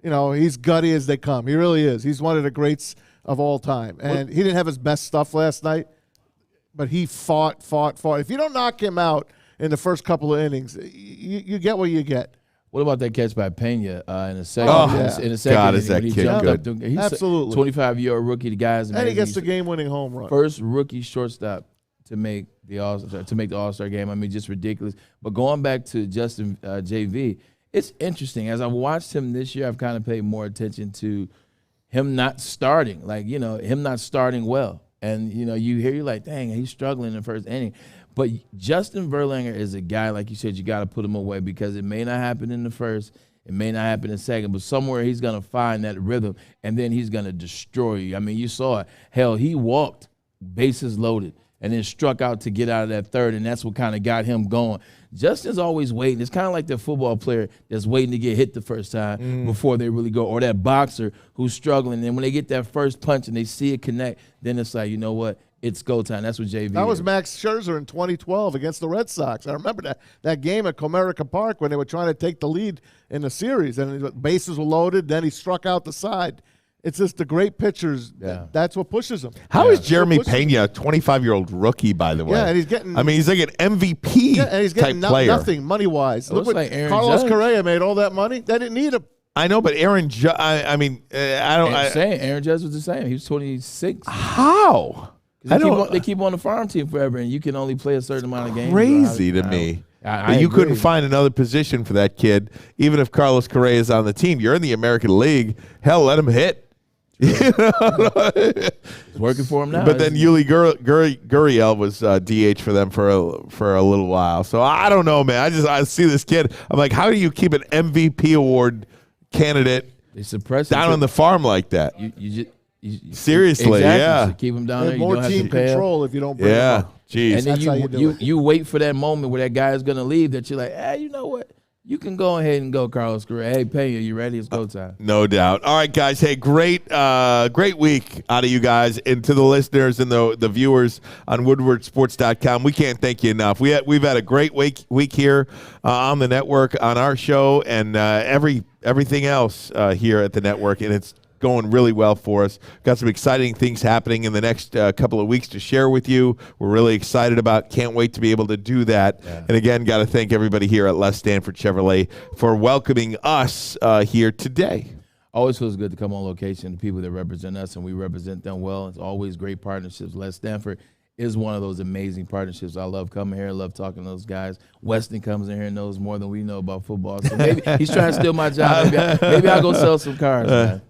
he's gutty as they come. He really is. He's one of the greats of all time. And he didn't have his best stuff last night, but he fought. If you don't knock him out in the first couple of innings. You get what you get. What about that catch by Pena in the second? In the second God, inning, is that when he kid jumped good? up he's Absolutely. 25-year-old rookie. The guy's amazing. And he gets the game-winning home run. First rookie shortstop to make the All-Star game. I mean, just ridiculous. But going back to Justin JV, it's interesting. As I watched him this year, I've kind of paid more attention to him not starting, him not starting well. And, you're like, dang, he's struggling in the first inning. But Justin Verlander is a guy, like you said, you got to put him away because it may not happen in the first, it may not happen in the second, but somewhere he's going to find that rhythm, and then he's going to destroy you. I mean, you saw it. Hell, he walked, bases loaded, and then struck out to get out of that third, and that's what kind of got him going. Justin's always waiting. It's kind of like the football player that's waiting to get hit the first time before they really go, or that boxer who's struggling, and when they get that first punch and they see it connect, then it's like, you know what? It's go time. That's what JV That was is. Max Scherzer in 2012 against the Red Sox. I remember that game at Comerica Park when they were trying to take the lead in the series, and bases were loaded. Then he struck out the side. It's just the great pitchers. Yeah. That's what pushes them. How is Jeremy Pena, a 25-year-old rookie, by the way? Yeah, and he's getting. I mean, he's like an MVP and he's getting type player. nothing money-wise. Look what like Aaron Carlos Judge. Correa made all that money. They didn't need him. I know, but Aaron Judge. I mean, I don't. I'm saying Aaron Judge was the same. He was 26. How? They keep on the farm team forever, and you can only play a certain amount of games. Crazy to me. That you couldn't find another position for that kid, even if Carlos Correa is on the team. You're in the American League. Hell, let him hit. It's working for him now. But then Yuli Gurriel was DH for them for a little while. So I don't know, man. I see this kid. I'm like, how do you keep an MVP award candidate down on the farm like that? Seriously, exactly. So keep him down there. More you don't team have to pay control if you don't bring him up. Jeez. And then you wait for that moment where that guy is going to leave that you're like, you know what? You can go ahead and go, Carlos Correa. Hey, Pena, you ready? It's go time. No doubt. All right, guys. Hey, great week out of you guys. And to the listeners and the viewers on woodwardsports.com, we can't thank you enough. We've had a great week here on the network, on our show, and everything else here at the network, and it's going really well for us. Got some exciting things happening in the next couple of weeks to share with you. We're really excited about. Can't wait to be able to do that. Yeah. And again, got to thank everybody here at Les Stanford Chevrolet for welcoming us here today. Always feels good to come on location. The people that represent us, and we represent them well. It's always great partnerships. Les Stanford is one of those amazing partnerships. I love coming here. I love talking to those guys. Weston comes in here and knows more than we know about football. So maybe he's trying to steal my job. Maybe I'll go sell some cars, man.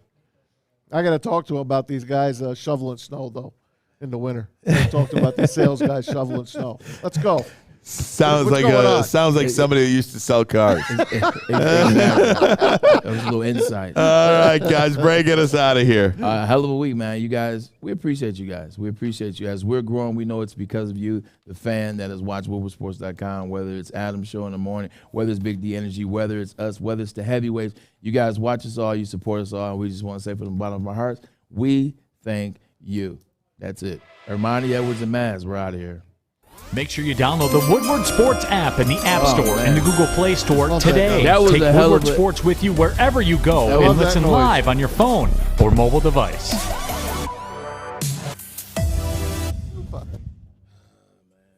I got to talk to him about these guys shoveling snow, though, in the winter. I talked about these sales guys shoveling snow. Let's go. Sounds like somebody who used to sell cars. That was a little insight. All right, guys, Bray, get us out of here. Hell of a week, man. You guys, we appreciate you guys. We appreciate you. As we're growing, we know it's because of you, the fan that has watched woodwardsports.com, whether it's Adam's show in the morning, whether it's Big D Energy, whether it's us, whether it's the heavyweights. You guys watch us all. You support us all. And we just want to say from the bottom of our hearts, we thank you. That's it. Ermanni, Edwards, and Maz, we're out of here. Make sure you download the Woodward Sports app in the App Store and the Google Play Store today. That was Take a hell Woodward of a- Sports with you wherever you go I love and that listen noise. live on your phone or mobile device.